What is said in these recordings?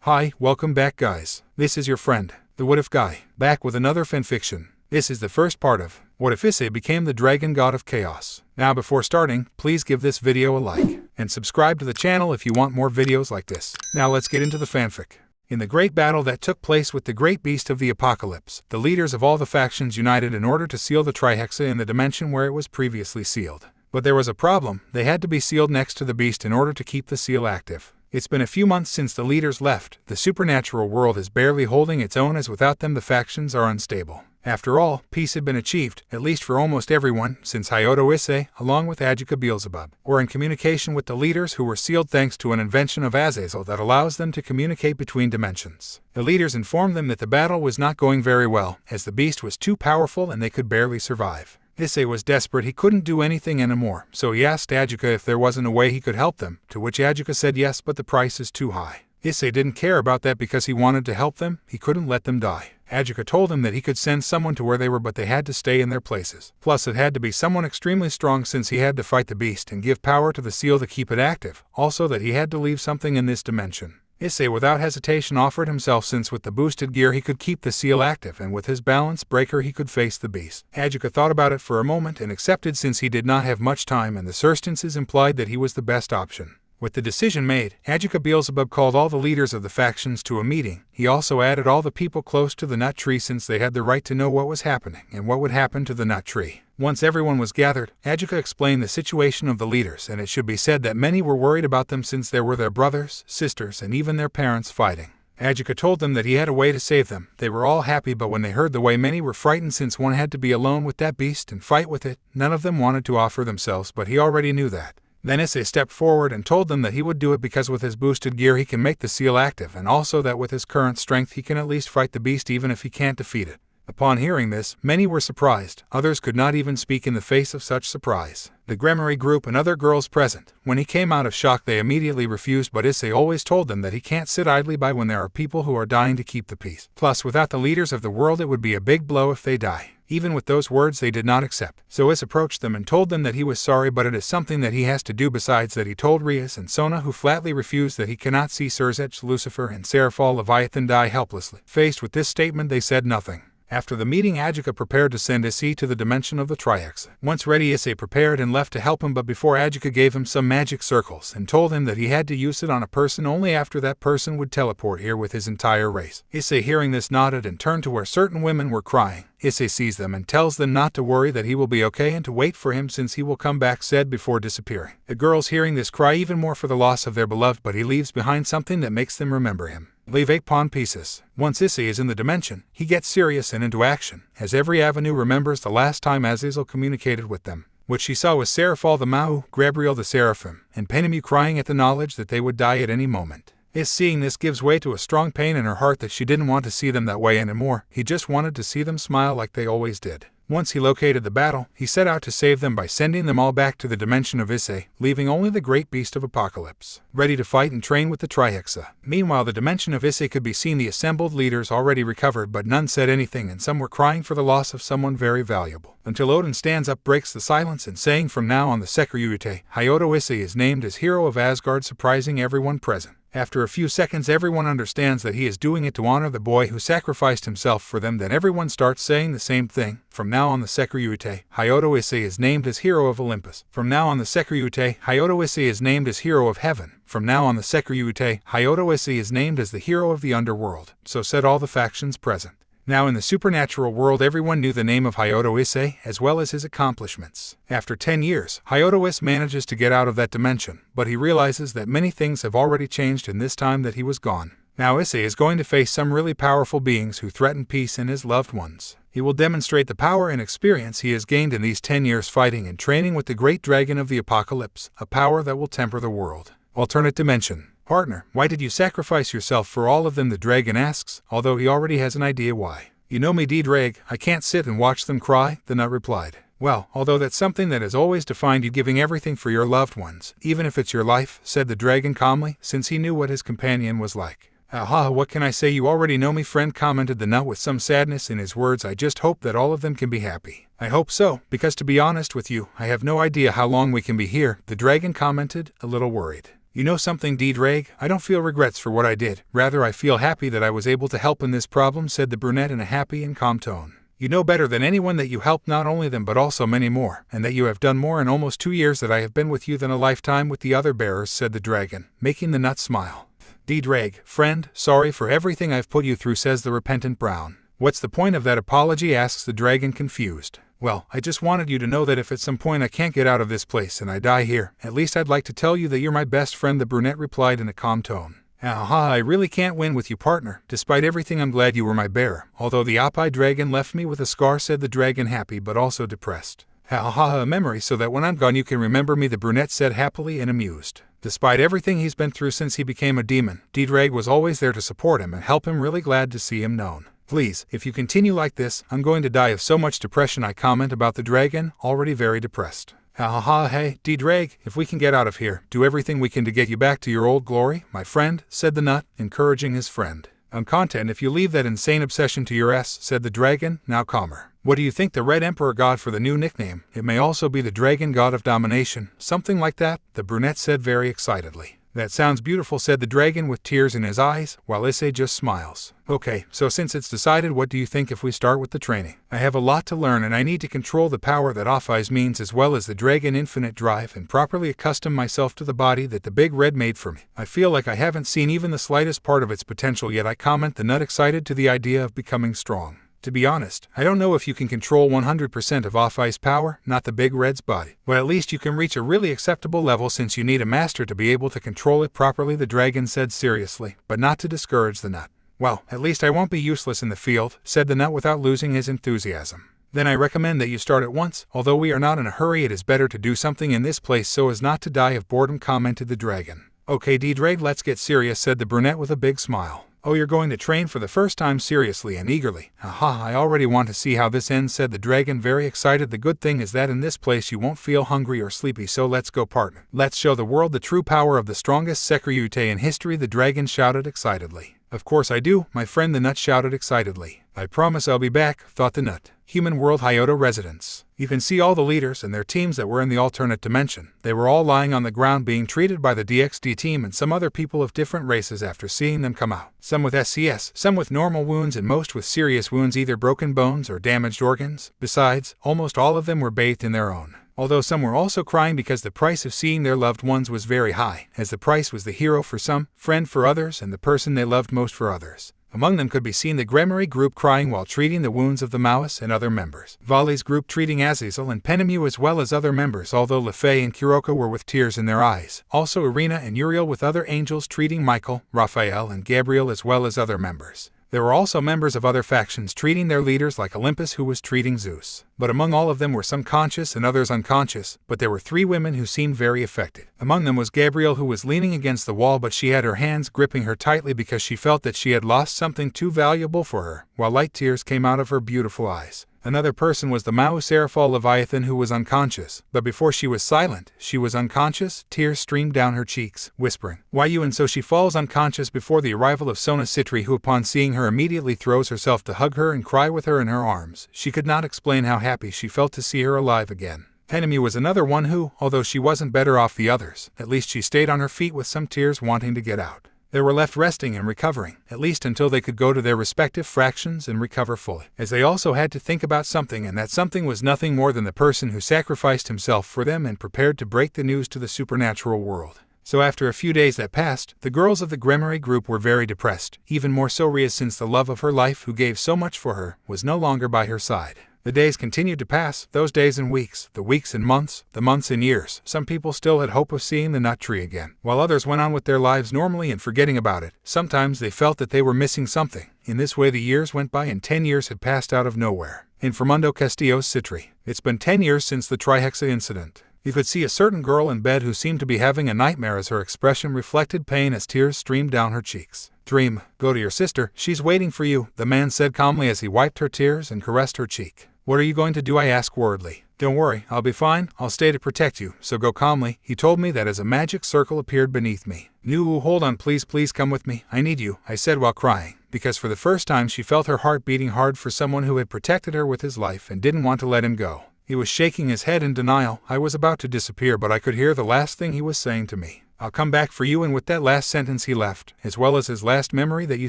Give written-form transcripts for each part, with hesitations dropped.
Hi, welcome back guys. This is your friend, the What If Guy, back with another fanfiction. This is the first part of What If Issei Became the Dragon God of Chaos. Now before starting, please give this video a like, and subscribe to the channel if you want more videos like this. Now let's get into the fanfic. In the great battle that took place with the great beast of the apocalypse, the leaders of all the factions united in order to seal the Trihexa in the dimension where it was previously sealed. But there was a problem. They had to be sealed next to the beast in order to keep the seal active. It's been a few months since the leaders left. The supernatural world is barely holding its own, as without them the factions are unstable. After all, peace had been achieved, at least for almost everyone, since Hyoto Issei, along with Ajuka Beelzebub, were in communication with the leaders who were sealed thanks to an invention of Azazel that allows them to communicate between dimensions. The leaders informed them that the battle was not going very well, as the beast was too powerful and they could barely survive. Issei was desperate. He couldn't do anything anymore, so he asked Ajuka if there wasn't a way he could help them, to which Ajuka said yes, but the price is too high. Issei didn't care about that because he wanted to help them. He couldn't let them die. Ajuka told him that he could send someone to where they were, but they had to stay in their places. Plus, it had to be someone extremely strong since he had to fight the beast and give power to the seal to keep it active. Also that he had to leave something in this dimension. Issei without hesitation offered himself, since with the boosted gear he could keep the seal active, and with his balance breaker he could face the beast. Ajuka thought about it for a moment and accepted, since he did not have much time and the circumstances implied that he was the best option. With the decision made, Ajuka Beelzebub called all the leaders of the factions to a meeting. He also added all the people close to the nut tree, since they had the right to know what was happening and what would happen to the nut tree. Once everyone was gathered, Ajuka explained the situation of the leaders, and it should be said that many were worried about them since there were their brothers, sisters, and even their parents fighting. Ajuka told them that he had a way to save them. They were all happy, but when they heard the way, many were frightened, since one had to be alone with that beast and fight with it. None of them wanted to offer themselves, but he already knew that. Then Issei stepped forward and told them that he would do it because with his boosted gear he can make the seal active, and also that with his current strength he can at least fight the beast even if he can't defeat it. Upon hearing this, many were surprised. Others could not even speak in the face of such surprise. The Gremory group and other girls present, when he came out of shock, they immediately refused, but Issei always told them that he can't sit idly by when there are people who are dying to keep the peace. Plus, without the leaders of the world it would be a big blow if they die. Even with those words they did not accept. So Issei approached them and told them that he was sorry, but it is something that he has to do. Besides that, he told Rias and Sona, who flatly refused, that he cannot see Surzech, Lucifer, and Seraphal Leviathan die helplessly. Faced with this statement, they said nothing. After the meeting, Ajuka prepared to send Issei to the dimension of the Trihexa. Once ready, Issei prepared and left to help him, but before Ajuka gave him some magic circles and told him that he had to use it on a person only after that person would teleport here with his entire race. Issei, hearing this, nodded and turned to where certain women were crying. Issei sees them and tells them not to worry, that he will be okay and to wait for him since he will come back, said before disappearing. The girls, hearing this, cry even more for the loss of their beloved, but he leaves behind something that makes them remember him. Leave 8 pawn pieces. Once Issei is in the dimension, he gets serious and into action, as every avenue remembers the last time Azazel communicated with them. What she saw was Seraphal the Mau, Gabriel the Seraphim, and Penemu crying at the knowledge that they would die at any moment. Seeing this gives way to a strong pain in her heart that she didn't want to see them that way anymore. He just wanted to see them smile like they always did. Once he located the battle, he set out to save them by sending them all back to the dimension of Issei, leaving only the great beast of apocalypse, ready to fight and train with the Trihexa. Meanwhile, the dimension of Issei could be seen the assembled leaders already recovered, but none said anything, and some were crying for the loss of someone very valuable. Until Odin stands up, breaks the silence, and saying, from now on the Reuniting, Hyoto Issei is named as hero of Asgard, surprising everyone present. After a few seconds, everyone understands that he is doing it to honor the boy who sacrificed himself for them. Then everyone starts saying the same thing. From now on the Reuniting, Hyoto Issei is named as hero of Olympus. From now on the Reuniting, Hyoto Issei is named as hero of heaven. From now on the Reuniting, Hyoto Issei is named as the hero of the underworld. So said all the factions present. Now in the supernatural world, everyone knew the name of Hyoto Issei, as well as his accomplishments. After 10 years, Hyoto Issei manages to get out of that dimension, but he realizes that many things have already changed in this time that he was gone. Now Issei is going to face some really powerful beings who threaten peace and his loved ones. He will demonstrate the power and experience he has gained in these 10 years fighting and training with the great dragon of the apocalypse, a power that will temper the world. Alternate dimension. Partner, why did you sacrifice yourself for all of them? The dragon asks, although he already has an idea why. You know me, D-Drag, I can't sit and watch them cry, the nut replied. Well, although that's something that has always defined you, giving everything for your loved ones, even if it's your life, said the dragon calmly, since he knew what his companion was like. Aha, what can I say? You already know me, friend, commented the nut with some sadness in his words. I just hope that all of them can be happy. I hope so, because to be honest with you, I have no idea how long we can be here, the dragon commented, a little worried. You know something, D-Drag? I don't feel regrets for what I did. Rather, I feel happy that I was able to help in this problem, said the brunette in a happy and calm tone. You know better than anyone that you helped not only them but also many more, and that you have done more in almost 2 years that I have been with you than a lifetime with the other bearers, said the dragon, making the nut smile. D-Drag, friend, sorry for everything I've put you through, says the repentant Brown. What's the point of that apology, asks the dragon confused. Well, I just wanted you to know that if at some point I can't get out of this place and I die here, at least I'd like to tell you that you're my best friend, the brunette replied in a calm tone. Aha, I really can't win with you, partner. Despite everything, I'm glad you were my bearer. Although the op-eye dragon left me with a scar, said the dragon, happy but also depressed. Ha, a memory so that when I'm gone you can remember me, the brunette said happily and amused. Despite everything he's been through since he became a demon, D-Drag was always there to support him and help him. Really glad to see him known. Please, if you continue like this, I'm going to die of so much depression, I comment about the dragon, already very depressed. Hey, D-Drag, if we can get out of here, do everything we can to get you back to your old glory, my friend, said the nut, encouraging his friend. I'm content if you leave that insane obsession to your ass, said the dragon, now calmer. What do you think the Red Emperor got for the new nickname? It may also be the Dragon God of Domination, something like that, the brunette said very excitedly. That sounds beautiful, said the dragon with tears in his eyes, while Issei just smiles. Okay, so since it's decided, what do you think if we start with the training? I have a lot to learn and I need to control the power that Offeyes means as well as the dragon infinite drive and properly accustom myself to the body that the big red made for me. I feel like I haven't seen even the slightest part of its potential yet, I comment, the nut excited to the idea of becoming strong. To be honest, I don't know if you can control 100% of Offeyes' power, not the big red's body. But at least you can reach a really acceptable level since you need a master to be able to control it properly, the dragon said seriously, but not to discourage the nut. Well, at least I won't be useless in the field, said the nut without losing his enthusiasm. Then I recommend that you start at once. Although we are not in a hurry, it is better to do something in this place so as not to die of boredom, commented the dragon. Okay, D-Drag, let's get serious, said the brunette with a big smile. Oh, you're going to train for the first time seriously and eagerly. Aha, I already want to see how this ends, said the dragon, very excited. The good thing is that in this place you won't feel hungry or sleepy, so let's go, partner. Let's show the world the true power of the strongest Securiute in history, the dragon shouted excitedly. Of course I do, my friend, the nut shouted excitedly. I promise I'll be back, thought the nut. Human World Hyoto residence. You can see all the leaders and their teams that were in the alternate dimension. They were all lying on the ground being treated by the DXD team and some other people of different races after seeing them come out. Some with SCS, some with normal wounds, and most with serious wounds, either broken bones or damaged organs. Besides, almost all of them were bathed in their own. Although some were also crying because the price of seeing their loved ones was very high, as the price was the hero for some, friend for others, and the person they loved most for others. Among them could be seen the Gremory group crying while treating the wounds of the Maois and other members. Volley's group treating Azazel and Penemu as well as other members, although Lefei and Kuroka were with tears in their eyes. Also Irina and Uriel with other angels treating Michael, Raphael and Gabriel as well as other members. There were also members of other factions treating their leaders like Olympus, who was treating Zeus. But among all of them were some conscious and others unconscious, but there were 3 women who seemed very affected. Among them was Gabriel, who was leaning against the wall, but she had her hands gripping her tightly because she felt that she had lost something too valuable for her, while light tears came out of her beautiful eyes. Another person was the Mao Seraphal Leviathan, who was unconscious, but before she was silent, she was unconscious. Tears streamed down her cheeks, whispering, "Why you?" And so she falls unconscious before the arrival of Sona Citri, who upon seeing her immediately throws herself to hug her and cry with her in her arms. She could not explain how happy she felt to see her alive again. Penemu was another one who, although she wasn't better off the others, at least she stayed on her feet with some tears wanting to get out. They were left resting and recovering, at least until they could go to their respective fractions and recover fully, as they also had to think about something, and that something was nothing more than the person who sacrificed himself for them and prepared to break the news to the supernatural world. So after a few days that passed, the girls of the Gremory group were very depressed, even more so Ria, since the love of her life, who gave so much for her, was no longer by her side. The days continued to pass, those days and weeks, the weeks and months, the months and years. Some people still had hope of seeing the nut tree again, while others went on with their lives normally and forgetting about it. Sometimes they felt that they were missing something. In this way the years went by and 10 years had passed out of nowhere. In Fermundo Castillo's Citri, it's been 10 years since the Trihexa incident. You could see a certain girl in bed who seemed to be having a nightmare as her expression reflected pain as tears streamed down her cheeks. "Dream, go to your sister, she's waiting for you," the man said calmly as he wiped her tears and caressed her cheek. "What are you going to do?" I asked worriedly. "Don't worry, I'll be fine, I'll stay to protect you, so go calmly," he told me that as a magic circle appeared beneath me. "Nu, hold on, please come with me, I need you," I said while crying, because for the first time she felt her heart beating hard for someone who had protected her with his life and didn't want to let him go. He was shaking his head in denial. I was about to disappear, but I could hear the last thing he was saying to me. I'll come back for you, and with that last sentence he left, as well as his last memory that you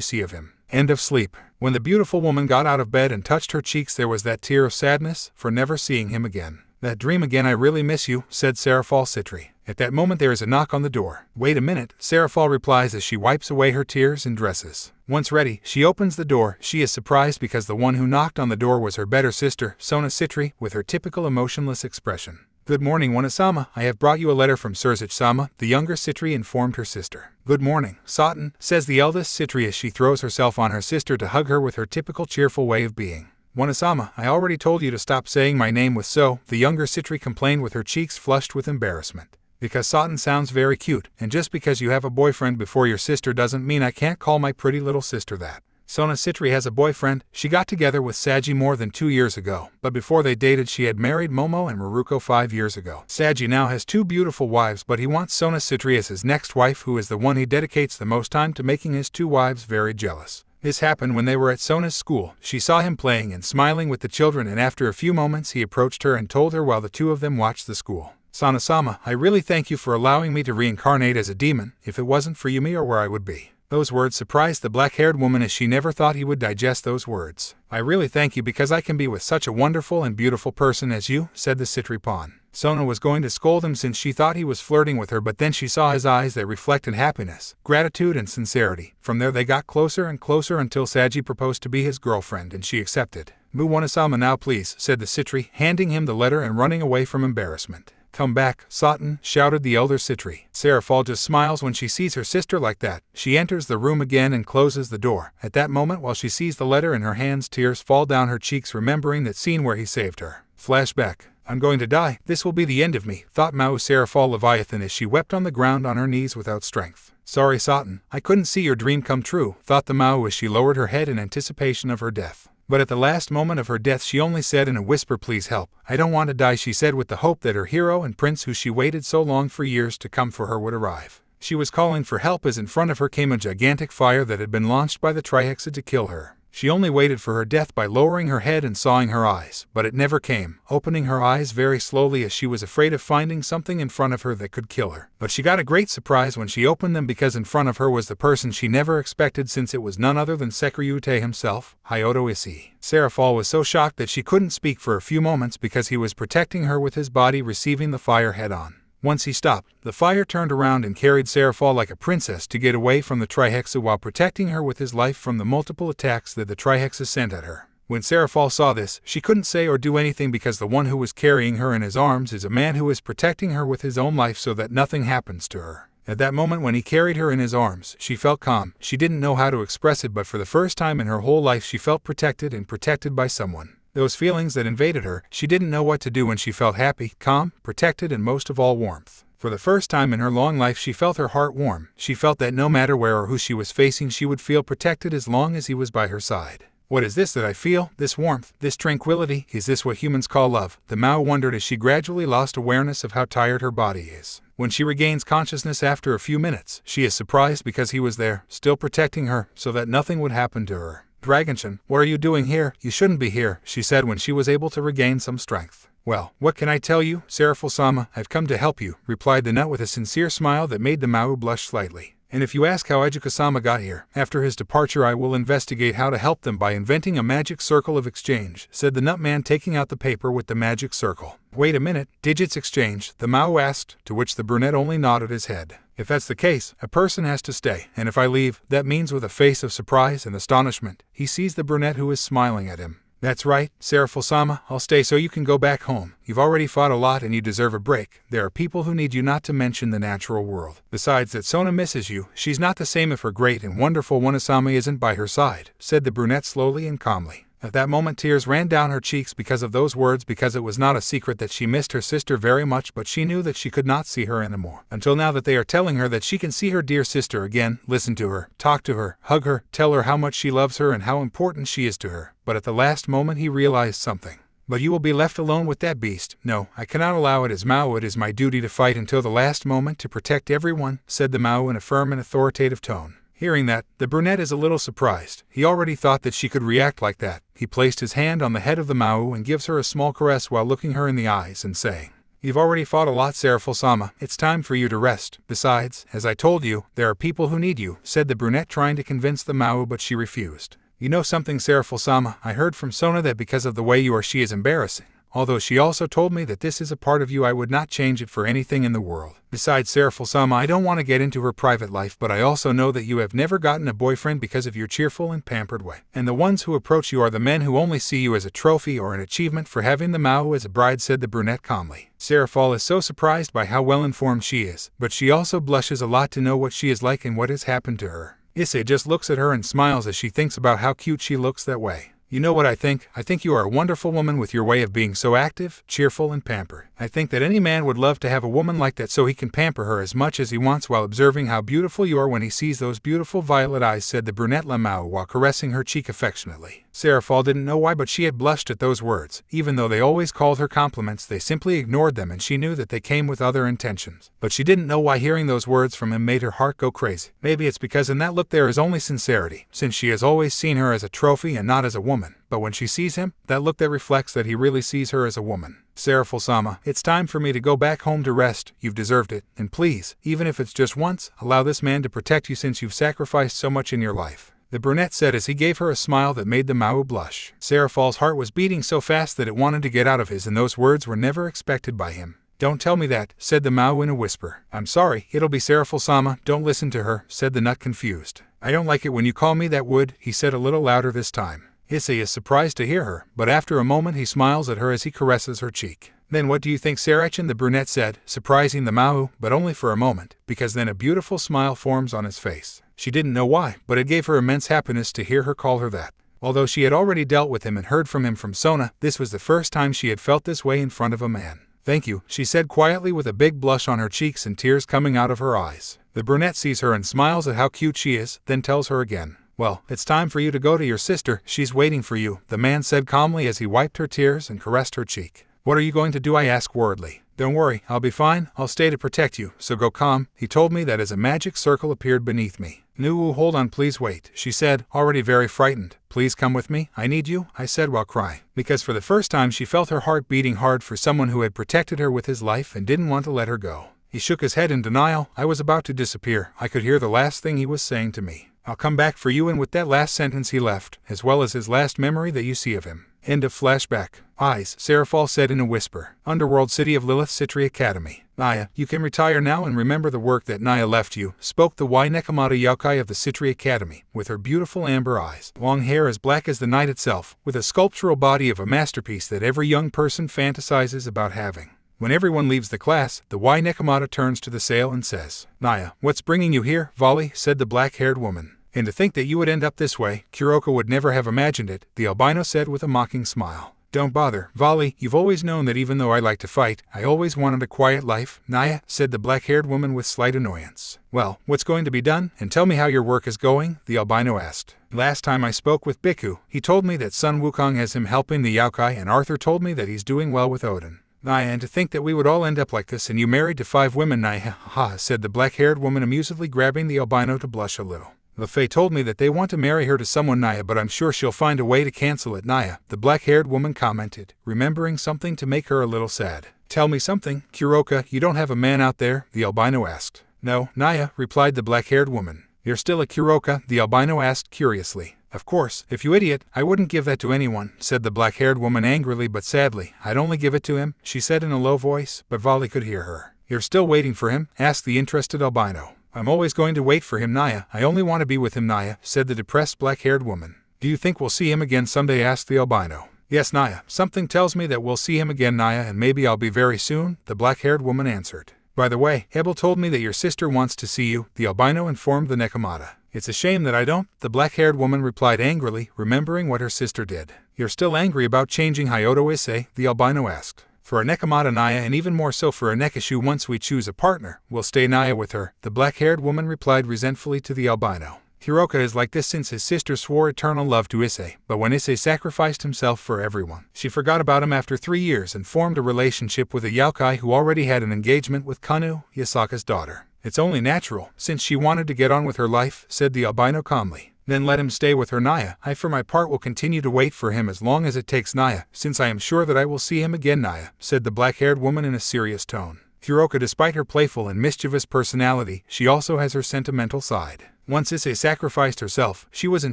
see of him. End of sleep. When the beautiful woman got out of bed and touched her cheeks, there was that tear of sadness for never seeing him again. That dream again. I really miss you, said Seraphal Citri. At that moment there is a knock on the door. Wait a minute, Seraphal replies as she wipes away her tears and dresses. Once ready, she opens the door. She is surprised because the one who knocked on the door was her better sister, Sona Citri, with her typical emotionless expression. Good morning, Wanasama. I have brought you a letter from Surzich-sama, the younger Citri informed her sister. Good morning, Sotin, says the eldest Citri as she throws herself on her sister to hug her with her typical cheerful way of being. Wanasama, I already told you to stop saying my name with so, the younger Citri complained with her cheeks flushed with embarrassment. Because Sotin sounds very cute, and just because you have a boyfriend before your sister doesn't mean I can't call my pretty little sister that. Sona Citri has a boyfriend. She got together with Saji more than 2 years ago, but before they dated she had married Momo and Maruko 5 years ago. Saji now has 2 beautiful wives, but he wants Sona Citri as his next wife, who is the one he dedicates the most time to, making his 2 wives very jealous. This happened when they were at Sona's school. She saw him playing and smiling with the children, and after a few moments he approached her and told her while the 2 of them watched the school. Sana-sama, I really thank you for allowing me to reincarnate as a demon. If it wasn't for you, me or where I would be. Those words surprised the black-haired woman as she never thought he would digest those words. I really thank you because I can be with such a wonderful and beautiful person as you, said the Citri pawn. Sona was going to scold him since she thought he was flirting with her, but then she saw his eyes that reflected happiness, gratitude and sincerity. From there they got closer and closer until Saji proposed to be his girlfriend and she accepted. Mu Wanasama now please, said the Citri, handing him the letter and running away from embarrassment. Come back, Sotin, shouted the elder Citri. Seraphal just smiles when she sees her sister like that. She enters the room again and closes the door. At that moment, while she sees the letter in her hands, tears fall down her cheeks, remembering that scene where he saved her. Flashback. I'm going to die. This will be the end of me, thought Mao Seraphal Leviathan as she wept on the ground on her knees without strength. Sorry, Sotin. I couldn't see your dream come true, thought the Mao as she lowered her head in anticipation of her death. But at the last moment of her death she only said in a whisper, please help. I don't want to die, she said, with the hope that her hero and prince who she waited so long for years to come for her would arrive. She was calling for help as in front of her came a gigantic fire that had been launched by the Trihexa to kill her. She only waited for her death by lowering her head and sawing her eyes, but it never came, opening her eyes very slowly as she was afraid of finding something in front of her that could kill her. But she got a great surprise when she opened them, because in front of her was the person she never expected, since it was none other than Sekiryute himself, Hyoto Issei. Seraphal was so shocked that she couldn't speak for a few moments because he was protecting her with his body, receiving the fire head-on. Once he stopped, the fire turned around and carried Seraphal like a princess to get away from the Trihexa while protecting her with his life from the multiple attacks that the Trihexa sent at her. When Seraphal saw this, she couldn't say or do anything because the one who was carrying her in his arms is a man who is protecting her with his own life so that nothing happens to her. At that moment when he carried her in his arms, she felt calm. She didn't know how to express it, but for the first time in her whole life she felt protected and protected by someone. Those feelings that invaded her, she didn't know what to do when she felt happy, calm, protected, and most of all warmth. For the first time in her long life she felt her heart warm. She felt that no matter where or who she was facing, she would feel protected as long as he was by her side. What is this that I feel? This warmth, this tranquility? Is this what humans call love? The Mao wondered as she gradually lost awareness of how tired her body is. When she regains consciousness after a few minutes, she is surprised because he was there, still protecting her, so that nothing would happen to her. Dragonshin, what are you doing here? You shouldn't be here, she said when she was able to regain some strength. Well, what can I tell you, Seraphal-sama? I've come to help you, replied the nut with a sincere smile that made the Mao blush slightly. And if you ask how Ejuka-sama got here, after his departure I will investigate how to help them by inventing a magic circle of exchange, said the nut man, taking out the paper with the magic circle. Wait a minute, digits exchange? The Mao asked, to which the brunette only nodded his head. If that's the case, a person has to stay, and if I leave, that means with a face of surprise and astonishment, he sees the brunette who is smiling at him. That's right, Seraphal-sama, I'll stay so you can go back home. You've already fought a lot and you deserve a break. There are people who need you, not to mention the natural world. Besides that, Sona misses you. She's not the same if her great and wonderful Wanasama isn't by her side, said the brunette slowly and calmly. At that moment tears ran down her cheeks because of those words, because it was not a secret that she missed her sister very much, but she knew that she could not see her anymore. Until now that they are telling her that she can see her dear sister again, listen to her, talk to her, hug her, tell her how much she loves her and how important she is to her. But at the last moment he realized something. But you will be left alone with that beast. No, I cannot allow it. As Mao, it is my duty to fight until the last moment to protect everyone, said the Mao in a firm and authoritative tone. Hearing that, the brunette is a little surprised. He already thought that she could react like that. He placed his hand on the head of the Mao and gives her a small caress while looking her in the eyes and saying, You've already fought a lot, Serafil-sama. It's time for you to rest. Besides, as I told you, there are people who need you, said the brunette, trying to convince the Mau, but she refused. You know something, Serafil-sama? I heard from Sona that because of the way you are, she is embarrassing. Although she also told me that this is a part of you, I would not change it for anything in the world. Besides, Serafil-sama, I don't want to get into her private life, but I also know that you have never gotten a boyfriend because of your cheerful and pampered way. And the ones who approach you are the men who only see you as a trophy or an achievement for having the Mau as a bride, said the brunette calmly. Serafil is so surprised by how well informed she is, but she also blushes a lot to know what she is like and what has happened to her. Issei just looks at her and smiles as she thinks about how cute she looks that way. You know what I think? I think you are a wonderful woman with your way of being so active, cheerful, and pampered. I think that any man would love to have a woman like that so he can pamper her as much as he wants while observing how beautiful you are when he sees those beautiful violet eyes, said the brunette Lamau while caressing her cheek affectionately. Serafil didn't know why, but she had blushed at those words. Even though they always called her compliments, they simply ignored them, and she knew that they came with other intentions. But she didn't know why hearing those words from him made her heart go crazy. Maybe it's because in that look there is only sincerity, since she has always seen her as a trophy and not as a woman. But when she sees him, that look that reflects that he really sees her as a woman. Serafil-sama, it's time for me to go back home to rest. You've deserved it. And please, even if it's just once, allow this man to protect you since you've sacrificed so much in your life, the brunette said as he gave her a smile that made the Mau blush. Serafil's heart was beating so fast that it wanted to get out of his, and those words were never expected by him. Don't tell me that, said the Mau in a whisper. I'm sorry, it'll be Serafil-sama, don't listen to her, said the nut confused. I don't like it when you call me that, Wood, he said a little louder this time. Issei is surprised to hear her, but after a moment he smiles at her as he caresses her cheek. Then what do you think, Sarachin? The brunette said, surprising the Mau, but only for a moment, because then a beautiful smile forms on his face. She didn't know why, but it gave her immense happiness to hear her call her that. Although she had already dealt with him and heard from him from Sona, this was the first time she had felt this way in front of a man. Thank you, she said quietly with a big blush on her cheeks and tears coming out of her eyes. The brunette sees her and smiles at how cute she is, then tells her again. Well, it's time for you to go to your sister, she's waiting for you, the man said calmly as he wiped her tears and caressed her cheek. What are you going to do? I asked worriedly. Don't worry, I'll be fine, I'll stay to protect you, so go calm, he told me that as a magic circle appeared beneath me. Nuevo, hold on, please wait, she said, already very frightened. Please come with me, I need you, I said while crying, because for the first time she felt her heart beating hard for someone who had protected her with his life and didn't want to let her go. He shook his head in denial. I was about to disappear. I could hear the last thing he was saying to me. I'll come back for you, and with that last sentence he left, as well as his last memory that you see of him. End of flashback. Eyes, Serafil said in a whisper. Underworld City of Lilith Citri Academy. Naya, you can retire now and remember the work that Naya left you, spoke the Nekomata Yokai of the Citri Academy, with her beautiful amber eyes, long hair as black as the night itself, with a sculptural body of a masterpiece that every young person fantasizes about having. When everyone leaves the class, the Nekomata turns to the sale and says, Naya, what's bringing you here, Volley, said the black-haired woman. And to think that you would end up this way, Kuroka would never have imagined it, the albino said with a mocking smile. Don't bother, Volley, you've always known that even though I like to fight, I always wanted a quiet life, Naya, said the black-haired woman with slight annoyance. Well, what's going to be done, and tell me how your work is going, the albino asked. Last time I spoke with Biku, he told me that Sun Wukong has him helping the Yokai, and Arthur told me that he's doing well with Odin. Naya, and to think that we would all end up like this and you married to 5 women, Naya, ha, said the black-haired woman amusedly, grabbing the albino to blush a little. LeFay told me that they want to marry her to someone, Naya, but I'm sure she'll find a way to cancel it, Naya, the black-haired woman commented, remembering something to make her a little sad. Tell me something, Kuroka, you don't have a man out there, the albino asked. No, Naya, replied the black-haired woman. You're still a Kuroka, the albino asked curiously. Of course, if you idiot, I wouldn't give that to anyone, said the black-haired woman angrily but sadly. I'd only give it to him, she said in a low voice, but Volley could hear her. You're still waiting for him? Asked the interested albino. I'm always going to wait for him, Naya. I only want to be with him, Naya, said the depressed black-haired woman. Do you think we'll see him again someday? Asked the albino. Yes, Naya, something tells me that we'll see him again, Naya, and maybe I'll be very soon, the black-haired woman answered. By the way, Hebel told me that your sister wants to see you, the albino informed the Nekomata. It's a shame that I don't, the black-haired woman replied angrily, remembering what her sister did. You're still angry about changing Hyoto Issei? The albino asked. For a Nekomata, Naya, and even more so for a Nekishu, once we choose a partner, we'll stay Naya with her, the black-haired woman replied resentfully to the albino. Kuroka is like this since his sister swore eternal love to Issei, but when Issei sacrificed himself for everyone, she forgot about him after 3 years and formed a relationship with a Yokai who already had an engagement with Kanu, Yasaka's daughter. It's only natural, since she wanted to get on with her life, said the albino calmly. Then let him stay with her, Naya. I for my part will continue to wait for him as long as it takes, Naya, since I am sure that I will see him again, Naya, said the black-haired woman in a serious tone. Kuroka, despite her playful and mischievous personality, she also has her sentimental side. Once Issei sacrificed herself, she was in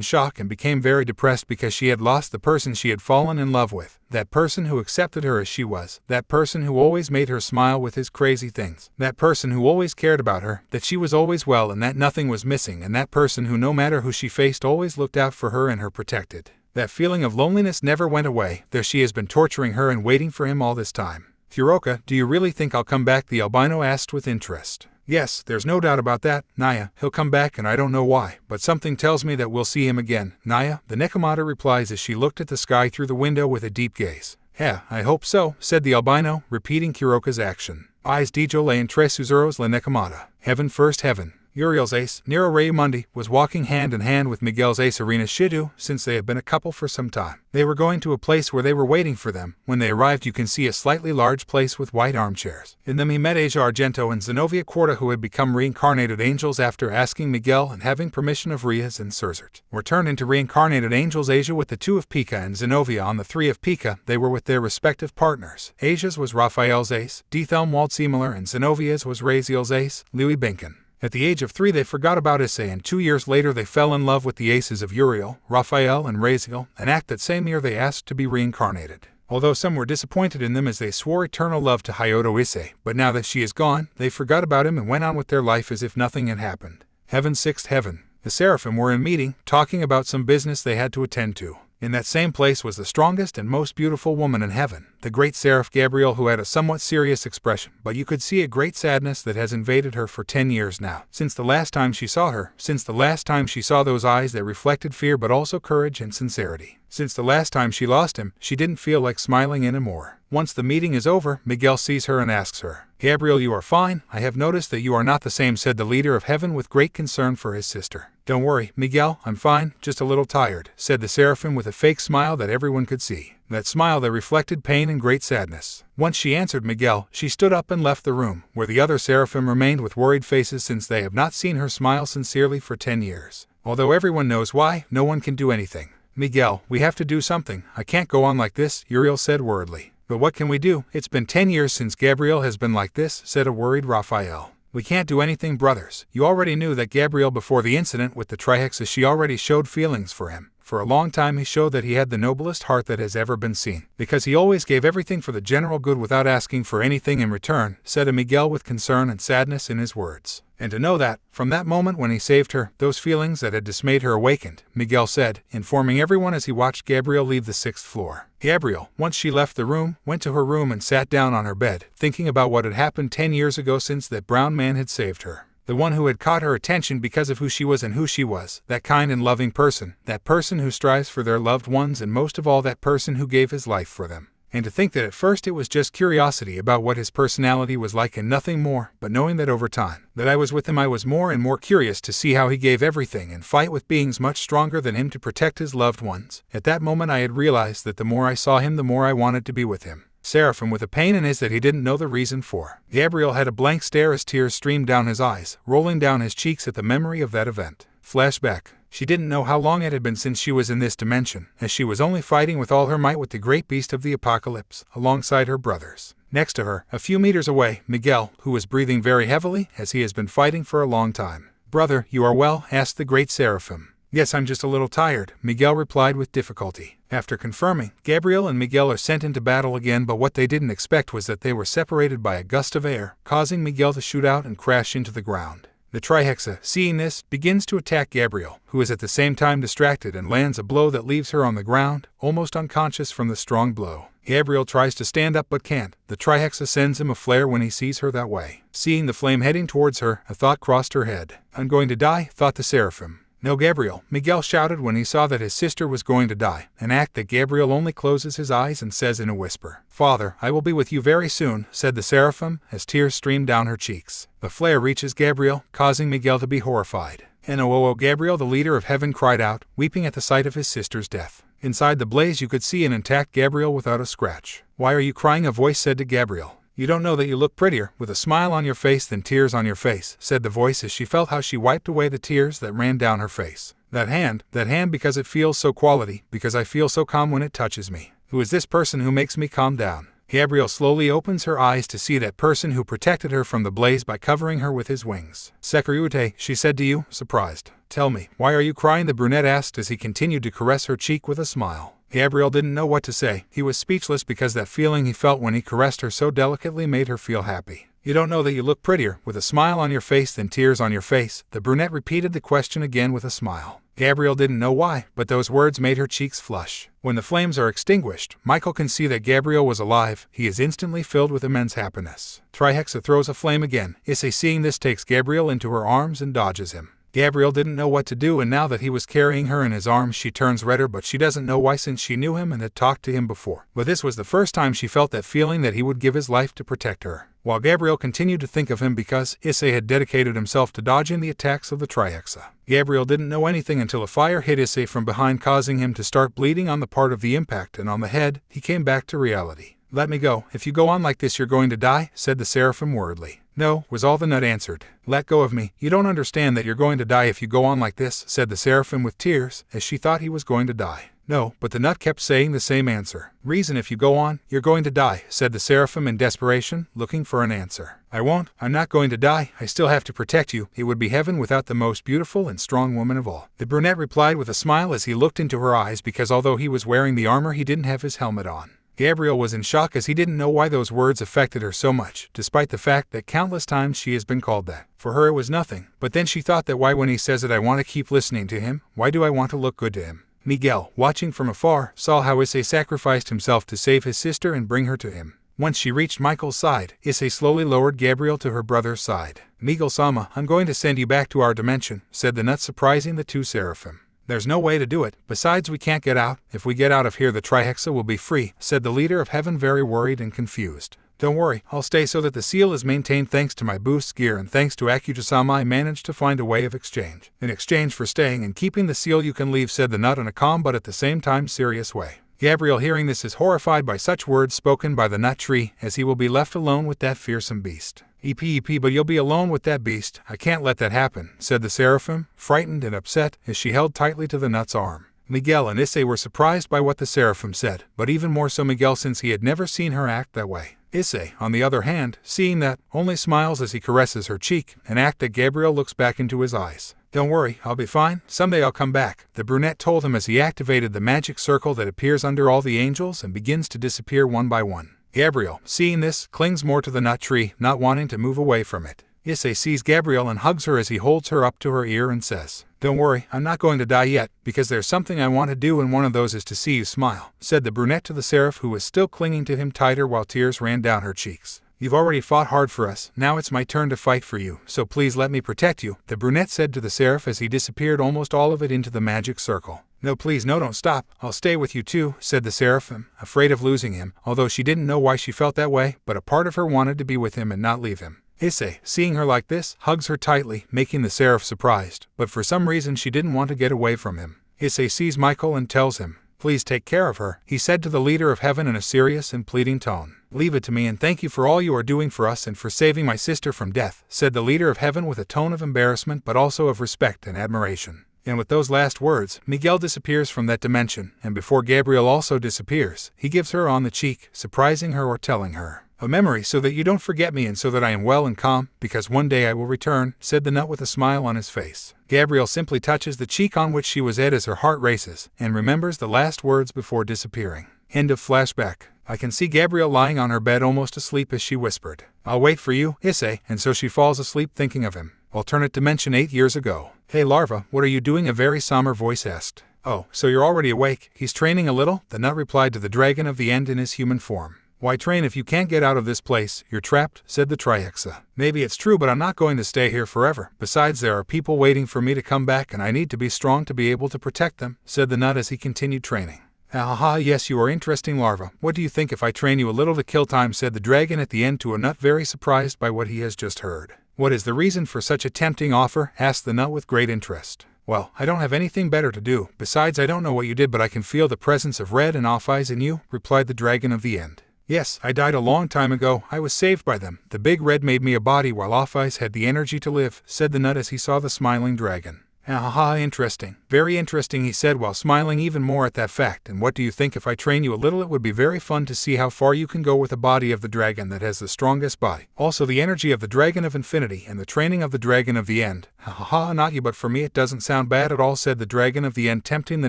shock and became very depressed because she had lost the person she had fallen in love with, that person who accepted her as she was, that person who always made her smile with his crazy things, that person who always cared about her, that she was always well and that nothing was missing, and that person who no matter who she faced always looked out for her and her protected. That feeling of loneliness never went away, there she has been torturing her and waiting for him all this time. Kuroka, do you really think I'll come back? The albino asked with interest. Yes, there's no doubt about that, Naya. He'll come back and I don't know why, but something tells me that we'll see him again, Naya, the Nekomata replies as she looked at the sky through the window with a deep gaze. Yeah, I hope so, said the albino, repeating Kuroka's action. Eyes Dijo le entre susurros la Nekomata. Heaven first heaven. Uriel's ace, Nero Raymundi, was walking hand in hand with Miguel's ace Arena Shidu since they had been a couple for some time. They were going to a place where they were waiting for them. When they arrived, you can see a slightly large place with white armchairs. In them he met Asia Argento and Zenobia Quarta, who had become reincarnated angels after asking Miguel and having permission of Riaz and Surzert. Were turned into reincarnated angels. Asia with the 2 of Pika and Zenobia on the 3 of Pika. They were with their respective partners. Asia's was Raphael's ace, Dethelm Waldseemler, and Zenobia's was Raziel's ace, Louis Binken. At the age of 3 they forgot about Issei, and 2 years later they fell in love with the aces of Uriel, Raphael, and Raziel, an act that same year they asked to be reincarnated. Although some were disappointed in them as they swore eternal love to Hyoto Issei, but now that she is gone, they forgot about him and went on with their life as if nothing had happened. Heaven, sixth heaven. The Seraphim were in meeting, talking about some business they had to attend to. In that same place was the strongest and most beautiful woman in heaven, the great seraph Gabriel, who had a somewhat serious expression, but you could see a great sadness that has invaded her for 10 years now. Since the last time she saw her, since the last time she saw those eyes that reflected fear but also courage and sincerity. Since the last time she lost him, she didn't feel like smiling anymore. Once the meeting is over, Miguel sees her and asks her, Gabriel, you are fine? I have noticed that you are not the same, said the leader of heaven with great concern for his sister. Don't worry, Miguel, I'm fine, just a little tired, said the seraphim with a fake smile that everyone could see. That smile that reflected pain and great sadness. Once she answered Miguel, she stood up and left the room, where the other seraphim remained with worried faces since they have not seen her smile sincerely for 10 years. Although everyone knows why, no one can do anything. Miguel, we have to do something. I can't go on like this, Uriel said worriedly. But what can we do? It's been 10 years since Gabriel has been like this, said a worried Raphael. We can't do anything, brothers. You already knew that Gabriel, before the incident with the Trihexa, she already showed feelings for him. For a long time he showed that he had the noblest heart that has ever been seen, because he always gave everything for the general good without asking for anything in return, said a Miguel with concern and sadness in his words. And to know that, from that moment when he saved her, those feelings that had dismayed her awakened, Miguel said, informing everyone as he watched Gabriel leave the 6th floor. Gabriel, once she left the room, went to her room and sat down on her bed, thinking about what had happened 10 years ago since that brown man had saved her. The one who had caught her attention because of who she was and who she was, that kind and loving person, that person who strives for their loved ones, and most of all that person who gave his life for them. And to think that at first it was just curiosity about what his personality was like and nothing more, but knowing that over time, that I was with him, I was more and more curious to see how he gave everything and fight with beings much stronger than him to protect his loved ones. At that moment I had realized that the more I saw him, the more I wanted to be with him. Seraphim with a pain in his that he didn't know the reason for. Gabriel had a blank stare as tears streamed down his eyes, rolling down his cheeks at the memory of that event. Flashback. She didn't know how long it had been since she was in this dimension, as she was only fighting with all her might with the great beast of the apocalypse, alongside her brothers. Next to her, a few meters away, Miguel, who was breathing very heavily, as he has been fighting for a long time. Brother, you are well? Asked the great seraphim. Yes, I'm just a little tired, Miguel replied with difficulty. After confirming, Gabriel and Miguel are sent into battle again, but what they didn't expect was that they were separated by a gust of air, causing Miguel to shoot out and crash into the ground. The Trihexa, seeing this, begins to attack Gabriel, who is at the same time distracted, and lands a blow that leaves her on the ground, almost unconscious from the strong blow. Gabriel tries to stand up but can't. The Trihexa sends him a flare when he sees her that way. Seeing the flame heading towards her, a thought crossed her head. I'm going to die, thought the seraphim. No, Gabriel, Miguel shouted when he saw that his sister was going to die, an act that Gabriel only closes his eyes and says in a whisper. Father, I will be with you very soon, said the seraphim, as tears streamed down her cheeks. The flare reaches Gabriel, causing Miguel to be horrified. "No, Gabriel, the leader of heaven, cried out, weeping at the sight of his sister's death. Inside the blaze you could see an intact Gabriel without a scratch. Why are you crying? A voice said to Gabriel. You don't know that you look prettier with a smile on your face than tears on your face, said the voice as she felt how she wiped away the tears that ran down her face. That hand because it feels so quality, because I feel so calm when it touches me. Who is this person who makes me calm down? Gabriel slowly opens her eyes to see that person who protected her from the blaze by covering her with his wings. Sekirute, she said to you, surprised. Tell me, why are you crying? The brunette asked as he continued to caress her cheek with a smile. Gabriel didn't know what to say. He was speechless because that feeling he felt when he caressed her so delicately made her feel happy. You don't know that you look prettier with a smile on your face than tears on your face? The brunette repeated the question again with a smile. Gabriel didn't know why, but those words made her cheeks flush. When the flames are extinguished, Michael can see that Gabriel was alive. He is instantly filled with immense happiness. Trihexa throws a flame again. Issei, seeing this, takes Gabriel into her arms and dodges him. Gabriel didn't know what to do, and now that he was carrying her in his arms, she turns redder, but she doesn't know why since she knew him and had talked to him before. But this was the first time she felt that feeling that he would give his life to protect her. While Gabriel continued to think of him because Issei had dedicated himself to dodging the attacks of the Trihexa. Gabriel didn't know anything until a fire hit Issei from behind, causing him to start bleeding on the part of the impact, and on the head, he came back to reality. Let me go. If you go on like this, you're going to die, said the seraphim worriedly. No, was all the nut answered. Let go of me. You don't understand that you're going to die if you go on like this, said the seraphim with tears, as she thought he was going to die. No, but the nut kept saying the same answer. Reason, if you go on, you're going to die, said the seraphim in desperation, looking for an answer. I won't. I'm not going to die. I still have to protect you. It would be heaven without the most beautiful and strong woman of all. The brunette replied with a smile as he looked into her eyes, because although he was wearing the armor, he didn't have his helmet on. Gabriel was in shock as he didn't know why those words affected her so much, despite the fact that countless times she has been called that. For her it was nothing, but then she thought that why when he says it I want to keep listening to him, why do I want to look good to him? Miguel, watching from afar, saw how Issei sacrificed himself to save his sister and bring her to him. Once she reached Michael's side, Issei slowly lowered Gabriel to her brother's side. Miguel-sama, I'm going to send you back to our dimension, said the nut, surprising the two seraphim. There's no way to do it. Besides, we can't get out. If we get out of here, the Trihexa will be free, said the leader of heaven, very worried and confused. Don't worry, I'll stay so that the seal is maintained thanks to my boost gear, and thanks to Akuja-sama I managed to find a way of exchange. In exchange for staying and keeping the seal you can leave, said the nut in a calm but at the same time serious way. Gabriel, hearing this, is horrified by such words spoken by the nut tree, as he will be left alone with that fearsome beast. EP, but you'll be alone with that beast. I can't let that happen, said the seraphim, frightened and upset, as she held tightly to the nut's arm. Miguel and Issei were surprised by what the seraphim said, but even more so Miguel, since he had never seen her act that way. Issei, on the other hand, seeing that, only smiles as he caresses her cheek, an act that Gabriel looks back into his eyes. Don't worry, I'll be fine. Someday I'll come back, the brunette told him as he activated the magic circle that appears under all the angels and begins to disappear one by one. Gabriel, seeing this, clings more to the nut tree, not wanting to move away from it. Issei sees Gabriel and hugs her as he holds her up to her ear and says, Don't worry, I'm not going to die yet, because there's something I want to do, and one of those is to see you smile, said the brunette to the seraph, who was still clinging to him tighter while tears ran down her cheeks. You've already fought hard for us, now it's my turn to fight for you, so please let me protect you, the brunette said to the seraph as he disappeared, almost all of it into the magic circle. No, please, no, don't stop. I'll stay with you too, said the seraphim, afraid of losing him, although she didn't know why she felt that way, but a part of her wanted to be with him and not leave him. Issei, seeing her like this, hugs her tightly, making the seraph surprised, but for some reason she didn't want to get away from him. Issei sees Michael and tells him, Please take care of her, he said to the leader of heaven in a serious and pleading tone. Leave it to me, and thank you for all you are doing for us and for saving my sister from death, said the leader of heaven with a tone of embarrassment but also of respect and admiration. And with those last words, Miguel disappears from that dimension, and before Gabriel also disappears, he gives her on the cheek, surprising her or telling her, A memory so that you don't forget me and so that I am well and calm, because one day I will return, said the nut with a smile on his face. Gabriel simply touches the cheek on which she was at as her heart races, and remembers the last words before disappearing. End of flashback. I can see Gabriel lying on her bed almost asleep as she whispered, I'll wait for you, Issei, and so she falls asleep thinking of him. Alternate dimension 8 years ago. Hey larva, what are you doing? A very somber voice asked. Oh, so you're already awake? He's training a little, the nut replied to the dragon of the end in his human form. Why train if you can't get out of this place? You're trapped, said the Trihexa. Maybe it's true, but I'm not going to stay here forever. Besides, there are people waiting for me to come back and I need to be strong to be able to protect them, said the nut as he continued training. Haha, yes, you are interesting larva. What do you think if I train you a little to kill time, said the dragon at the end to a nut, very surprised by what he has just heard. What is the reason for such a tempting offer? Asked the nut with great interest. Well, I don't have anything better to do. Besides, I don't know what you did, but I can feel the presence of red and off eyes in you, replied the dragon of the end. Yes, I died a long time ago. I was saved by them. The big red made me a body while off eyes had the energy to live, said the nut as he saw the smiling dragon. Haha, interesting. Very interesting, he said while smiling even more at that fact. And what do you think? If I train you a little, it would be very fun to see how far you can go with the body of the dragon that has the strongest body. Also the energy of the dragon of infinity and the training of the dragon of the end. Haha, not you, but for me it doesn't sound bad at all, said the dragon of the end, tempting the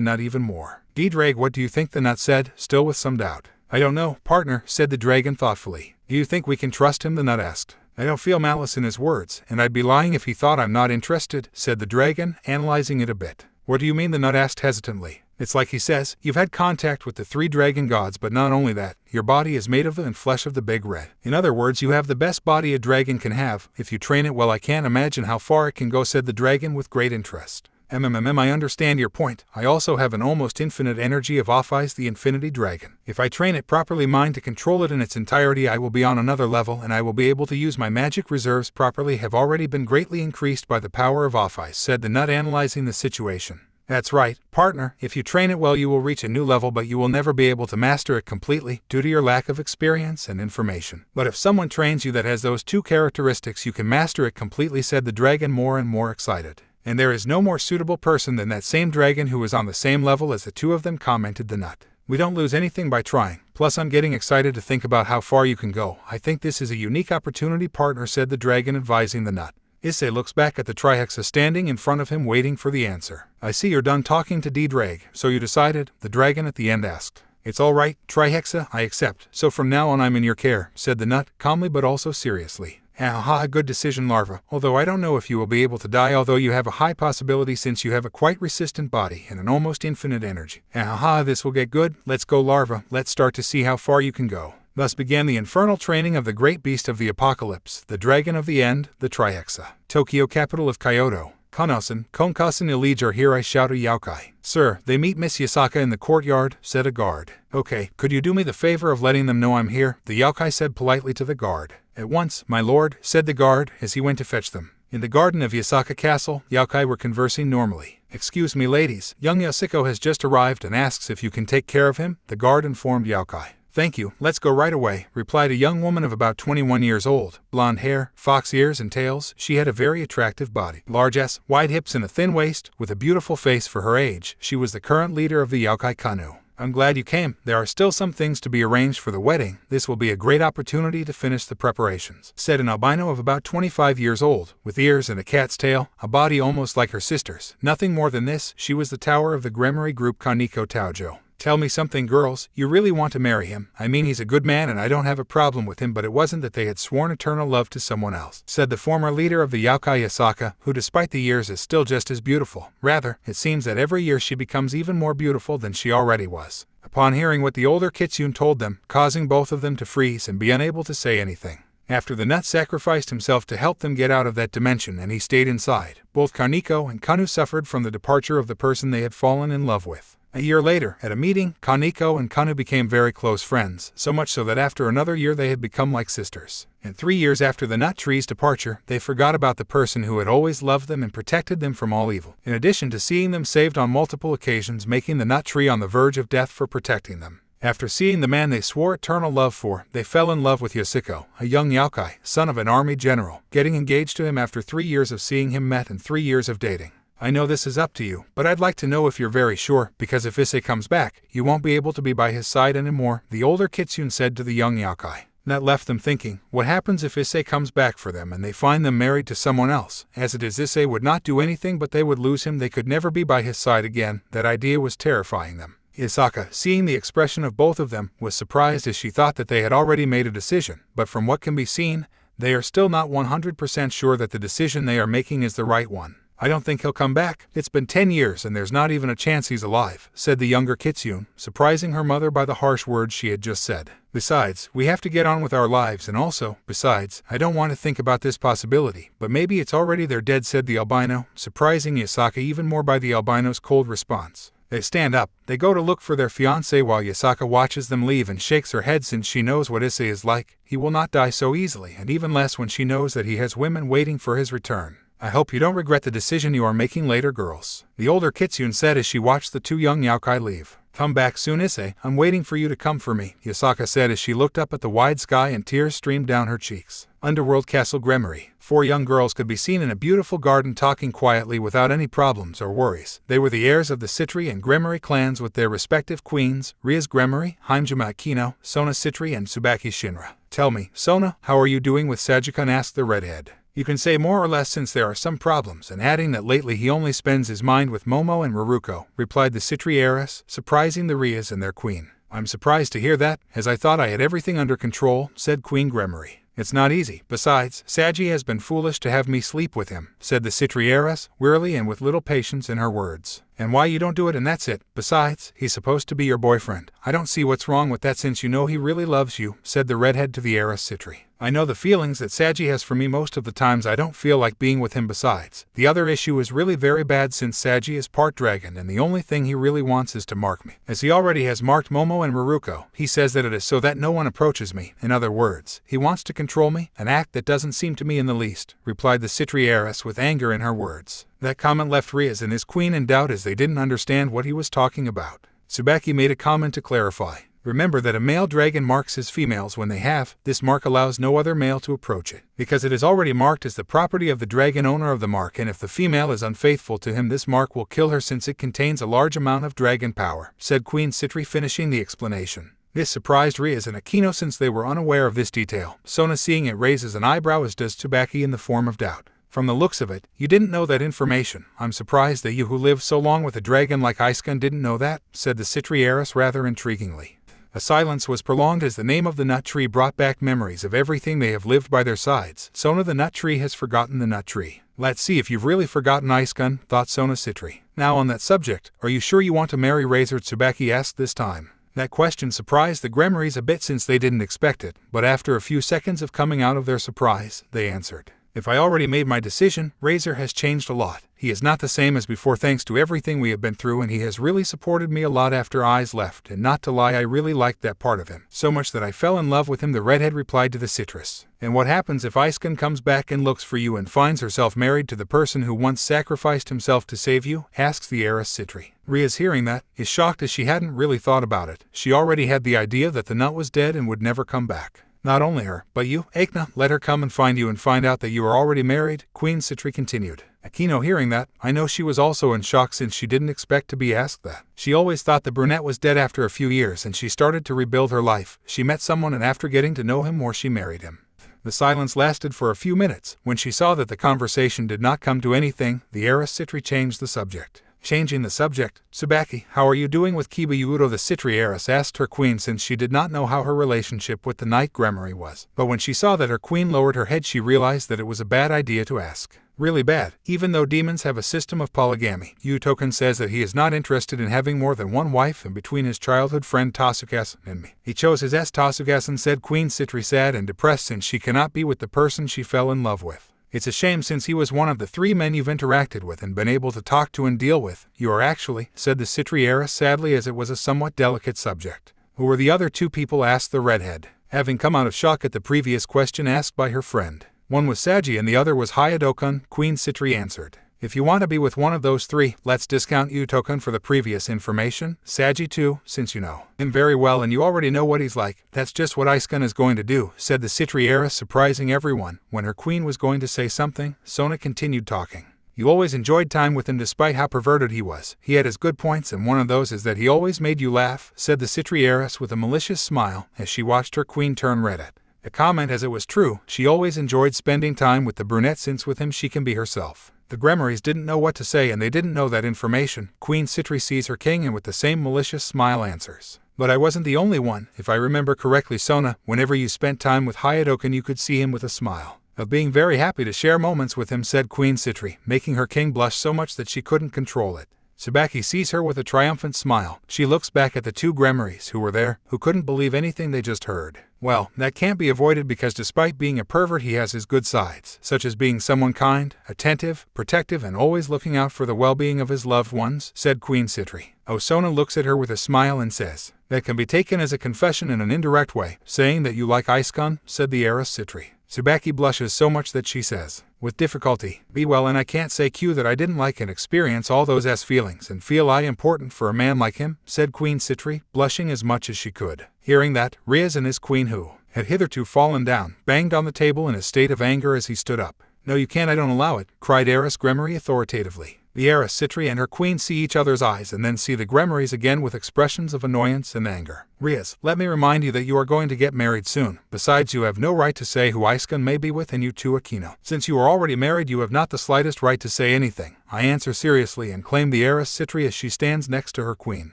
nut even more. Drag, what do you think? The nut said, still with some doubt. I don't know, partner, said the dragon thoughtfully. Do you think we can trust him? The nut asked. I don't feel malice in his words, and I'd be lying if he thought I'm not interested, said the dragon, analyzing it a bit. What do you mean? The nut asked hesitantly. It's like he says, you've had contact with the 3 dragon gods, but not only that, your body is made of the flesh of the big red. In other words, you have the best body a dragon can have. If you train it well, I can't imagine how far it can go, said the dragon with great interest. I understand your point. I also have an almost infinite energy of Issei, the infinity dragon. If I train it properly, mine to control it in its entirety, I will be on another level, and I will be able to use my magic reserves properly. Have already been greatly increased by the power of Issei, said the nut, analyzing the situation. That's right, partner. If you train it well, you will reach a new level, but you will never be able to master it completely due to your lack of experience and information. But if someone trains you that has those 2 characteristics, you can master it completely, said the dragon, more and more excited. And there is no more suitable person than that same dragon who is on the same level as the 2 of them, commented the nut. We don't lose anything by trying. Plus, I'm getting excited to think about how far you can go. I think this is a unique opportunity, partner, said the dragon, advising the nut. Issei looks back at the Trihexa standing in front of him, waiting for the answer. I see you're done talking to Drag, so you decided? The dragon at the end asked. It's all right, Trihexa, I accept. So from now on I'm in your care, said the nut, calmly but also seriously. Haha, good decision, larva. Although I don't know if you will be able to die, although you have a high possibility since you have a quite resistant body and an almost infinite energy. Haha, this will get good. Let's go, larva. Let's start to see how far you can go. Thus began the infernal training of the great beast of the apocalypse, the dragon of the end, the Trihexa. Tokyo, capital of Kyoto. Konosan, Konkasan Illige are here, I shout to Yakai. Sir, they meet Miss Yasaka in the courtyard, said a guard. Okay, could you do me the favor of letting them know I'm here? The Yakai said politely to the guard. At once, my lord, said the guard as he went to fetch them. In the garden of Yasaka Castle, Yakai were conversing normally. Excuse me, ladies, young Yasuko has just arrived and asks if you can take care of him, the guard informed Yakai. Thank you, let's go right away, replied a young woman of about 21 years old. Blonde hair, fox ears and tails, she had a very attractive body. Large ass, wide hips and a thin waist, with a beautiful face for her age. She was the current leader of the Yakai Kanu. I'm glad you came. There are still some things to be arranged for the wedding. This will be a great opportunity to finish the preparations, said an albino of about 25 years old, with ears and a cat's tail, a body almost like her sister's. Nothing more than this, she was the tower of the Gremory group Kaneko Taojo. Tell me something, girls, you really want to marry him? I mean, he's a good man and I don't have a problem with him, but it wasn't that they had sworn eternal love to someone else, said the former leader of the Yakai Yasaka, who despite the years is still just as beautiful. Rather, it seems that every year she becomes even more beautiful than she already was. Upon hearing what the older kitsune told them, causing both of them to freeze and be unable to say anything. After the nut sacrificed himself to help them get out of that dimension and he stayed inside, both Kaneko and Kanu suffered from the departure of the person they had fallen in love with. A year later, at a meeting, Kaneko and Kanu became very close friends, so much so that after another year they had become like sisters. And 3 years after the nut tree's departure, they forgot about the person who had always loved them and protected them from all evil, in addition to seeing them saved on multiple occasions, making the nut tree on the verge of death for protecting them. After seeing the man they swore eternal love for, they fell in love with Yasuko, a young Yakai, son of an army general, getting engaged to him after 3 years of seeing him met and 3 years of dating. I know this is up to you, but I'd like to know if you're very sure, because if Issei comes back, you won't be able to be by his side anymore, the older kitsune said to the young Yakai. That left them thinking, what happens if Issei comes back for them and they find them married to someone else? As it is, Issei would not do anything, but they would lose him, they could never be by his side again. That idea was terrifying them. Yasaka, seeing the expression of both of them, was surprised as she thought that they had already made a decision, but from what can be seen, they are still not 100% sure that the decision they are making is the right one. I don't think he'll come back. It's been 10 years and there's not even a chance he's alive, said the younger kitsune, surprising her mother by the harsh words she had just said. Besides, we have to get on with our lives, and also, besides, I don't want to think about this possibility, but maybe it's already they're dead, said the albino, surprising Yasaka even more by the albino's cold response. They stand up, they go to look for their fiancé while Yasaka watches them leave and shakes her head since she knows what Issei is like. He will not die so easily, and even less when she knows that he has women waiting for his return. I hope you don't regret the decision you are making later, girls, the older kitsune said as she watched the two young Yakai leave. Come back soon, Issei. I'm waiting for you to come for me, Yasaka said as she looked up at the wide sky and tears streamed down her cheeks. Underworld Castle Gremory. 4 young girls could be seen in a beautiful garden talking quietly without any problems or worries. They were the heirs of the Citri and Gremory clans with their respective queens, Ria's Gremory, Haimjima Akino, Sona Citri and Tsubaki Shinra. Tell me, Sona, how are you doing with Sajikun? Asked the redhead. You can say more or less since there are some problems, and adding that lately he only spends his mind with Momo and Raruko, replied the Citri heiress, surprising the Rias and their queen. I'm surprised to hear that, as I thought I had everything under control, said Queen Gremory. It's not easy. Besides, Saji has been foolish to have me sleep with him, said the Citri heiress, wearily and with little patience in her words. And why you don't do it and that's it. Besides, he's supposed to be your boyfriend. I don't see what's wrong with that since you know he really loves you, said the redhead to the heiress Citri. I know the feelings that Saji has for me. Most of the times I don't feel like being with him. Besides, the other issue is really very bad since Saji is part dragon and the only thing he really wants is to mark me. As he already has marked Momo and Raruko, he says that it is so that no one approaches me. In other words, he wants to control me, an act that doesn't seem to me in the least, replied the Citri heiress with anger in her words. That comment left Rias and his queen in doubt as they didn't understand what he was talking about. Tsubaki made a comment to clarify. Remember that a male dragon marks his females when they have. This mark allows no other male to approach it, because it is already marked as the property of the dragon owner of the mark, and if the female is unfaithful to him, this mark will kill her since it contains a large amount of dragon power, said Queen Citri, finishing the explanation. This surprised Rias and Akino since they were unaware of this detail. Sona, seeing it, raises an eyebrow, as does Tsubaki in the form of doubt. From the looks of it, you didn't know that information. I'm surprised that you who lived so long with a dragon like Issei didn't know that, said the Citri heiress rather intriguingly. A silence was prolonged as the name of the nut tree brought back memories of everything they have lived by their sides. Sona, the nut tree has forgotten the nut tree. Let's see if you've really forgotten Issei, thought Sona Citri. Now on that subject, are you sure you want to marry Razor? Tsubaki asked this time. That question surprised the Gremories a bit since they didn't expect it, but after a few seconds of coming out of their surprise, they answered. If I already made my decision, Razor has changed a lot. He is not the same as before thanks to everything we have been through, and he has really supported me a lot after Eyes left, and not to lie, I really liked that part of him. So much that I fell in love with him, the redhead replied to the citrus. And what happens if Issei comes back and looks for you and finds herself married to the person who once sacrificed himself to save you? Asks the heiress Citri. Ria's hearing that, is shocked as she hadn't really thought about it. She already had the idea that the nut was dead and would never come back. Not only her, but you, Akina, let her come and find you and find out that you are already married, Queen Citri continued. Akino hearing that, I know she was also in shock since she didn't expect to be asked that. She always thought the brunette was dead after a few years and she started to rebuild her life. She met someone and after getting to know him more she married him. The silence lasted for a few minutes. When she saw that the conversation did not come to anything, the heiress Citri changed the subject. Changing the subject, Tsubaki, how are you doing with Kibayudo? The Citri heiress asked her queen since she did not know how her relationship with the Night Gremory was. But when she saw that her queen lowered her head, she realized that it was a bad idea to ask. Really bad. Even though demons have a system of polygamy, Yutoken says that he is not interested in having more than one wife, and between his childhood friend Tasugasan and me, he chose his S. Tasugasan, said Queen Citri, sad and depressed since she cannot be with the person she fell in love with. It's a shame since he was one of the 3 men you've interacted with and been able to talk to and deal with. You are actually, said the Citri heiress sadly as it was a somewhat delicate subject. Who were the other 2 people? Asked the redhead, having come out of shock at the previous question asked by her friend. One was Saji and the other was Hayado-kun, Queen Citri answered. If you want to be with one of those 3, let's discount Yuto-kun for the previous information. Saji too, since you know him very well and you already know what he's like. That's just what Issei is going to do, said the Citri heiress, surprising everyone. When her queen was going to say something, Sona continued talking. You always enjoyed time with him despite how perverted he was. He had his good points and one of those is that he always made you laugh, said the Citri heiress with a malicious smile as she watched her queen turn red at the comment, as it was true. She always enjoyed spending time with the brunette since with him she can be herself. The Gremories didn't know what to say and they didn't know that information. Queen Citri sees her king and with the same malicious smile answers. But I wasn't the only one. If I remember correctly, Sona, whenever you spent time with Hayado-kun you could see him with a smile of being very happy to share moments with him, said Queen Citri, making her king blush so much that she couldn't control it. Tsubaki sees her with a triumphant smile. She looks back at the 2 Gremories who were there, who couldn't believe anything they just heard. Well, that can't be avoided because despite being a pervert he has his good sides, such as being someone kind, attentive, protective and always looking out for the well-being of his loved ones, said Queen Citri. Sona looks at her with a smile and says, that can be taken as a confession in an indirect way, saying that you like Issei, said the heiress Citri. Tsubaki blushes so much that she says, with difficulty, "Be well, and I can't say Q that I didn't like and experience all those feelings and feel important for a man like him," said Queen Citri, blushing as much as she could. Hearing that, Riaz and his queen, who had hitherto fallen down, banged on the table in a state of anger as he stood up. "No, you can't, I don't allow it," cried Heiress Gremory authoritatively. The heiress Citri and her queen see each other's eyes and then see the Gremories again with expressions of annoyance and anger. "Riaz, let me remind you that you are going to get married soon. Besides, you have no right to say who Iskun may be with, and you too, Aquino. Since you are already married, you have not the slightest right to say anything. I answer seriously," and claimed the heiress Citri as she stands next to her queen.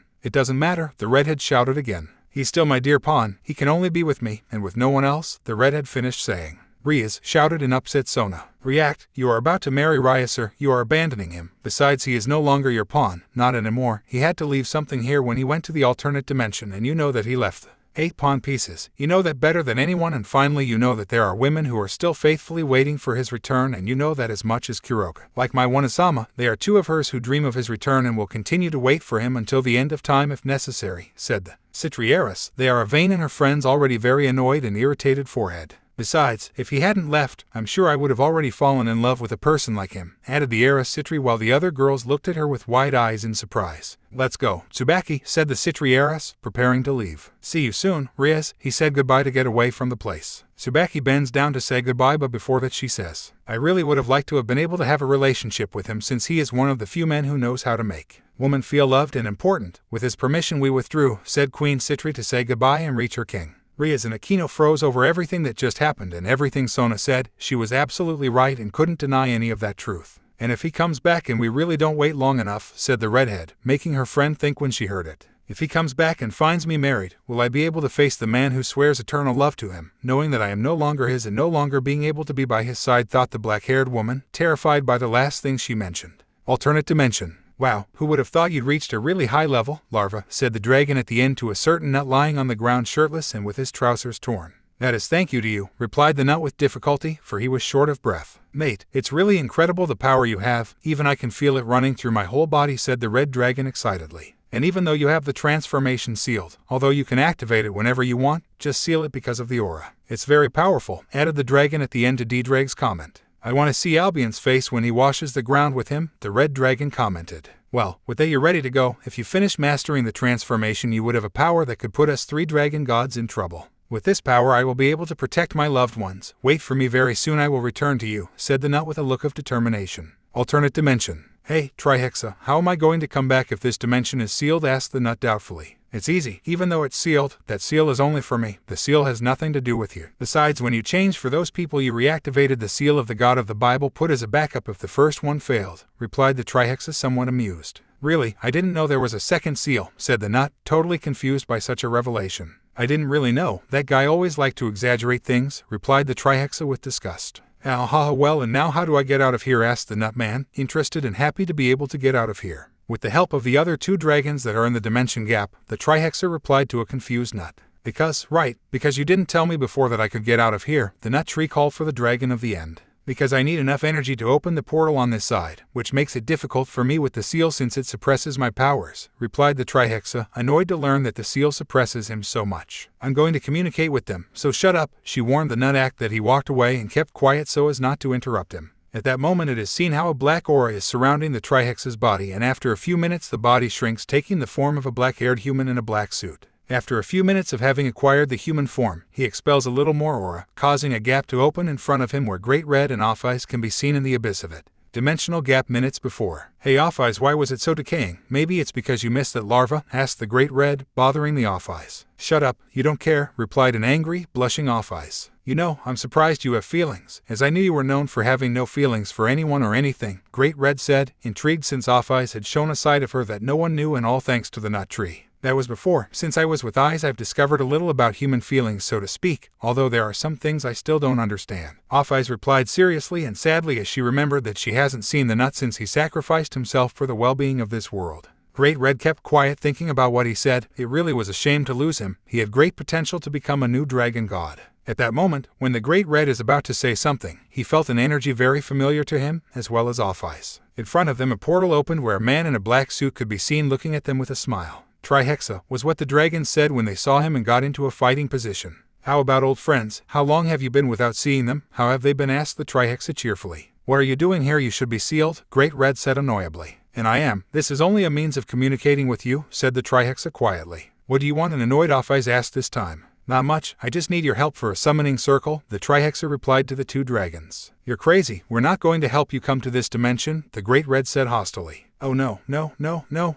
"It doesn't matter," the redhead shouted again. "He's still my dear pawn. He can only be with me, and with no one else," the redhead finished saying. Riaz shouted in upset Sona. "React, you are about to marry Ryasur, you are abandoning him. Besides, he is no longer your pawn, not anymore. He had to leave something here when he went to the alternate dimension, and you know that he left 8 pawn pieces. You know that better than anyone, and finally you know that there are women who are still faithfully waiting for his return, and you know that as much as Kuroka. Like my Wanasama, they are 2 of hers who dream of his return and will continue to wait for him until the end of time if necessary," said the Citri heiress. They are vain and her friend's already very annoyed and irritated forehead. "Besides, if he hadn't left, I'm sure I would have already fallen in love with a person like him," added the heiress Citri while the other girls looked at her with wide eyes in surprise. "Let's go, Tsubaki," said the Citri heiress, preparing to leave. "See you soon, Riaz," he said goodbye to get away from the place. Tsubaki bends down to say goodbye, but before that she says, "I really would have liked to have been able to have a relationship with him, since he is one of the few men who knows how to make women feel loved and important." With his permission we withdrew, said Queen Citri to say goodbye and reach her king. Riaz and Aquino froze over everything that just happened and everything Sona said. She was absolutely right and couldn't deny any of that truth. "And if he comes back and we really don't wait long enough," said the redhead, making her friend think when she heard it. "If he comes back and finds me married, will I be able to face the man who swears eternal love to him, knowing that I am no longer his and no longer being able to be by his side?" thought the black-haired woman, terrified by the last thing she mentioned. "Alternate dimension. Wow, who would have thought you'd reached a really high level, larva," said the dragon at the end to a certain nut lying on the ground shirtless and with his trousers torn. "That is thank you to you," replied the nut with difficulty, for he was short of breath. "Mate, it's really incredible the power you have, even I can feel it running through my whole body," said the red dragon excitedly. "And even though you have the transformation sealed, although you can activate it whenever you want, just seal it because of the aura. It's very powerful," added the dragon at the end to D-Drag's comment. "I want to see Albion's face when he washes the ground with him," the red dragon commented. "Well, with that you're ready to go. If you finish mastering the transformation, you would have a power that could put us 3 dragon gods in trouble. With this power I will be able to protect my loved ones. Wait for me, very soon I will return to you," said the nut with a look of determination. "Alternate dimension. Hey, Trihexa, how am I going to come back if this dimension is sealed?" asked the nut doubtfully. "It's easy. Even though it's sealed, that seal is only for me. The seal has nothing to do with you. Besides, when you changed for those people, you reactivated the seal of the God of the Bible put as a backup if the first one failed," replied the Trihexa, somewhat amused. "Really, I didn't know there was a second seal," said the nut, totally confused by such a revelation. "I didn't really know. That guy always liked to exaggerate things," replied the Trihexa with disgust. Well, and now how do I get out of here?" asked the nut man, interested and happy to be able to get out of here. With the help of the other 2 dragons that are in the dimension gap, the Trihexa replied to a confused nut. Because you didn't tell me before that I could get out of here," the nut tree called for the dragon of the end. "Because I need enough energy to open the portal on this side, which makes it difficult for me with the seal since it suppresses my powers," replied the Trihexa, annoyed to learn that the seal suppresses him so much. "I'm going to communicate with them, so shut up," she warned the nut act that he walked away and kept quiet so as not to interrupt him. At that moment it is seen how a black aura is surrounding the Trihexa's body, and after a few minutes the body shrinks, taking the form of a black-haired human in a black suit. After a few minutes of having acquired the human form, he expels a little more aura, causing a gap to open in front of him where Great Red and Off-Eyes can be seen in the abyss of it. Dimensional gap minutes before. "Hey Off-Eyes, why was it so decaying?" "Maybe it's because you missed that larva," asked the Great Red, bothering the Off-Eyes. "Shut up, you don't care," replied an angry, blushing Off-Eyes. "You know, I'm surprised you have feelings, as I knew you were known for having no feelings for anyone or anything," Great Red said, intrigued since Off-Eyes had shown a side of her that no one knew, and all thanks to the nut tree. "That was before. Since I was with Eyes, I've discovered a little about human feelings, so to speak, although there are some things I still don't understand." Off-Eyes replied seriously and sadly as she remembered that she hasn't seen the nut since he sacrificed himself for the well-being of this world. Great Red kept quiet, thinking about what he said. It really was a shame to lose him. He had great potential to become a new dragon god. At that moment, when the Great Red is about to say something, he felt an energy very familiar to him, as well as Off-Eyes. In front of them a portal opened where a man in a black suit could be seen looking at them with a smile. "Trihexa," was what the dragons said when they saw him and got into a fighting position. How about old friends? How long have you been without seeing them? How have they been? Asked the Trihexa cheerfully. What are you doing here? You should be sealed, Great Red said annoyably. And I am. This is only a means of communicating with you, said the Trihexa quietly. What do you want? An annoyed Offeyes asked this time. Not much, I just need your help for a summoning circle, the Trihexa replied to the two dragons. You're crazy, we're not going to help you come to this dimension, the Great Red said hostilely. Oh no,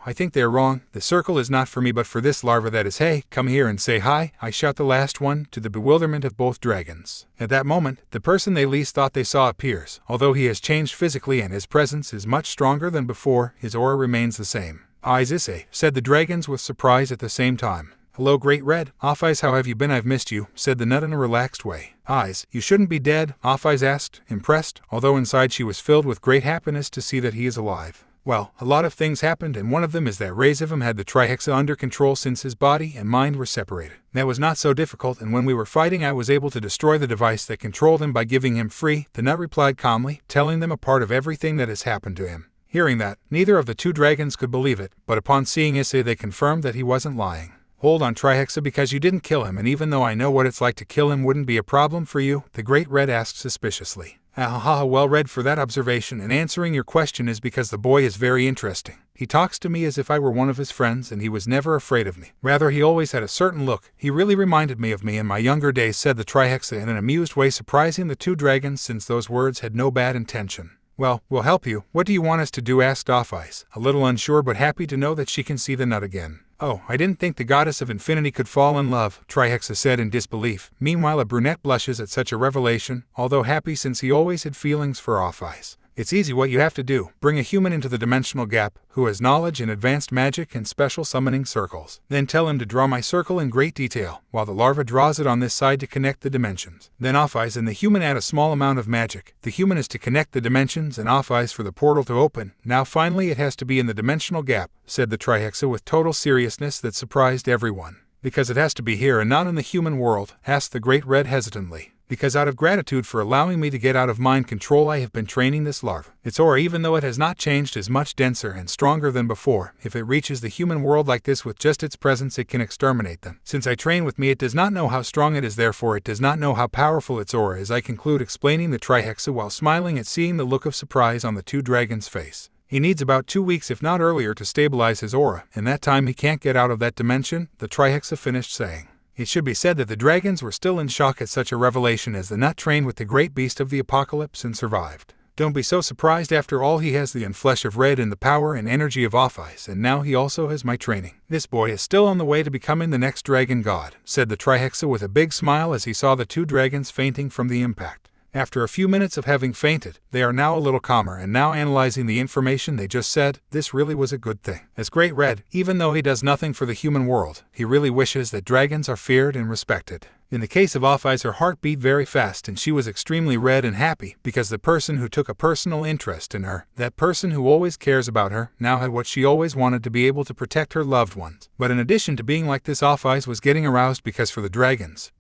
I think they're wrong. The circle is not for me but for this larva that is. Hey, come here and say hi, I shout the last one, to the bewilderment of both dragons. At that moment, the person they least thought they saw appears. Although he has changed physically and his presence is much stronger than before, his aura remains the same. Eyes Issei, said the dragons with surprise at the same time. Hello Great Red, Offeyes, how have you been? I've missed you, said the nut in a relaxed way. Eyes, you shouldn't be dead, Offeyes asked, impressed, although inside she was filled with great happiness to see that he is alive. Well, a lot of things happened, and one of them is that Ravel had the Trihexa under control since his body and mind were separated. That was not so difficult, and when we were fighting I was able to destroy the device that controlled him by giving him free, the nut replied calmly, telling them a part of everything that has happened to him. Hearing that, neither of the two dragons could believe it, but upon seeing Issei they confirmed that he wasn't lying. Hold on Trihexa, because you didn't kill him, and even though I know what it's like to kill him wouldn't be a problem for you, the Great Red asked suspiciously. Well read for that observation, and answering your question is because the boy is very interesting. He talks to me as if I were one of his friends, and he was never afraid of me. Rather, he always had a certain look. He really reminded me of me in my younger days, said the Trihexa in an amused way, surprising the two dragons since those words had no bad intention. Well, we'll help you. What do you want us to do? Asked Offeyes, a little unsure but happy to know that she can see the nut again. Oh, I didn't think the goddess of infinity could fall in love, Trihexa said in disbelief. Meanwhile a brunette blushes at such a revelation, although happy since he always had feelings for Offeyes. It's easy what you have to do. Bring a human into the dimensional gap, who has knowledge in advanced magic and special summoning circles. Then tell him to draw my circle in great detail, while the larva draws it on this side to connect the dimensions. Then Offeyes and the human add a small amount of magic. The human is to connect the dimensions and Offeyes for the portal to open. Now finally it has to be in the dimensional gap, said the Trihexa with total seriousness that surprised everyone. Because it has to be here and not in the human world, asked the Great Red hesitantly. Because out of gratitude for allowing me to get out of mind control I have been training this larva. Its aura, even though it has not changed, is much denser and stronger than before. If it reaches the human world like this with just its presence it can exterminate them. Since I train with me it does not know how strong it is, therefore it does not know how powerful its aura is, I conclude, explaining the Trihexa while smiling at seeing the look of surprise on the two dragons' face. He needs about 2 weeks if not earlier to stabilize his aura. In that time he can't get out of that dimension, the Trihexa finished saying. It should be said that the dragons were still in shock at such a revelation, as the nut trained with the great beast of the apocalypse and survived. Don't be so surprised, after all he has the unflesh of red and the power and energy of Offeyes, and now he also has my training. This boy is still on the way to becoming the next dragon god, said the Trihexa with a big smile as he saw the two dragons fainting from the impact. After a few minutes of having fainted, they are now a little calmer and now analyzing the information they just said. This really was a good thing. As Great Red, even though he does nothing for the human world, he really wishes that dragons are feared and respected. In the case of Offeyes, her heart beat very fast and she was extremely red and happy because the person who took a personal interest in her, that person who always cares about her, now had what she always wanted, to be able to protect her loved ones. But in addition to being like this, Offeyes was getting aroused because for the dragons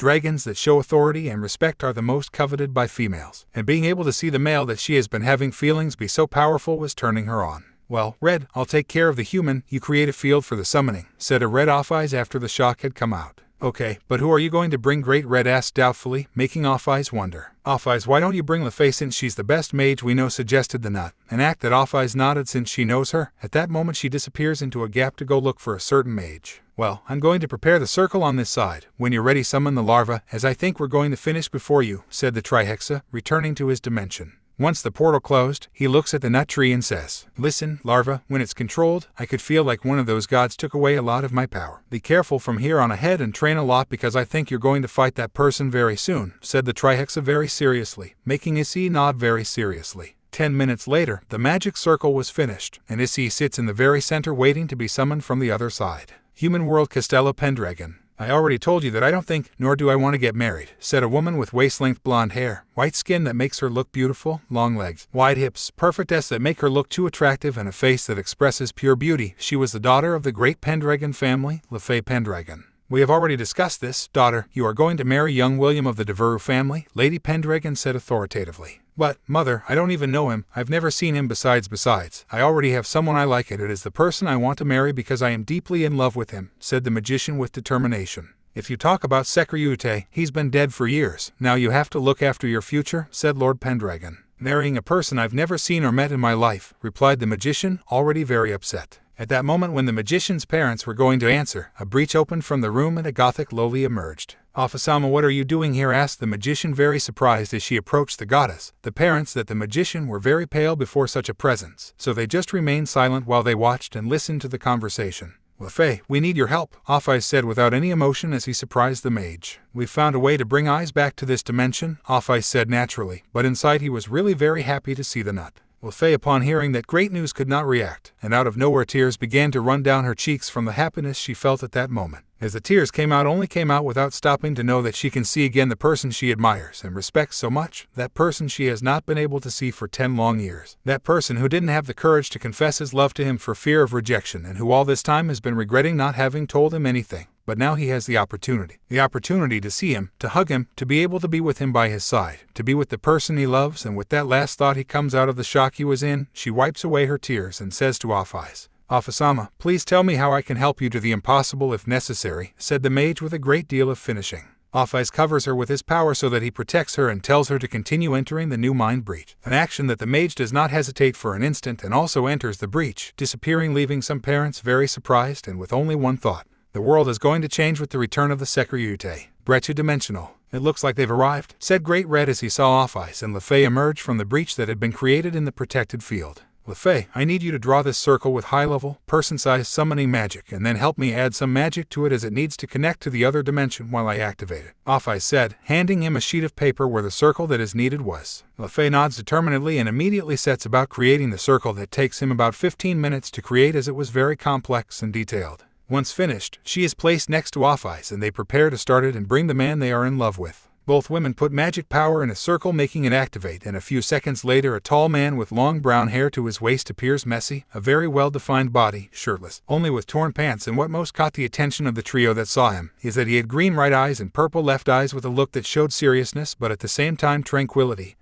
that show authority and respect are the most coveted by females. And being able to see the male that she has been having feelings be so powerful was turning her on. Well, Red, I'll take care of the human. You create a field for the summoning, said a red Offeyes after the shock had come out. Okay, but who are you going to bring? Great Red asked doubtfully, making Offeyes wonder. Offeyes, why don't you bring Lefay since she's the best mage we know, suggested the nut. An act that Offeyes nodded since she knows her. At that moment she disappears into a gap to go look for a certain mage. Well, I'm going to prepare the circle on this side. When you're ready summon the larva, as I think we're going to finish before you, said the Trihexa, returning to his dimension. Once the portal closed, he looks at the nut tree and says, Listen, larva, when it's controlled, I could feel like one of those gods took away a lot of my power. Be careful from here on ahead and train a lot because I think you're going to fight that person very soon, said the Trihexa very seriously, making Issei nod very seriously. 10 minutes later, the magic circle was finished, and Issei sits in the very center waiting to be summoned from the other side. Human world Castello Pendragon. I already told you that I don't think, nor do I want to get married, said a woman with waist-length blonde hair, white skin that makes her look beautiful, long legs, wide hips, perfect S that make her look too attractive, and a face that expresses pure beauty. She was the daughter of the great Pendragon family, Lefay Pendragon. We have already discussed this, daughter. You are going to marry young William of the Devereux family, Lady Pendragon said authoritatively. But, mother, I don't even know him. I've never seen him. Besides, I already have someone I like, and it is the person I want to marry because I am deeply in love with him, said the magician with determination. If you talk about Securiute, he's been dead for years. Now you have to look after your future, said Lord Pendragon. Marrying a person I've never seen or met in my life, replied the magician, already very upset. At that moment when the magician's parents were going to answer, a breach opened from the room and a gothic loli emerged. Afasama, what are you doing here? Asked the magician, very surprised as she approached the goddess. The parents that the magician were very pale before such a presence, so they just remained silent while they watched and listened to the conversation. Lefay, we need your help, Afai said without any emotion as he surprised the mage. We've found a way to bring eyes back to this dimension, Afai said naturally, but inside he was really very happy to see the nut. Lefay, upon hearing that great news, could not react, and out of nowhere tears began to run down her cheeks from the happiness she felt at that moment. As the tears came out without stopping to know that she can see again the person she admires and respects so much, that person she has not been able to see for 10 long years. That person who didn't have the courage to confess his love to him for fear of rejection and who all this time has been regretting not having told him anything. But now he has the opportunity to see him, to hug him, to be able to be with him by his side, to be with the person he loves, and with that last thought he comes out of the shock he was in. She wipes away her tears and says to Afais, Afasama, please tell me how I can help you to the impossible if necessary, said the mage with a great deal of finishing. Afais covers her with his power so that he protects her and tells her to continue entering the new mind breach, an action that the mage does not hesitate for an instant and also enters the breach, disappearing, leaving some parents very surprised and with only one thought. The world is going to change with the return of the Securiute. Bretu Dimensional. It looks like they've arrived, said Great Red as he saw Afais and Lefay emerge from the breach that had been created in the protected field. Lefay, I need you to draw this circle with high-level, person-sized summoning magic and then help me add some magic to it as it needs to connect to the other dimension while I activate it, Afais said, handing him a sheet of paper where the circle that is needed was. Lefay nods determinedly and immediately sets about creating the circle that takes him about 15 minutes to create as it was very complex and detailed. Once finished, she is placed next to Afais and they prepare to start it and bring the man they are in love with. Both women put magic power in a circle making it activate, and a few seconds later a tall man with long brown hair to his waist appears, messy, a very well-defined body, shirtless, only with torn pants, and what most caught the attention of the trio that saw him is that he had green right eyes and purple left eyes with a look that showed seriousness but at the same time tranquility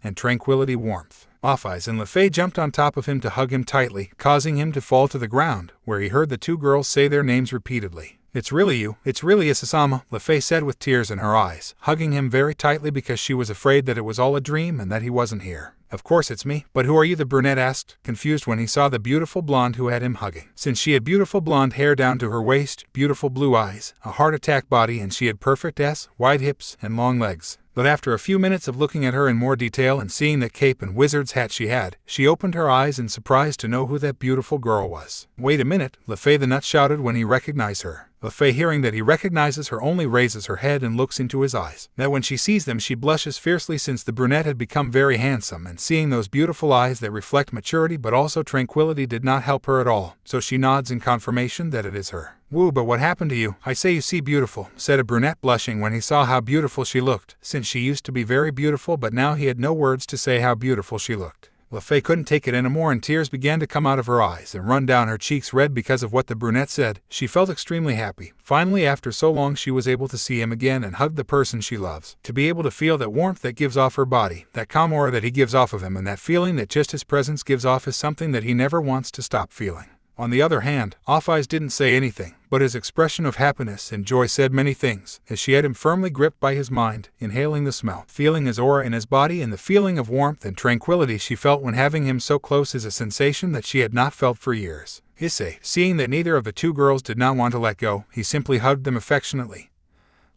warmth. Afais and Lefay jumped on top of him to hug him tightly, causing him to fall to the ground, where he heard the two girls say their names repeatedly. It's really you, it's really Isasama, Lefay said with tears in her eyes, hugging him very tightly because she was afraid that it was all a dream and that he wasn't here. Of course it's me, but who are you? The brunette asked, confused when he saw the beautiful blonde who had him hugging. Since she had beautiful blonde hair down to her waist, beautiful blue eyes, a heart-attack body, and she had perfect wide hips, and long legs. But after a few minutes of looking at her in more detail and seeing the cape and wizard's hat she had, she opened her eyes in surprise to know who that beautiful girl was. Wait a minute, Lefay the nut shouted when he recognized her. Lefay, hearing that he recognizes her, only raises her head and looks into his eyes. That when she sees them she blushes fiercely since the brunette had become very handsome, and seeing those beautiful eyes that reflect maturity but also tranquility did not help her at all, so she nods in confirmation that it is her. Woo, but what happened to you? I say you see beautiful, said a brunette blushing when he saw how beautiful she looked, since she used to be very beautiful but now he had no words to say how beautiful she looked. Lefay couldn't take it anymore and tears began to come out of her eyes and run down her cheeks red because of what the brunette said. She felt extremely happy. Finally, after so long, she was able to see him again and hug the person she loves. To be able to feel that warmth that gives off her body, that calm aura that he gives off of him, and that feeling that just his presence gives off is something that he never wants to stop feeling. On the other hand, Afais didn't say anything, but his expression of happiness and joy said many things, as she had him firmly gripped by his mind, inhaling the smell, feeling his aura in his body, and the feeling of warmth and tranquility she felt when having him so close is a sensation that she had not felt for years. Issei, seeing that neither of the two girls did not want to let go, he simply hugged them affectionately,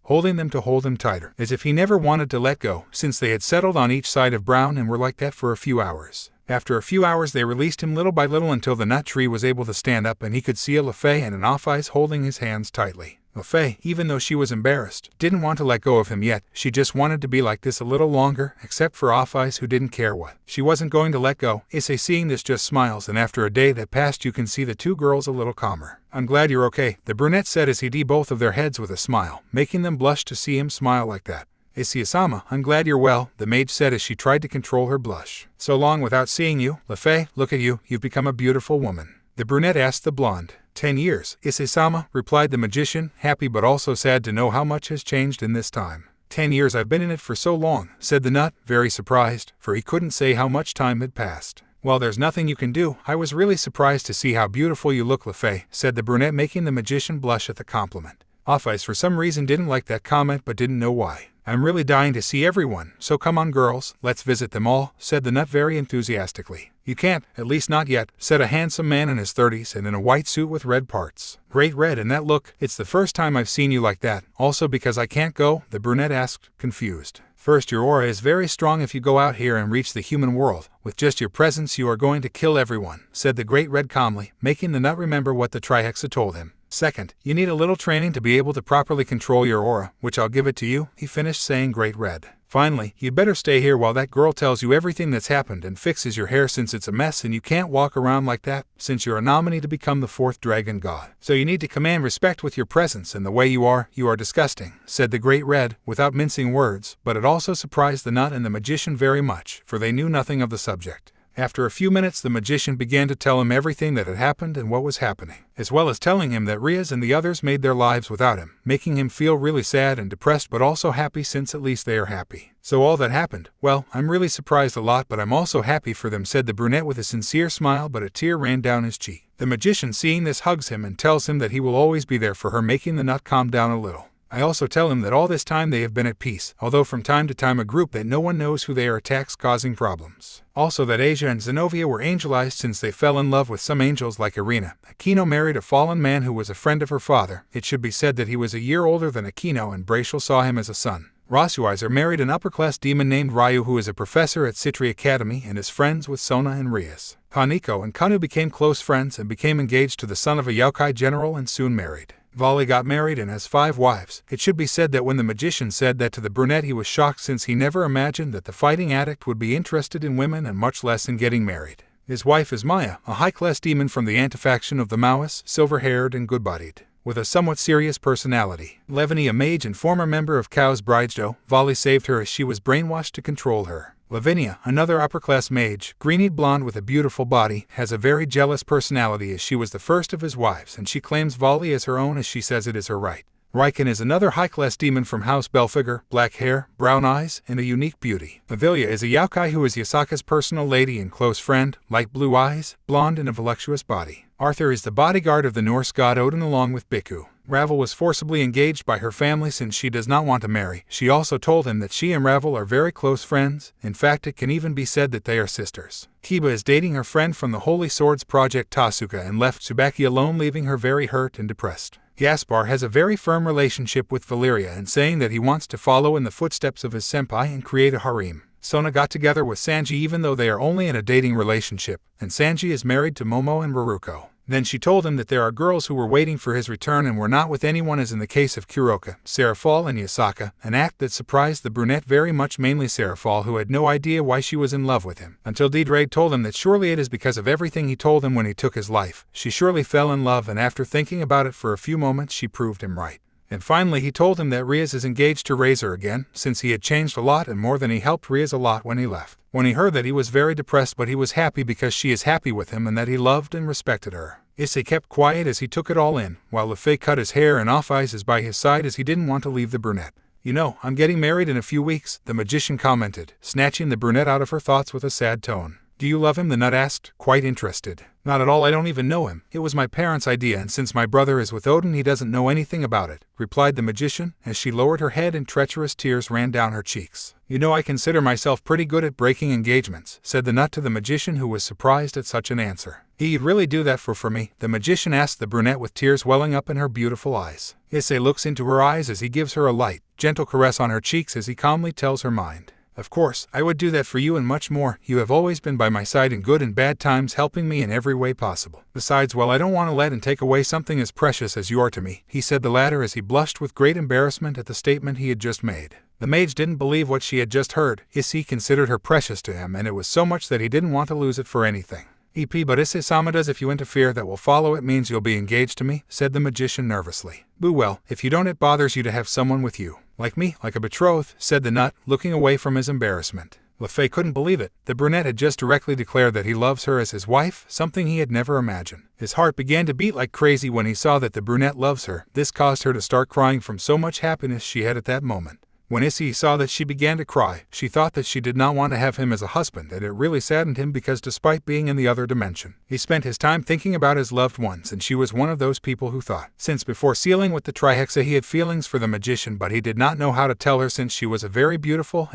holding them to hold him tighter, as if he never wanted to let go, since they had settled on each side of Brown and were like that for a few hours. After a few hours they released him little by little until the nut tree was able to stand up and he could see a Lefay and an Afais holding his hands tightly. Lefay, even though she was embarrassed, didn't want to let go of him yet. She just wanted to be like this a little longer, except for Afais who didn't care what. She wasn't going to let go. Issei, seeing this, just smiles, and after a day that passed you can see the two girls a little calmer. I'm glad you're okay, the brunette said as he did both of their heads with a smile, making them blush to see him smile like that. Issei-sama, I'm glad you're well, the mage said as she tried to control her blush. So long without seeing you, Lefay, look at you, you've become a beautiful woman. The brunette asked the blonde. 10 years, Issei-sama, replied the magician, happy but also sad to know how much has changed in this time. 10 years I've been in it for so long, said the nut, very surprised, for he couldn't say how much time had passed. Well, there's nothing you can do. I was really surprised to see how beautiful you look, Lefay, said the brunette, making the magician blush at the compliment. Off-Ice for some reason didn't like that comment but didn't know why. I'm really dying to see everyone, so come on girls, let's visit them all, said the nut very enthusiastically. You can't, at least not yet, said a handsome man in his 30s and in a white suit with red parts. Great red, and that look, it's the first time I've seen you like that, also because I can't go, the brunette asked, confused. First, your aura is very strong if you go out here and reach the human world. With just your presence you are going to kill everyone, said the Great Red calmly, making the nut remember what the Trihexa told him. Second, you need a little training to be able to properly control your aura, which I'll give it to you, he finished saying Great Red. Finally, you'd better stay here while that girl tells you everything that's happened and fixes your hair since it's a mess and you can't walk around like that, since you're a nominee to become the 4th dragon god. So you need to command respect with your presence and the way you are disgusting, said the Great Red, without mincing words, but it also surprised the nut and the magician very much, for they knew nothing of the subject. After a few minutes the magician began to tell him everything that had happened and what was happening, as well as telling him that Riaz and the others made their lives without him, making him feel really sad and depressed but also happy since at least they are happy. So all that happened, well, I'm really surprised a lot but I'm also happy for them, said the brunette with a sincere smile, but a tear ran down his cheek. The magician, seeing this, hugs him and tells him that he will always be there for her, making the nut calm down a little. I also tell him that all this time they have been at peace, although from time to time a group that no one knows who they are attacks, causing problems. Also that Asia and Zenobia were angelized since they fell in love with some angels like Irina. Aquino married a fallen man who was a friend of her father. It should be said that he was a year older than Aquino and Bracial saw him as a son. Rasuizer married an upper-class demon named Ryu who is a professor at Citri Academy and is friends with Sona and Riaz. Haniko and Kanu became close friends and became engaged to the son of a yokai general and soon married. Vali got married and has 5 wives. It should be said that when the magician said that to the brunette he was shocked since he never imagined that the fighting addict would be interested in women and much less in getting married. His wife is Maya, a high-class demon from the antifaction of the Maoists, silver-haired and good-bodied, with a somewhat serious personality. Levany, a mage and former member of Chaos Bridejo, Vali saved her as she was brainwashed to control her. Lavinia, another upper-class mage, greeny blonde with a beautiful body, has a very jealous personality as she was the first of his wives and she claims Vali as her own as she says it is her right. Riken is another high-class demon from House Belfigure, black hair, brown eyes, and a unique beauty. Avilia is a yokai who is Yasaka's personal lady and close friend, light blue eyes, blonde and a voluptuous body. Arthur is the bodyguard of the Norse god Odin along with Biku. Ravel was forcibly engaged by her family since she does not want to marry. She also told him that she and Ravel are very close friends. In fact, it can even be said that they are sisters. Kiba is dating her friend from the Holy Swords Project Tasuka and left Tsubaki alone, leaving her very hurt and depressed. Gaspar has a very firm relationship with Valeria and saying that he wants to follow in the footsteps of his senpai and create a harem. Sona got together with Sanji even though they are only in a dating relationship, and Sanji is married to Momo and Raruko. Then she told him that there are girls who were waiting for his return and were not with anyone, as in the case of Kuroka, Serafal and Yasaka, an act that surprised the brunette very much, mainly Serafal, who had no idea why she was in love with him, until Deidre told him that surely it is because of everything he told him when he took his life. She surely fell in love, and after thinking about it for a few moments she proved him right. And finally he told him that Riaz is engaged to Razor again, since he had changed a lot and more than he helped Riaz a lot when he left. When he heard that he was very depressed, but he was happy because she is happy with him and that he loved and respected her. Issei kept quiet as he took it all in, while Lefay cut his hair and Off-Ice is by his side as he didn't want to leave the brunette. You know, I'm getting married in a few weeks, the magician commented, snatching the brunette out of her thoughts with a sad tone. Do you love him? The nut asked, quite interested. Not at all, I don't even know him. It was my parents' idea, and since my brother is with Odin he doesn't know anything about it, replied the magician, as she lowered her head and treacherous tears ran down her cheeks. You know, I consider myself pretty good at breaking engagements, said the nut to the magician, who was surprised at such an answer. You'd really do that for me? The magician asked the brunette with tears welling up in her beautiful eyes. Issei looks into her eyes as he gives her a light, gentle caress on her cheeks as he calmly tells her mind. Of course, I would do that for you and much more. You have always been by my side in good and bad times, helping me in every way possible. Besides, well, I don't want to let and take away something as precious as you are to me, he said the latter as he blushed with great embarrassment at the statement he had just made. The mage didn't believe what she had just heard. Issei considered her precious to him, and it was so much that he didn't want to lose it for anything. But Issei-sama does, if you interfere that will follow it means you'll be engaged to me, said the magician nervously. Boo, well, if you don't it bothers you to have someone with you. Like me, like a betrothed, said the nut, looking away from his embarrassment. Lefay couldn't believe it. The brunette had just directly declared that he loves her as his wife, something he had never imagined. His heart began to beat like crazy when he saw that the brunette loves her. This caused her to start crying from so much happiness she had at that moment. When Issei saw that she began to cry, she thought that she did not want to have him as a husband, and it really saddened him because despite being in the other dimension, he spent his time thinking about his loved ones, and she was one of those people who thought, since before sealing with the Trihexa he had feelings for the magician, but he did not know how to tell her since she was a very beautiful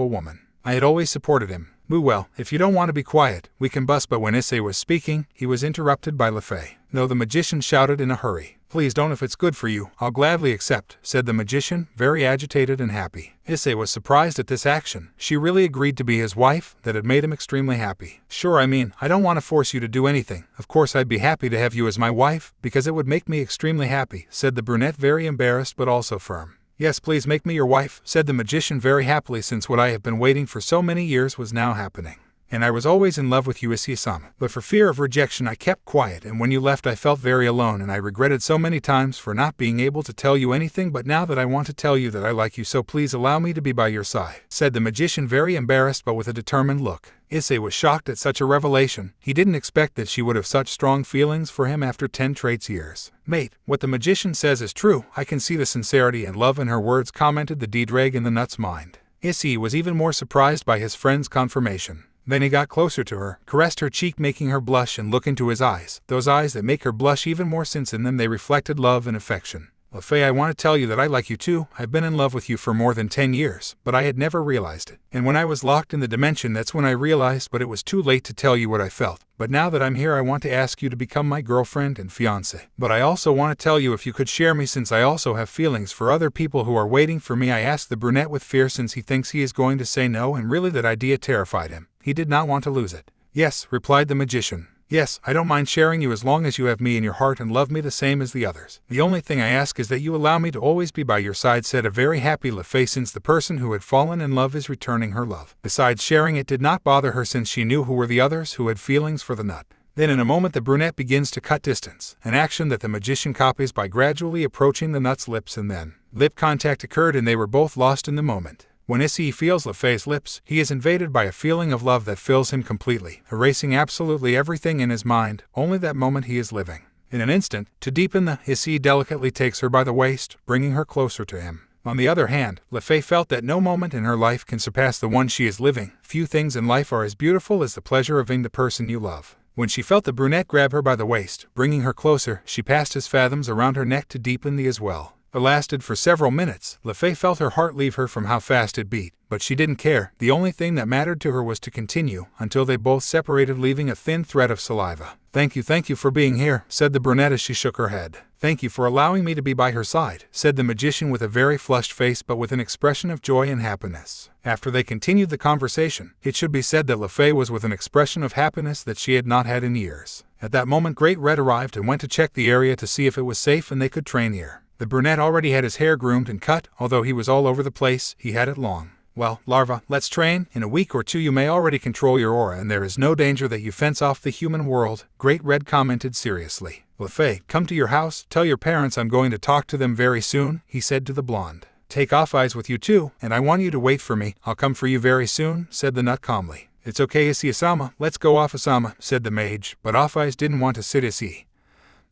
woman. I had always supported him. Well, if you don't want to be quiet, we can bust. But when Issei was speaking, he was interrupted by Lefei. No, the magician shouted in a hurry. Please don't, if it's good for you, I'll gladly accept, said the magician, very agitated and happy. Issei was surprised at this action. She really agreed to be his wife, that had made him extremely happy. Sure, I don't want to force you to do anything. Of course I'd be happy to have you as my wife, because it would make me extremely happy, said the brunette, very embarrassed but also firm. Yes, please make me your wife, said the magician very happily, since what I have been waiting for so many years was now happening. And I was always in love with you, Issei-sama. But for fear of rejection I kept quiet, and when you left I felt very alone, and I regretted so many times for not being able to tell you anything, but now that I want to tell you that I like you, so please allow me to be by your side, said the magician, very embarrassed but with a determined look. Issei was shocked at such a revelation. He didn't expect that she would have such strong feelings for him after 10 traits years. Mate, what the magician says is true. I can see the sincerity and love in her words, commented the D-Drag in the nut's mind. Issei was even more surprised by his friend's confirmation. Then he got closer to her, caressed her cheek, making her blush, and look into his eyes, those eyes that make her blush even more since in them they reflected love and affection. Lefei, I want to tell you that I like you too. I've been in love with you for more than 10 years, but I had never realized it. And when I was locked in the dimension, that's when I realized, but it was too late to tell you what I felt. But now that I'm here, I want to ask you to become my girlfriend and fiancé. But I also want to tell you if you could share me, since I also have feelings for other people who are waiting for me, I asked the brunette with fear, since he thinks he is going to say no, and really that idea terrified him. He did not want to lose it. Yes, replied the magician. Yes, I don't mind sharing you as long as you have me in your heart and love me the same as the others. The only thing I ask is that you allow me to always be by your side, said a very happy Lefei, since the person who had fallen in love is returning her love. Besides, sharing it did not bother her, since she knew who were the others who had feelings for the nut. Then in a moment the brunette begins to cut distance, an action that the magician copies by gradually approaching the nut's lips, and then lip contact occurred and they were both lost in the moment. When Issei feels Lefei's lips, he is invaded by a feeling of love that fills him completely, erasing absolutely everything in his mind, only that moment he is living. In an instant, to deepen the Issei delicately takes her by the waist, bringing her closer to him. On the other hand, Lefei felt that no moment in her life can surpass the one she is living. Few things in life are as beautiful as the pleasure of being the person you love. When she felt the brunette grab her by the waist, bringing her closer, she passed his fathoms around her neck to deepen the as well. It lasted for several minutes. Lefei felt her heart leave her from how fast it beat, but she didn't care. The only thing that mattered to her was to continue, until they both separated, leaving a thin thread of saliva. Thank you for being here, said the brunette as she shook her head. Thank you for allowing me to be by her side, said the magician with a very flushed face but with an expression of joy and happiness. After they continued the conversation, it should be said that Lefei was with an expression of happiness that she had not had in years. At that moment Great Red arrived and went to check the area to see if it was safe and they could train here. The brunette already had his hair groomed and cut, although he was all over the place, he had it long. Well, Larva, let's train. In a week or two you may already control your aura and there is no danger that you fence off the human world, Great Red commented seriously. Lefei, come to your house, tell your parents I'm going to talk to them very soon, he said to the blonde. Take Off-Eyes with you too, and I want you to wait for me. I'll come for you very soon, said the nut calmly. It's okay, Issei-sama, let's go, Off-Sama, said the mage, but Off-Eyes didn't want to sit Issei,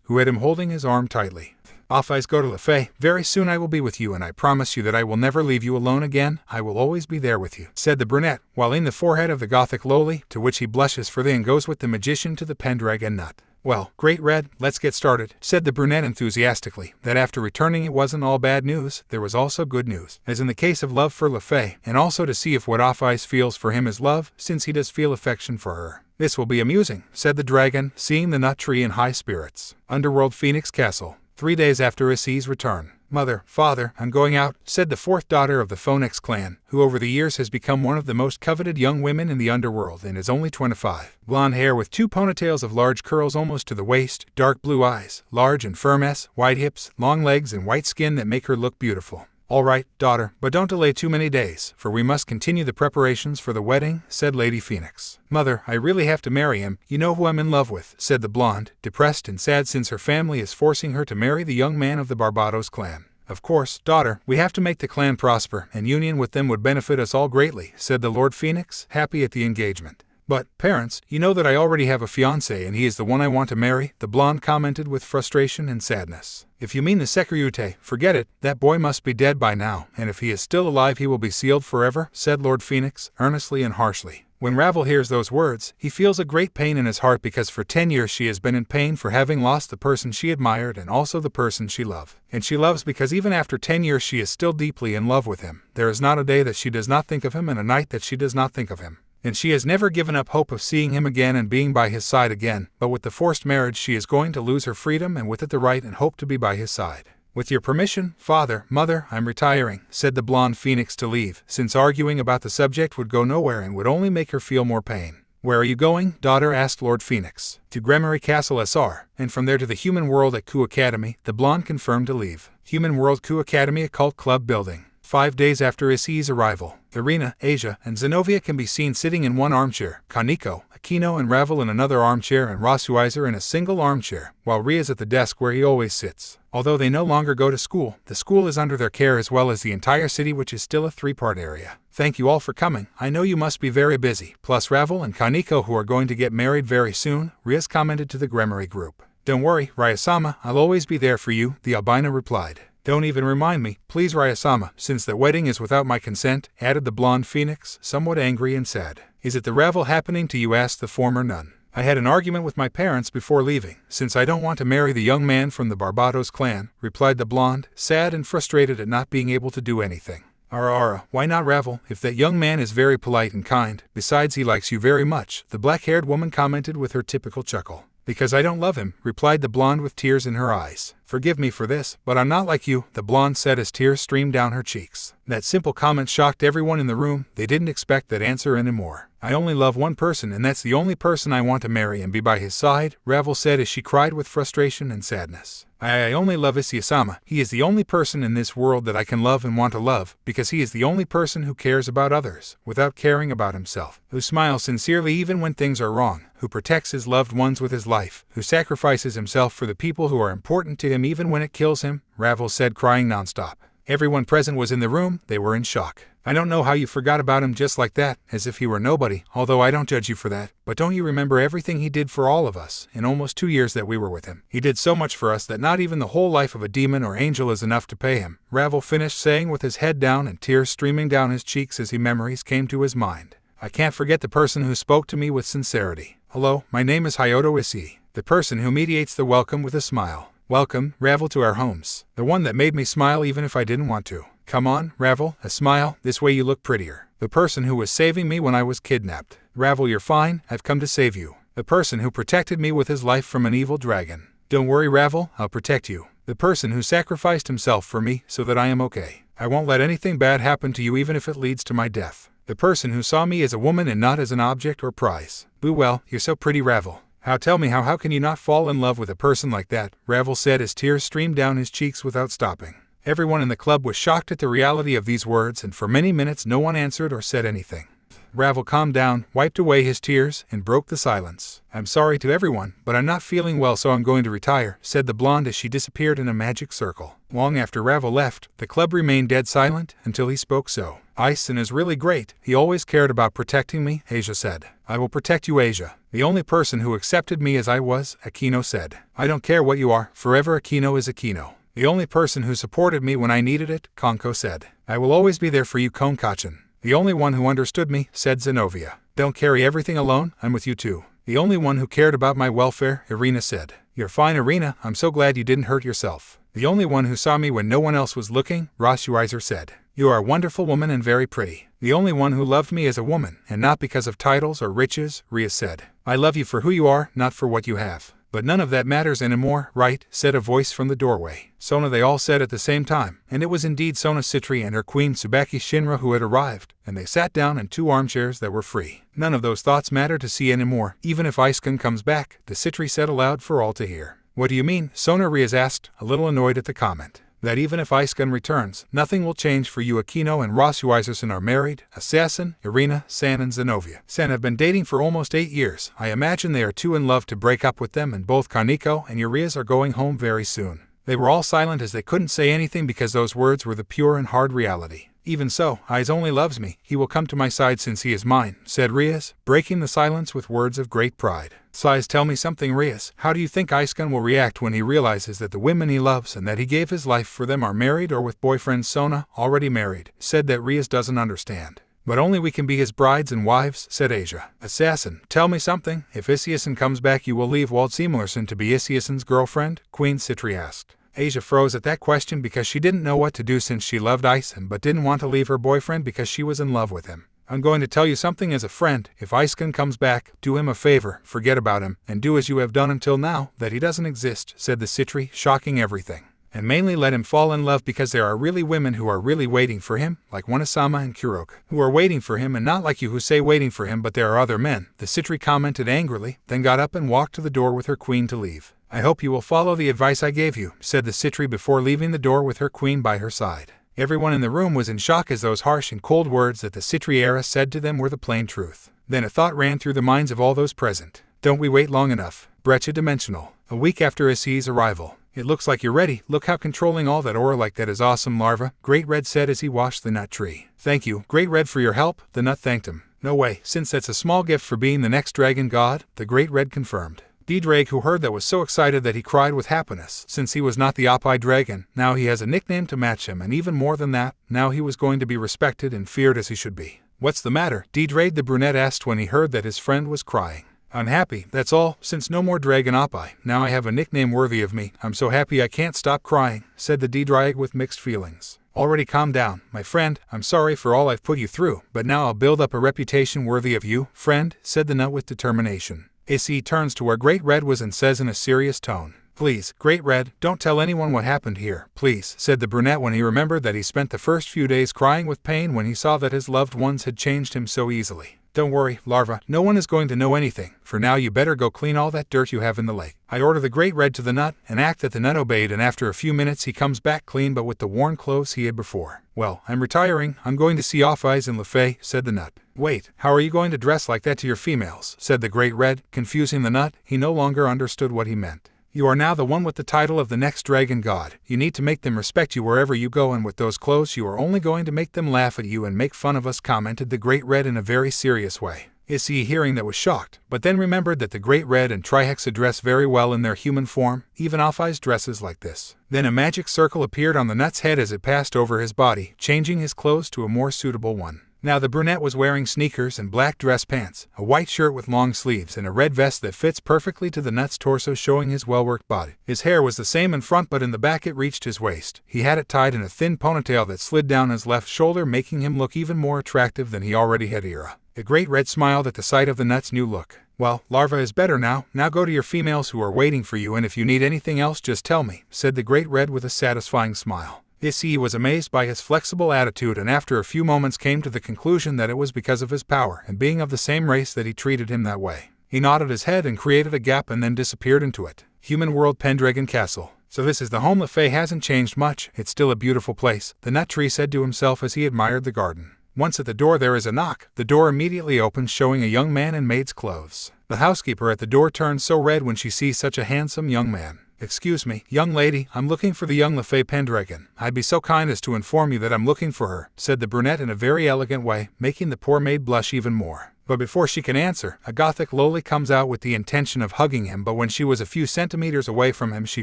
who had him holding his arm tightly. Off-Eyes, go to Lefei. Very soon I will be with you, and I promise you that I will never leave you alone again. I will always be there with you, said the brunette, while in the forehead of the Gothic lowly, to which he blushes for then goes with the magician to the Pendragon nut. Well, Great Red, let's get started, said the brunette enthusiastically, that after returning it wasn't all bad news, there was also good news, as in the case of love for Lefei, and also to see if what Off-Eyes feels for him is love, since he does feel affection for her. This will be amusing, said the dragon, seeing the nut tree in high spirits. Underworld Phoenix Castle. 3 days after Issei's return. Mother, father, I'm going out, said the fourth daughter of the Phoenix clan, who over the years has become one of the most coveted young women in the underworld and is only 25. Blonde hair with 2 ponytails of large curls almost to the waist, dark blue eyes, large and firm white hips, long legs and white skin that make her look beautiful. All right, daughter, but don't delay too many days, for we must continue the preparations for the wedding, said Lady Phoenix. Mother, I really have to marry him. You know who I'm in love with, said the blonde, depressed and sad since her family is forcing her to marry the young man of the Barbados clan. Of course, daughter, we have to make the clan prosper, and union with them would benefit us all greatly, said the Lord Phoenix, happy at the engagement. But, parents, you know that I already have a fiancé and he is the one I want to marry, the blonde commented with frustration and sadness. If you mean the Securite, forget it, that boy must be dead by now, and if he is still alive he will be sealed forever, said Lord Phoenix, earnestly and harshly. When Ravel hears those words, he feels a great pain in his heart because for 10 years she has been in pain for having lost the person she admired and also the person she loved. And she loves because even after 10 years she is still deeply in love with him. There is not a day that she does not think of him and a night that she does not think of him. And she has never given up hope of seeing him again and being by his side again, but with the forced marriage she is going to lose her freedom and with it the right and hope to be by his side. With your permission, father, mother, I'm retiring, said the blonde phoenix to leave, since arguing about the subject would go nowhere and would only make her feel more pain. Where are you going, daughter? Asked Lord Phoenix. To Gremory Castle SR, and from there to the Human World at Ku Academy, the blonde confirmed to leave. Human World Ku Academy Occult Club Building. 5 days after Issei's arrival, Irina, Asia, and Zenobia can be seen sitting in one armchair, Kaneko, Akino and Ravel in another armchair and Rasuizer in a single armchair, while Ria's at the desk where he always sits. Although they no longer go to school, the school is under their care as well as the entire city, which is still a 3-part area. Thank you all for coming. I know you must be very busy, plus Ravel and Kaneko who are going to get married very soon, Rias commented to the Gremory group. Don't worry, Raya-sama, I'll always be there for you, the albino replied. Don't even remind me, please Raya-sama, since the wedding is without my consent, added the blonde phoenix, somewhat angry and sad. Is it the Ravel happening to you? Asked the former nun. I had an argument with my parents before leaving, since I don't want to marry the young man from the Barbados clan, replied the blonde, sad and frustrated at not being able to do anything. Ara, why not Ravel, if that young man is very polite and kind, besides he likes you very much, the black-haired woman commented with her typical chuckle. Because I don't love him, replied the blonde with tears in her eyes. Forgive me for this, but I'm not like you, the blonde said as tears streamed down her cheeks. That simple comment shocked everyone in the room. They didn't expect that answer anymore. I only love one person and that's the only person I want to marry and be by his side, Ravel said as she cried with frustration and sadness. I only love Issei-sama. He is the only person in this world that I can love and want to love, because he is the only person who cares about others, without caring about himself, who smiles sincerely even when things are wrong, who protects his loved ones with his life, who sacrifices himself for the people who are important to him even when it kills him, Ravel said, crying nonstop. Everyone present was in the room. They were in shock. I don't know how you forgot about him just like that, as if he were nobody, although I don't judge you for that. But don't you remember everything he did for all of us, in almost 2 years that we were with him? He did so much for us that not even the whole life of a demon or angel is enough to pay him, Ravel finished saying with his head down and tears streaming down his cheeks as memories came to his mind. I can't forget the person who spoke to me with sincerity. Hello, my name is Hayato Issei, the person who mediates the welcome with a smile. Welcome, Ravel, to our homes. The one that made me smile even if I didn't want to. Come on, Ravel, a smile, this way you look prettier. The person who was saving me when I was kidnapped. Ravel, you're fine, I've come to save you. The person who protected me with his life from an evil dragon. Don't worry, Ravel, I'll protect you. The person who sacrificed himself for me so that I am okay. I won't let anything bad happen to you even if it leads to my death. The person who saw me as a woman and not as an object or prize. Boo, well, you're so pretty, Ravel. Tell me how can you not fall in love with a person like that, Ravel said as tears streamed down his cheeks without stopping. Everyone in the club was shocked at the reality of these words and for many minutes no one answered or said anything. Ravel calmed down, wiped away his tears, and broke the silence. I'm sorry to everyone, but I'm not feeling well so I'm going to retire, said the blonde as she disappeared in a magic circle. Long after Ravel left, the club remained dead silent until he spoke so. Issei is really great. He always cared about protecting me, Asia said. I will protect you, Asia. The only person who accepted me as I was, Akino said. I don't care what you are, forever Akino is Akino. The only person who supported me when I needed it, Konko said. I will always be there for you, Konkachan. The only one who understood me, said Zenobia. Don't carry everything alone, I'm with you too. The only one who cared about my welfare, Irina said. You're fine, Irina, I'm so glad you didn't hurt yourself. The only one who saw me when no one else was looking, Rasuizer said. You are a wonderful woman and very pretty. The only one who loved me as a woman, and not because of titles or riches, Ria said. I love you for who you are, not for what you have. But none of that matters anymore, right? Said a voice from the doorway. Sona, they all said at the same time, and it was indeed Sona Citri and her queen Tsubaki Shinra who had arrived, and they sat down in 2 armchairs that were free. None of those thoughts matter to see anymore, even if Issei comes back, the Citri said aloud for all to hear. What do you mean? Sona Rias asked, a little annoyed at the comment. That even if Issei returns, nothing will change for you. Akino and Rasuizer are married. Assassin, Irina, San and Zenobia. San have been dating for almost 8 years. I imagine they are too in love to break up with them and both Kaneko and Urias are going home very soon. They were all silent as they couldn't say anything because those words were the pure and hard reality. Even so, Issei only loves me. He will come to my side since he is mine, said Rias, breaking the silence with words of great pride. Sighs, tell me something, Rias. How do you think Issei will react when he realizes that the women he loves and that he gave his life for them are married or with boyfriend Sona, already married? Said that Rias doesn't understand. But only we can be his brides and wives, said Asia. Assassin, tell me something. If Issei to back, you will leave Wald Seemerson to be Issei's girlfriend? Queen Citri asked. Asia froze at that question because she didn't know what to do since she loved Issei but didn't want to leave her boyfriend because she was in love with him. I'm going to tell you something as a friend. If Issei comes back, do him a favor, forget about him, and do as you have done until now, that he doesn't exist, said the Citri, shocking everything. And mainly let him fall in love because there are really women who are really waiting for him, like Wanasama and Kuroka, who are waiting for him and not like you who say waiting for him but there are other men, the Citri commented angrily, then got up and walked to the door with her queen to leave. I hope you will follow the advice I gave you, said the Citri before leaving the door with her queen by her side. Everyone in the room was in shock as those harsh and cold words that the Citri era said to them were the plain truth. Then a thought ran through the minds of all those present. Don't we wait long enough? Brecha Dimensional. A week after Issei's arrival. It looks like you're ready. Look how controlling all that aura like that is awesome, Larva, Great Red said as he washed the nut tree. Thank you, Great Red, for your help, the nut thanked him. No way, since that's a small gift for being the next dragon god, the Great Red confirmed. D-Drake, who heard that, was so excited that he cried with happiness, since he was not the Oppi dragon. Now he has a nickname to match him, and even more than that, now he was going to be respected and feared as he should be. What's the matter? D-Drake the brunette asked when he heard that his friend was crying. Unhappy, that's all, since no more dragon Oppi. Now I have a nickname worthy of me. I'm so happy I can't stop crying, said the D-Drake with mixed feelings. Already calm down, my friend. I'm sorry for all I've put you through, but now I'll build up a reputation worthy of you, friend, said the nut with determination. Issei turns to where Great Red was and says in a serious tone, Please, Great Red, don't tell anyone what happened here, please, said the brunette when he remembered that he spent the first few days crying with pain when he saw that his loved ones had changed him so easily. Don't worry, Larva, no one is going to know anything. For now you better go clean all that dirt you have in the lake. I order the Great Red to the nut, and act that the nut obeyed, and after a few minutes he comes back clean but with the worn clothes he had before. Well, I'm retiring. I'm going to see Off Eyes and LeFay, said the nut. Wait, how are you going to dress like that to your females? Said the Great Red, confusing the nut. He no longer understood what he meant. You are now the one with the title of the next dragon god. You need to make them respect you wherever you go, and with those clothes you are only going to make them laugh at you and make fun of us, commented the Great Red in a very serious way. Issei, hearing that, was shocked, but then remembered that the Great Red and Trihexa dress very well in their human form, even Off-Eyes dresses like this. Then a magic circle appeared on the nut's head as it passed over his body, changing his clothes to a more suitable one. Now the brunette was wearing sneakers and black dress pants, a white shirt with long sleeves, and a red vest that fits perfectly to the nut's torso, showing his well-worked body. His hair was the same in front, but in the back it reached his waist. He had it tied in a thin ponytail that slid down his left shoulder, making him look even more attractive than he already had era. The Great Red smiled at the sight of the nut's new look. Well, Larva is better now. Now go to your females who are waiting for you, and if you need anything else just tell me, said the Great Red with a satisfying smile. Issei was amazed by his flexible attitude, and after a few moments came to the conclusion that it was because of his power and being of the same race that he treated him that way. He nodded his head and created a gap and then disappeared into it. Human World Pendragon Castle. So this is the home. LeFay hasn't changed much. It's still a beautiful place, the nut tree said to himself as he admired the garden. Once at the door there is a knock. The door immediately opens, showing a young man in maid's clothes. The housekeeper at the door turns so red when she sees such a handsome young man. Excuse me, young lady, I'm looking for the young LeFay Pendragon. I'd be so kind as to inform you that I'm looking for her, said the brunette in a very elegant way, making the poor maid blush even more. But before she can answer, a gothic loli comes out with the intention of hugging him, but when she was a few centimeters away from him she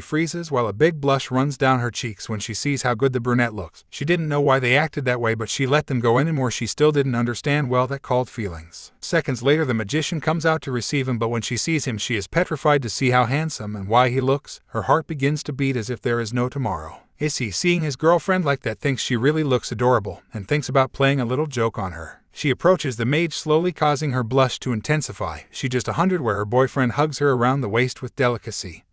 freezes while a big blush runs down her cheeks when she sees how good the brunette looks. She didn't know why they acted that way, but she let them go anymore. She still didn't understand well that called feelings. Seconds later the magician comes out to receive him, but when she sees him she is petrified to see how handsome and why he looks. Her heart begins to beat as if there is no tomorrow. Issei, seeing his girlfriend like that, thinks she really looks adorable, and thinks about playing a little joke on her. She approaches the mage slowly, causing her blush to intensify. She just 100 where her boyfriend hugs her around the waist with delicacy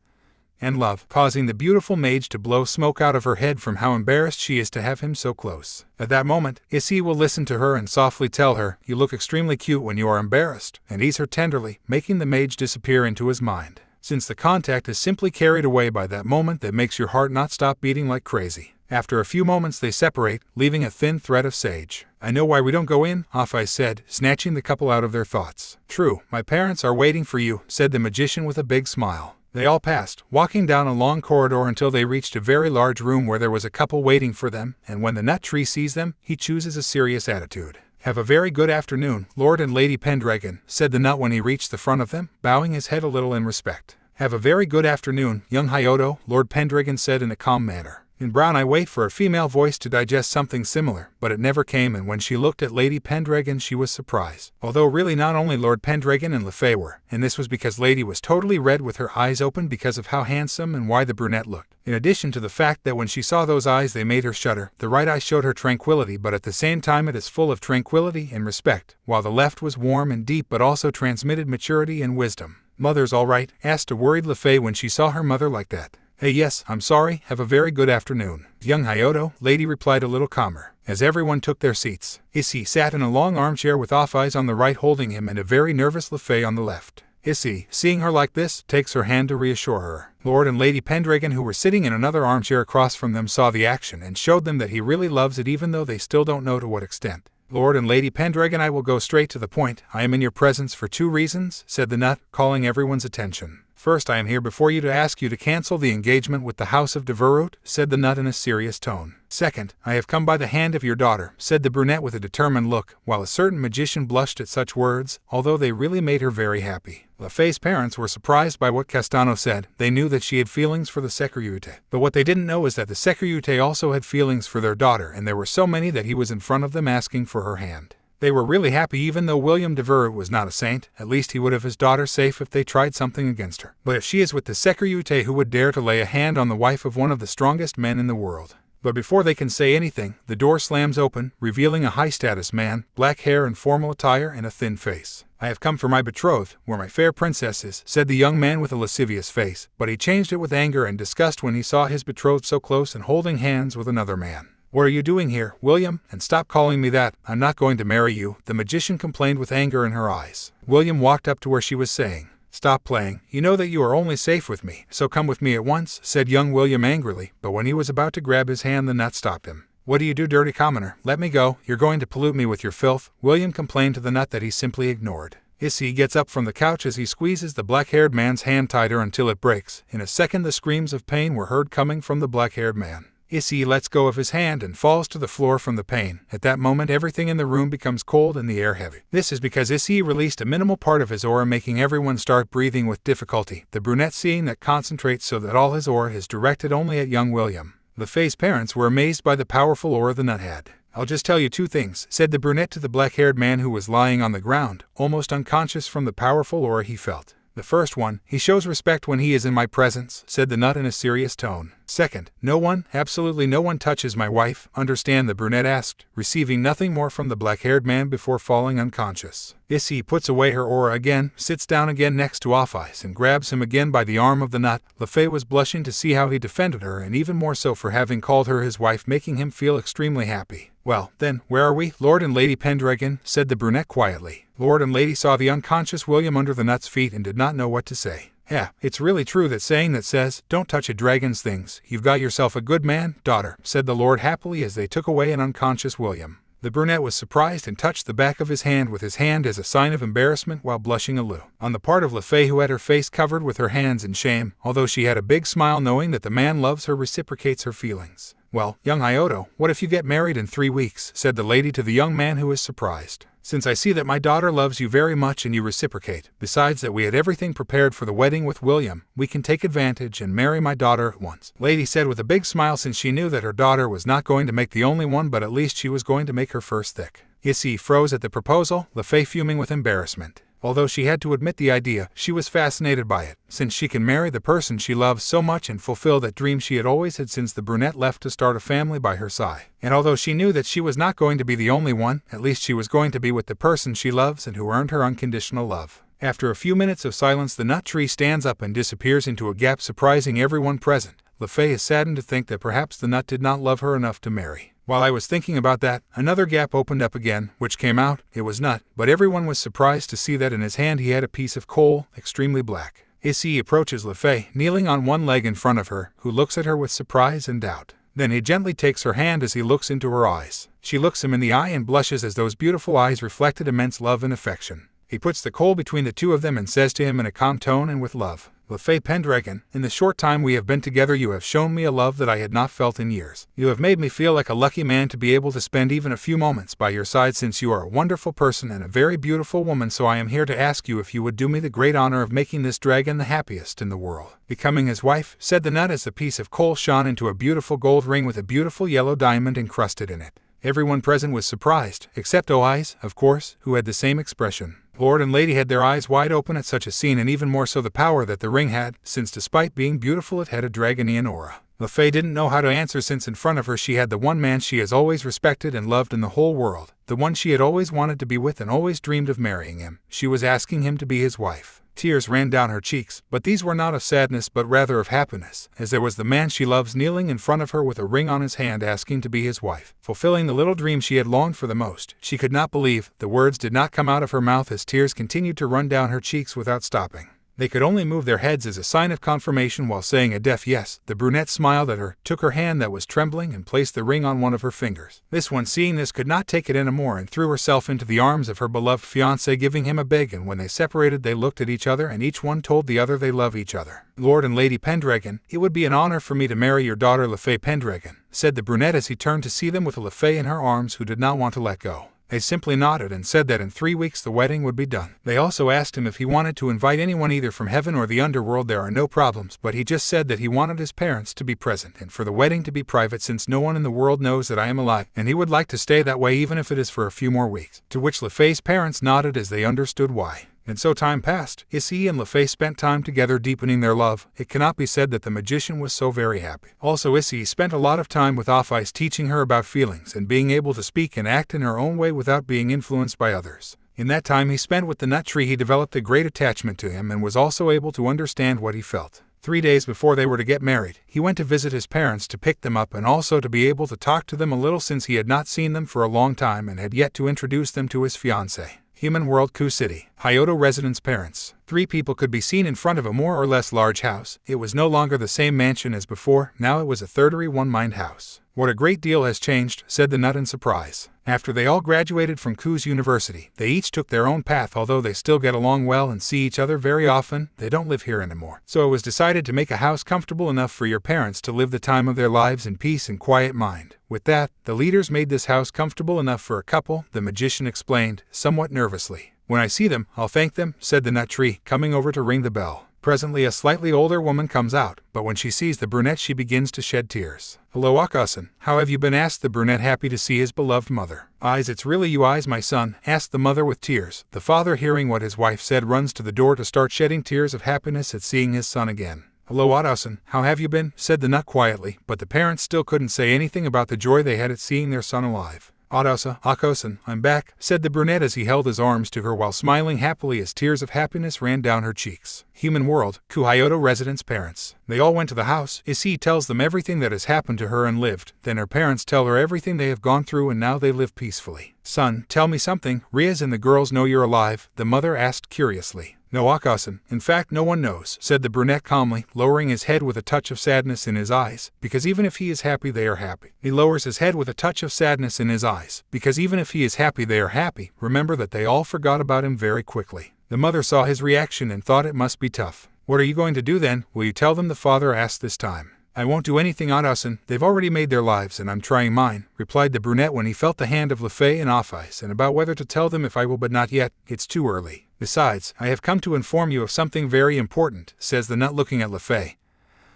and love, causing the beautiful mage to blow smoke out of her head from how embarrassed she is to have him so close. At that moment, Issei will listen to her and softly tell her, "You look extremely cute when you are embarrassed," and ease her tenderly, making the mage disappear into his mind. Since the contact is simply carried away by that moment that makes your heart not stop beating like crazy. After a few moments they separate, leaving a thin thread of sage. I know why we don't go in, Off-Eyes said, snatching the couple out of their thoughts. True, my parents are waiting for you, said the magician with a big smile. They all passed, walking down a long corridor until they reached a very large room where there was a couple waiting for them, and when the nut tree sees them, he chooses a serious attitude. "Have a very good afternoon, Lord and Lady Pendragon," said the nut when he reached the front of them, bowing his head a little in respect. "Have a very good afternoon, young Hyodo," Lord Pendragon said in a calm manner. In Brown I wait for a female voice to digest something similar, but it never came, and when she looked at Lady Pendragon she was surprised. Although really not only Lord Pendragon and Lefay were, and this was because Lady was totally red with her eyes open because of how handsome and wide the brunette looked. In addition to the fact that when she saw those eyes they made her shudder, the right eye showed her tranquility, but at the same time it is full of tranquility and respect, while the left was warm and deep but also transmitted maturity and wisdom. "Mother's all right?" asked a worried Lefay when she saw her mother like that. "Hey, yes, I'm sorry, have a very good afternoon, young Hyodo," Lady replied a little calmer. As everyone took their seats, Issei sat in a long armchair with off-eyes on the right holding him and a very nervous Lefay on the left. Issei, seeing her like this, takes her hand to reassure her. Lord and Lady Pendragon, who were sitting in another armchair across from them, saw the action and showed them that he really loves it, even though they still don't know to what extent. "Lord and Lady Pendragon, I will go straight to the point. I am in your presence for 2 reasons, said the nut, calling everyone's attention. "First, I am here before you to ask you to cancel the engagement with the House of Deverut," said the nut in a serious tone. "Second, I have come by the hand of your daughter," said the brunette with a determined look, while a certain magician blushed at such words, although they really made her very happy. Lefay's parents were surprised by what Castano said. They knew that she had feelings for the Securiute, but what they didn't know is that the Securiute also had feelings for their daughter, and there were so many that he was in front of them asking for her hand. They were really happy. Even though William de Verut was not a saint, at least he would have his daughter safe if they tried something against her. But if she is with the Securiute, who would dare to lay a hand on the wife of one of the strongest men in the world? But before they can say anything, the door slams open, revealing a high-status man, black hair and formal attire and a thin face. "I have come for my betrothed, where my fair princess is," said the young man with a lascivious face, but he changed it with anger and disgust when he saw his betrothed so close and holding hands with another man. "What are you doing here, William? And stop calling me that. I'm not going to marry you," the magician complained with anger in her eyes. William walked up to where she was saying, "Stop playing. You know that you are only safe with me, so come with me at once," said young William angrily, but when he was about to grab his hand the nut stopped him. "What do you do, dirty commoner? Let me go. You're going to pollute me with your filth." William complained to the nut that he simply ignored. Issei gets up from the couch as he squeezes the black-haired man's hand tighter until it breaks. In a second the screams of pain were heard coming from the black-haired man. Issei lets go of his hand and falls to the floor from the pain. At that moment everything in the room becomes cold and the air heavy. This is because Issei released a minimal part of his aura, making everyone start breathing with difficulty. The brunette seeing that concentrates so that all his aura is directed only at young William. Lefay's parents were amazed by the powerful aura the nut had. "I'll just tell you 2 things, said the brunette to the black-haired man who was lying on the ground, almost unconscious from the powerful aura he felt. "The first one, he shows respect when he is in my presence," said the nut in a serious tone. "Second, no one, absolutely no one touches my wife, understand?" the brunette asked, receiving nothing more from the black-haired man before falling unconscious. Issei puts away her aura again, sits down again next to Off-Eyes and grabs him again by the arm of the nut. Lefay was blushing to see how he defended her, and even more so for having called her his wife, making him feel extremely happy. "Well, then, where are we, Lord and Lady Pendragon?" said the brunette quietly. Lord and Lady saw the unconscious William under the nut's feet and did not know what to say. "Yeah, it's really true that saying that says, 'Don't touch a dragon's things.' You've got yourself a good man, daughter," said the Lord happily as they took away an unconscious William. The brunette was surprised and touched the back of his hand with his hand as a sign of embarrassment while blushing a little. On the part of Lefay, who had her face covered with her hands in shame, although she had a big smile knowing that the man loves her, reciprocates her feelings. "Well, young Hyodo, what if you get married in 3 weeks, said the lady to the young man who was surprised. "Since I see that my daughter loves you very much and you reciprocate, besides that we had everything prepared for the wedding with William, we can take advantage and marry my daughter at once," Lady said with a big smile, since she knew that her daughter was not going to make the only one, but at least she was going to make her first thick. Issei froze at the proposal, Lefay fuming with embarrassment. Although she had to admit the idea, she was fascinated by it, since she can marry the person she loves so much and fulfill that dream she had always had since the brunette left to start a family by her side. And although she knew that she was not going to be the only one, at least she was going to be with the person she loves and who earned her unconditional love. After a few minutes of silence, the nut tree stands up and disappears into a gap, surprising everyone present. Lefay is saddened to think that perhaps the nut did not love her enough to marry. While I was thinking about that, another gap opened up again, which came out. It was Nut, but everyone was surprised to see that in his hand he had a piece of coal, extremely black. Issei approaches Lefay, kneeling on one leg in front of her, who looks at her with surprise and doubt. Then he gently takes her hand as he looks into her eyes. She looks him in the eye and blushes as those beautiful eyes reflected immense love and affection. He puts the coal between the two of them and says to him in a calm tone and with love, Lefay Pendragon, in the short time we have been together you have shown me a love that I had not felt in years. You have made me feel like a lucky man to be able to spend even a few moments by your side since you are a wonderful person and a very beautiful woman, so I am here to ask you if you would do me the great honor of making this dragon the happiest in the world. Becoming his wife, said the nut as a piece of coal shone into a beautiful gold ring with a beautiful yellow diamond encrusted in it. Everyone present was surprised, except Eyes, of course, who had the same expression. Lord and Lady had their eyes wide open at such a scene, and even more so the power that the ring had, since despite being beautiful it had a dragonian aura. Lefay didn't know how to answer, since in front of her she had the one man she has always respected and loved in the whole world, the one she had always wanted to be with and always dreamed of marrying him. She was asking him to be his wife. Tears ran down her cheeks, but these were not of sadness but rather of happiness, as there was the man she loves kneeling in front of her with a ring on his hand asking to be his wife, fulfilling the little dream she had longed for the most. She could not believe the words did not come out of her mouth as tears continued to run down her cheeks without stopping. They could only move their heads as a sign of confirmation while saying a deaf yes. The brunette smiled at her, took her hand that was trembling and placed the ring on one of her fingers. This one, seeing this, could not take it anymore and threw herself into the arms of her beloved fiancé, giving him a big, and when they separated they looked at each other and each one told the other they love each other. Lord and Lady Pendragon, it would be an honor for me to marry your daughter Lefay Pendragon, said the brunette as he turned to see them with Lefay in her arms, who did not want to let go. They simply nodded and said that in 3 weeks the wedding would be done. They also asked him if he wanted to invite anyone either from heaven or the underworld. There are no problems, but he just said that he wanted his parents to be present and for the wedding to be private, since no one in the world knows that I am alive, and he would like to stay that way even if it is for a few more weeks. To which Lefay's parents nodded as they understood why. And so time passed. Issei and Lefay spent time together deepening their love. It cannot be said that the magician was so very happy. Also Issei spent a lot of time with Eyes, teaching her about feelings and being able to speak and act in her own way without being influenced by others. In that time he spent with the nut tree he developed a great attachment to him and was also able to understand what he felt. 3 days before they were to get married, he went to visit his parents to pick them up and also to be able to talk to them a little, since he had not seen them for a long time and had yet to introduce them to his fiancée. Human World, Ku City. Hyoto residence parents. 3 people could be seen in front of a more or less large house. It was no longer the same mansion as before, now it was a third-degree one-mind house. What a great deal has changed, said the nut in surprise. After they all graduated from Ku's university, they each took their own path. Although they still get along well and see each other very often, they don't live here anymore. So it was decided to make a house comfortable enough for your parents to live the time of their lives in peace and quiet mind. With that, the leaders made this house comfortable enough for a couple, the magician explained, somewhat nervously. When I see them, I'll thank them, said the nut tree, coming over to ring the bell. Presently a slightly older woman comes out, but when she sees the brunette she begins to shed tears. Hello Yaka-san, how have you been, asked the brunette, happy to see his beloved mother. Eyes, it's really you Eyes, my son, asked the mother with tears. The father, hearing what his wife said, runs to the door to start shedding tears of happiness at seeing his son again. Hello Yaka-san, how have you been, said the nut quietly, but the parents still couldn't say anything about the joy they had at seeing their son alive. Yaka-san, I'm back, said the brunette as he held his arms to her while smiling happily as tears of happiness ran down her cheeks. Human World, Kuhyoto residence parents. They all went to the house. Issei tells them everything that has happened to her and lived. Then her parents tell her everything they have gone through, and now they live peacefully. Son, tell me something. Riaz and the girls know you're alive? The mother asked curiously. No Yaka-san, in fact no one knows, said the brunette calmly, lowering his head with a touch of sadness in his eyes, because even if he is happy they are happy. He lowers his head with a touch of sadness in his eyes, because even if he is happy they are happy. Remember that they all forgot about him very quickly. The mother saw his reaction and thought it must be tough. What are you going to do then? Will you tell them? The father asked this time. I won't do anything, Yaka-san. They've already made their lives and I'm trying mine, replied the brunette when he felt the hand of Lefay and Eyes, and about whether to tell them if I will, but not yet, it's too early. Besides, I have come to inform you of something very important, says the nut looking at Lefay,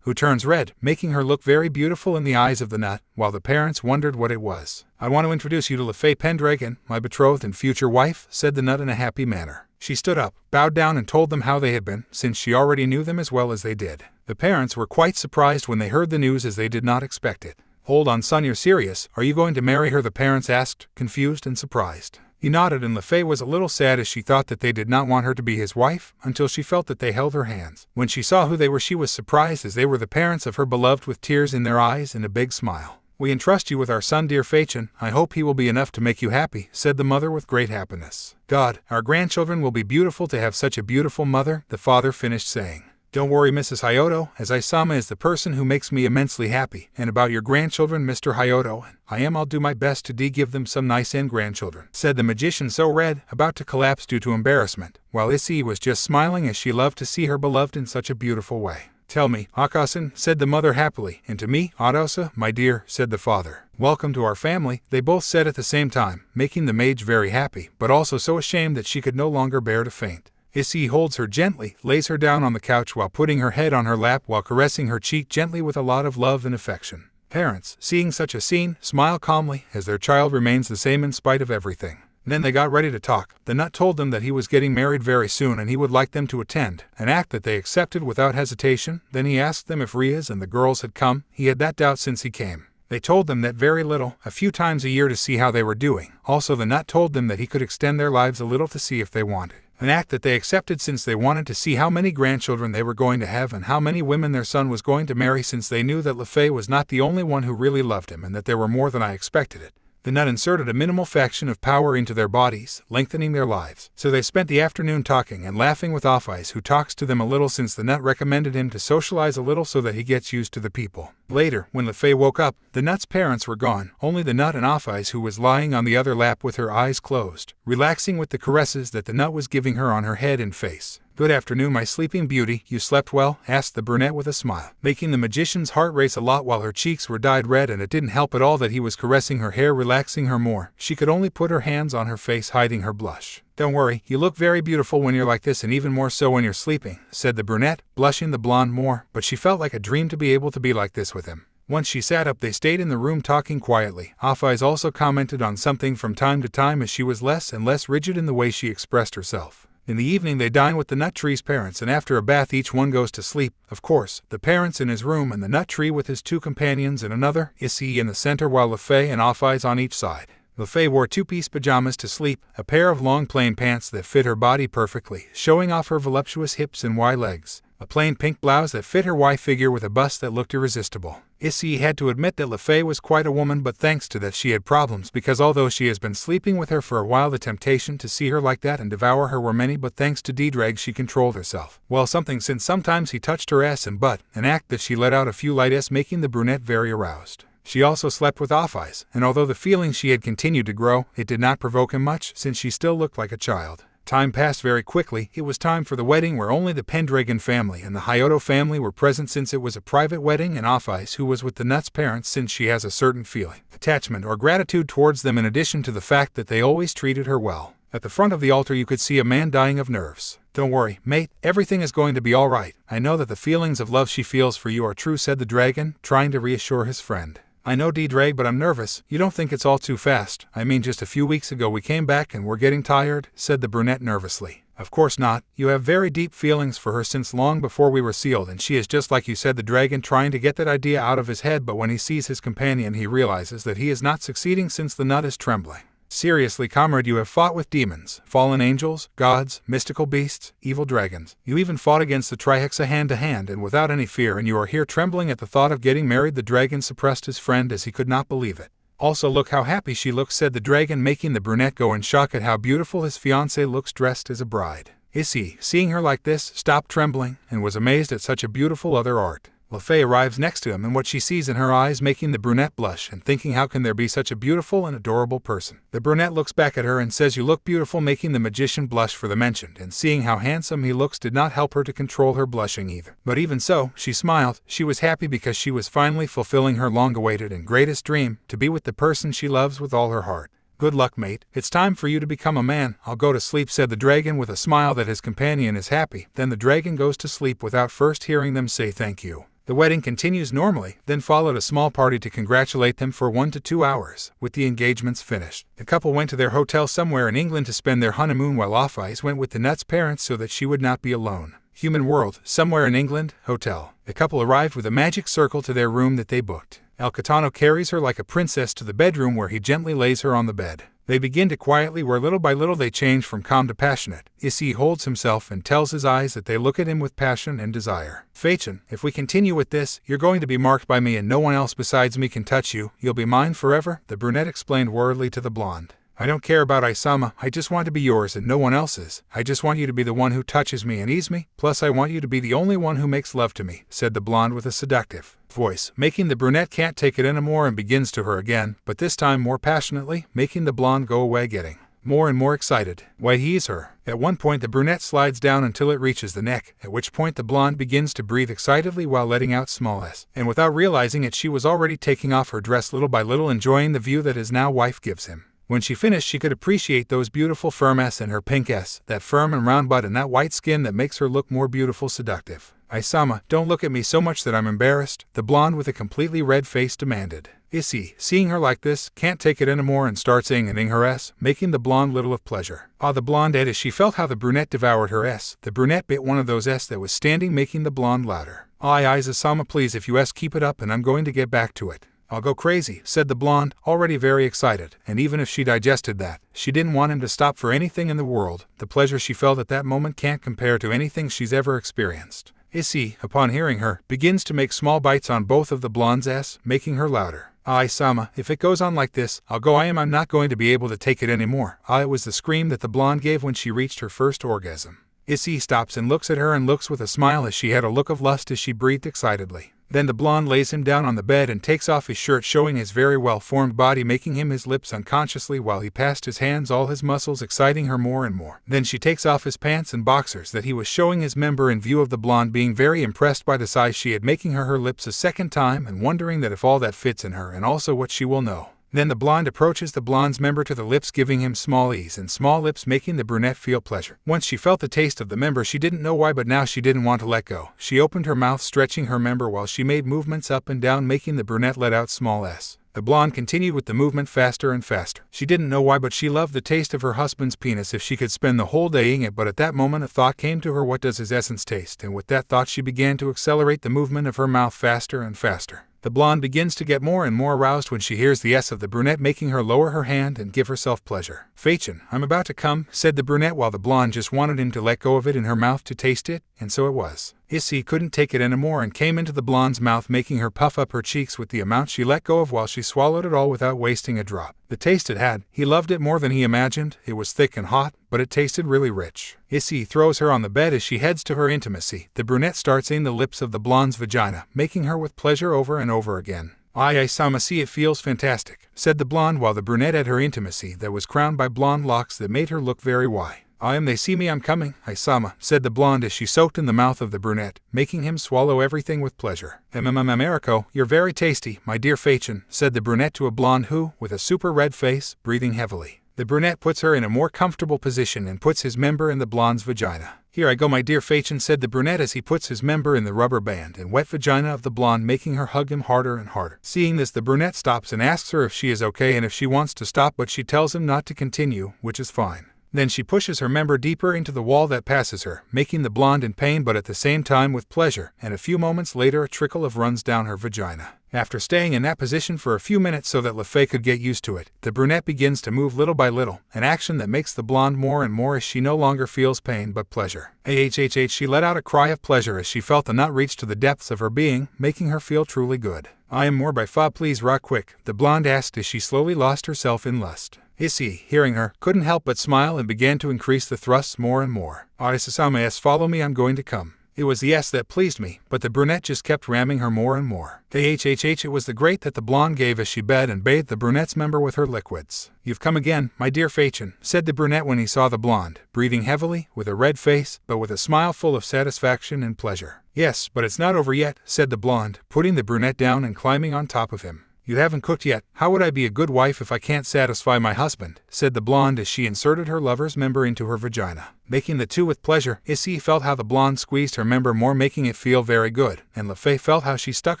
who turns red, making her look very beautiful in the eyes of the nut, while the parents wondered what it was. I want to introduce you to Lefay Pendragon, my betrothed and future wife, said the nut in a happy manner. She stood up, bowed down and told them how they had been, since she already knew them as well as they did. The parents were quite surprised when they heard the news, as they did not expect it. Hold on son, you're serious? Are you going to marry her? The parents asked, confused and surprised. He nodded, and Lefay was a little sad as she thought that they did not want her to be his wife, until she felt that they held her hands. When she saw who they were she was surprised, as they were the parents of her beloved, with tears in their eyes and a big smile. We entrust you with our son, dear Fachin. I hope he will be enough to make you happy, said the mother with great happiness. God, our grandchildren will be beautiful to have such a beautiful mother, the father finished saying. Don't worry, Mrs. Hyoto, as Isama is the person who makes me immensely happy. And about your grandchildren, Mr. Hyoto, I'll do my best to give them some nice grandchildren, said the magician so red, about to collapse due to embarrassment, while Issei was just smiling as she loved to see her beloved in such a beautiful way. Tell me, Akasan, said the mother happily, and to me, Adosa, my dear, said the father. Welcome to our family, they both said at the same time, making the mage very happy, but also so ashamed that she could no longer bear to faint. Issei holds her gently, lays her down on the couch while putting her head on her lap while caressing her cheek gently with a lot of love and affection. Parents, seeing such a scene, smile calmly as their child remains the same in spite of everything. Then they got ready to talk. The nut told them that he was getting married very soon and he would like them to attend, an act that they accepted without hesitation. Then he asked them if Rias and the girls had come. He had that doubt since he came. They told them that very little, a few times a year to see how they were doing. Also the nut told them that he could extend their lives a little to see if they wanted. An act that they accepted since they wanted to see how many grandchildren they were going to have and how many women their son was going to marry, since they knew that Lefay was not the only one who really loved him and that there were more than I expected it. The nut inserted a minimal fraction of power into their bodies, lengthening their lives. So they spent the afternoon talking and laughing with Offeyes, who talks to them a little since the nut recommended him to socialize a little so that he gets used to the people. Later, when Lefay woke up, the nut's parents were gone, only the nut and Offeyes, who was lying on the other lap with her eyes closed, relaxing with the caresses that the nut was giving her on her head and face. Good afternoon, my sleeping beauty, you slept well? Asked the brunette with a smile, making the magician's heart race a lot while her cheeks were dyed red, and it didn't help at all that he was caressing her hair, relaxing her more. She could only put her hands on her face, hiding her blush. Don't worry, you look very beautiful when you're like this, and even more so when you're sleeping, said the brunette, blushing the blonde more, but she felt like a dream to be able to be like this with him. Once she sat up, they stayed in the room talking quietly. Offeyes also commented on something from time to time as she was less and less rigid in the way she expressed herself. In the evening they dine with the nut tree's parents, and after a bath each one goes to sleep. Of course, the parents in his room and the nut tree with his two companions in another, Issei in the center while Lefay and Offeyes on each side. Lefay wore two-piece pajamas to sleep, a pair of long plain pants that fit her body perfectly, showing off her voluptuous hips and wide legs, a plain pink blouse that fit her wide figure with a bust that looked irresistible. Issei had to admit that Lefay was quite a woman, but thanks to that she had problems, because although she has been sleeping with her for a while, the temptation to see her like that and devour her were many, but thanks to D-Drag she controlled herself. Well, something, since sometimes he touched her ass and butt, an act that she let out a few light s, making the brunette very aroused. She also slept with Offeyes, and although the feeling she had continued to grow, it did not provoke him much, since she still looked like a child. Time passed very quickly. It was time for the wedding, where only the Pendragon family and the Hyoto family were present, since it was a private wedding, and Offeyes, who was with the nut's parents, since she has a certain feeling, attachment or gratitude towards them, in addition to the fact that they always treated her well. At the front of the altar you could see a man dying of nerves. Don't worry, mate, everything is going to be all right. I know that the feelings of love she feels for you are true, said the dragon, trying to reassure his friend. I know, D-Drag, but I'm nervous. You don't think it's all too fast? I mean, just a few weeks ago we came back and we're getting tired, said the brunette nervously. Of course not. You have very deep feelings for her since long before we were sealed, and she is just like you, said the dragon, trying to get that idea out of his head, but when he sees his companion he realizes that he is not succeeding, since the nut is trembling. Seriously, comrade, you have fought with demons, fallen angels, gods, mystical beasts, evil dragons. You even fought against the Trihexa hand to hand and without any fear, and you are here trembling at the thought of getting married. The dragon suppressed his friend as he could not believe it. Also, look how happy she looks, said the dragon, making the brunette go in shock at how beautiful his fiancée looks dressed as a bride. Issei, seeing her like this, stopped trembling and was amazed at such a beautiful other art. Lefay arrives next to him, and what she sees in her eyes making the brunette blush and thinking, how can there be such a beautiful and adorable person? The brunette looks back at her and says, you look beautiful, making the magician blush for the mentioned, and seeing how handsome he looks did not help her to control her blushing either. But even so, she smiled. She was happy because she was finally fulfilling her long-awaited and greatest dream, to be with the person she loves with all her heart. Good luck, mate. It's time for you to become a man. I'll go to sleep, said the dragon with a smile that his companion is happy. Then the dragon goes to sleep without first hearing them say thank you. The wedding continues normally, then followed a small party to congratulate them for 1 to 2 hours. With the engagements finished, the couple went to their hotel somewhere in England to spend their honeymoon, while Offeyes went with the nut's parents so that she would not be alone. Human World, somewhere in England, hotel. The couple arrived with a magic circle to their room that they booked. El Catano carries her like a princess to the bedroom, where he gently lays her on the bed. They begin to quietly, where little by little they change from calm to passionate. Issei holds himself and tells his eyes that they look at him with passion and desire. Feichin, if we continue with this, you're going to be marked by me, and no one else besides me can touch you. You'll be mine forever, the brunette explained worriedly to the blonde. I don't care about Isama, I just want to be yours and no one else's. I just want you to be the one who touches me and eats me, plus I want you to be the only one who makes love to me, said the blonde with a seductive voice, making the brunette can't take it anymore and begins to her again, but this time more passionately, making the blonde go away getting more and more excited. Why he is her. At one point the brunette slides down until it reaches the neck, at which point the blonde begins to breathe excitedly while letting out small s. And without realizing it she was already taking off her dress little by little, enjoying the view that his now wife gives him. When she finished she could appreciate those beautiful firm s and her pink s, that firm and round butt and that white skin that makes her look more beautiful seductive. Isama, don't look at me so much that I'm embarrassed, the blonde with a completely red face demanded. Issei, seeing her like this, can't take it anymore and starts singing her s, making the blonde little of pleasure. The blonde ate as she felt how the brunette devoured her s. The brunette bit one of those s that was standing, making the blonde louder. Isama, please, if you s keep it up and I'm going to get back to it. I'll go crazy, said the blonde, already very excited, and even if she digested that, she didn't want him to stop for anything in the world. The pleasure she felt at that moment can't compare to anything she's ever experienced. Issei, upon hearing her, begins to make small bites on both of the blonde's s, making her louder. Isama, if it goes on like this, I'll go. I'm not going to be able to take it anymore. It was the scream that the blonde gave when she reached her first orgasm. Issei stops and looks at her and looks with a smile as she had a look of lust as she breathed excitedly. Then the blonde lays him down on the bed and takes off his shirt, showing his very well-formed body, making him his lips unconsciously while he passed his hands all his muscles, exciting her more and more. Then she takes off his pants and boxers that he was showing his member in view of the blonde being very impressed by the size she had, making her lips a second time and wondering that if all that fits in her and also what she will know. Then the blonde approaches the blonde's member to the lips, giving him small e's and small lips, making the brunette feel pleasure. Once she felt the taste of the member, she didn't know why, but now she didn't want to let go. She opened her mouth, stretching her member while she made movements up and down, making the brunette let out small s. The blonde continued with the movement faster and faster. She didn't know why, but she loved the taste of her husband's penis if she could spend the whole day eating it. But at that moment a thought came to her: what does his essence taste? And with that thought she began to accelerate the movement of her mouth faster and faster. The blonde begins to get more and more aroused when she hears the s of the brunette, making her lower her hand and give herself pleasure. Fachin, I'm about to come, said the brunette, while the blonde just wanted him to let go of it in her mouth to taste it, and so it was. Issei couldn't take it anymore and came into the blonde's mouth, making her puff up her cheeks with the amount she let go of while she swallowed it all without wasting a drop. The taste it had, he loved it more than he imagined. It was thick and hot, but it tasted really rich. Issei throws her on the bed as she heads to her intimacy. The brunette starts in the lips of the blonde's vagina, making her with pleasure over and over again. Isama, see, it feels fantastic, said the blonde while the brunette had her intimacy that was crowned by blonde locks that made her look very why. They see me, I'm coming, Isama, said the blonde as she soaked in the mouth of the brunette, making him swallow everything with pleasure. Mariko, you're very tasty, my dear Fachin, said the brunette to a blonde who, with a super red face, breathing heavily. The brunette puts her in a more comfortable position and puts his member in the blonde's vagina. Here I go, my dear Fachin, said the brunette as he puts his member in the rubber band and wet vagina of the blonde, making her hug him harder and harder. Seeing this, the brunette stops and asks her if she is okay and if she wants to stop, but she tells him not to continue, which is fine. Then she pushes her member deeper into the wall that passes her, making the blonde in pain but at the same time with pleasure, and a few moments later a trickle of runs down her vagina. After staying in that position for a few minutes so that Lefay could get used to it, the brunette begins to move little by little, an action that makes the blonde more and more as she no longer feels pain but pleasure. She let out a cry of pleasure as she felt the nut reach to the depths of her being, making her feel truly good. I am more by fa, please rock quick, the blonde asked as she slowly lost herself in lust. Issei, hearing her, couldn't help but smile and began to increase the thrusts more and more. Isama, follow me, I'm going to come. It was the s that pleased me, but the brunette just kept ramming her more and more. It was the great that the blonde gave as she bed and bathed the brunette's member with her liquids. You've come again, my dear Fachin, said the brunette when he saw the blonde, breathing heavily, with a red face, but with a smile full of satisfaction and pleasure. Yes, but it's not over yet, said the blonde, putting the brunette down and climbing on top of him. You haven't cooked yet. How would I be a good wife if I can't satisfy my husband? Said the blonde as she inserted her lover's member into her vagina. Making the two with pleasure, Issei felt how the blonde squeezed her member more, making it feel very good, and Lefay felt how she stuck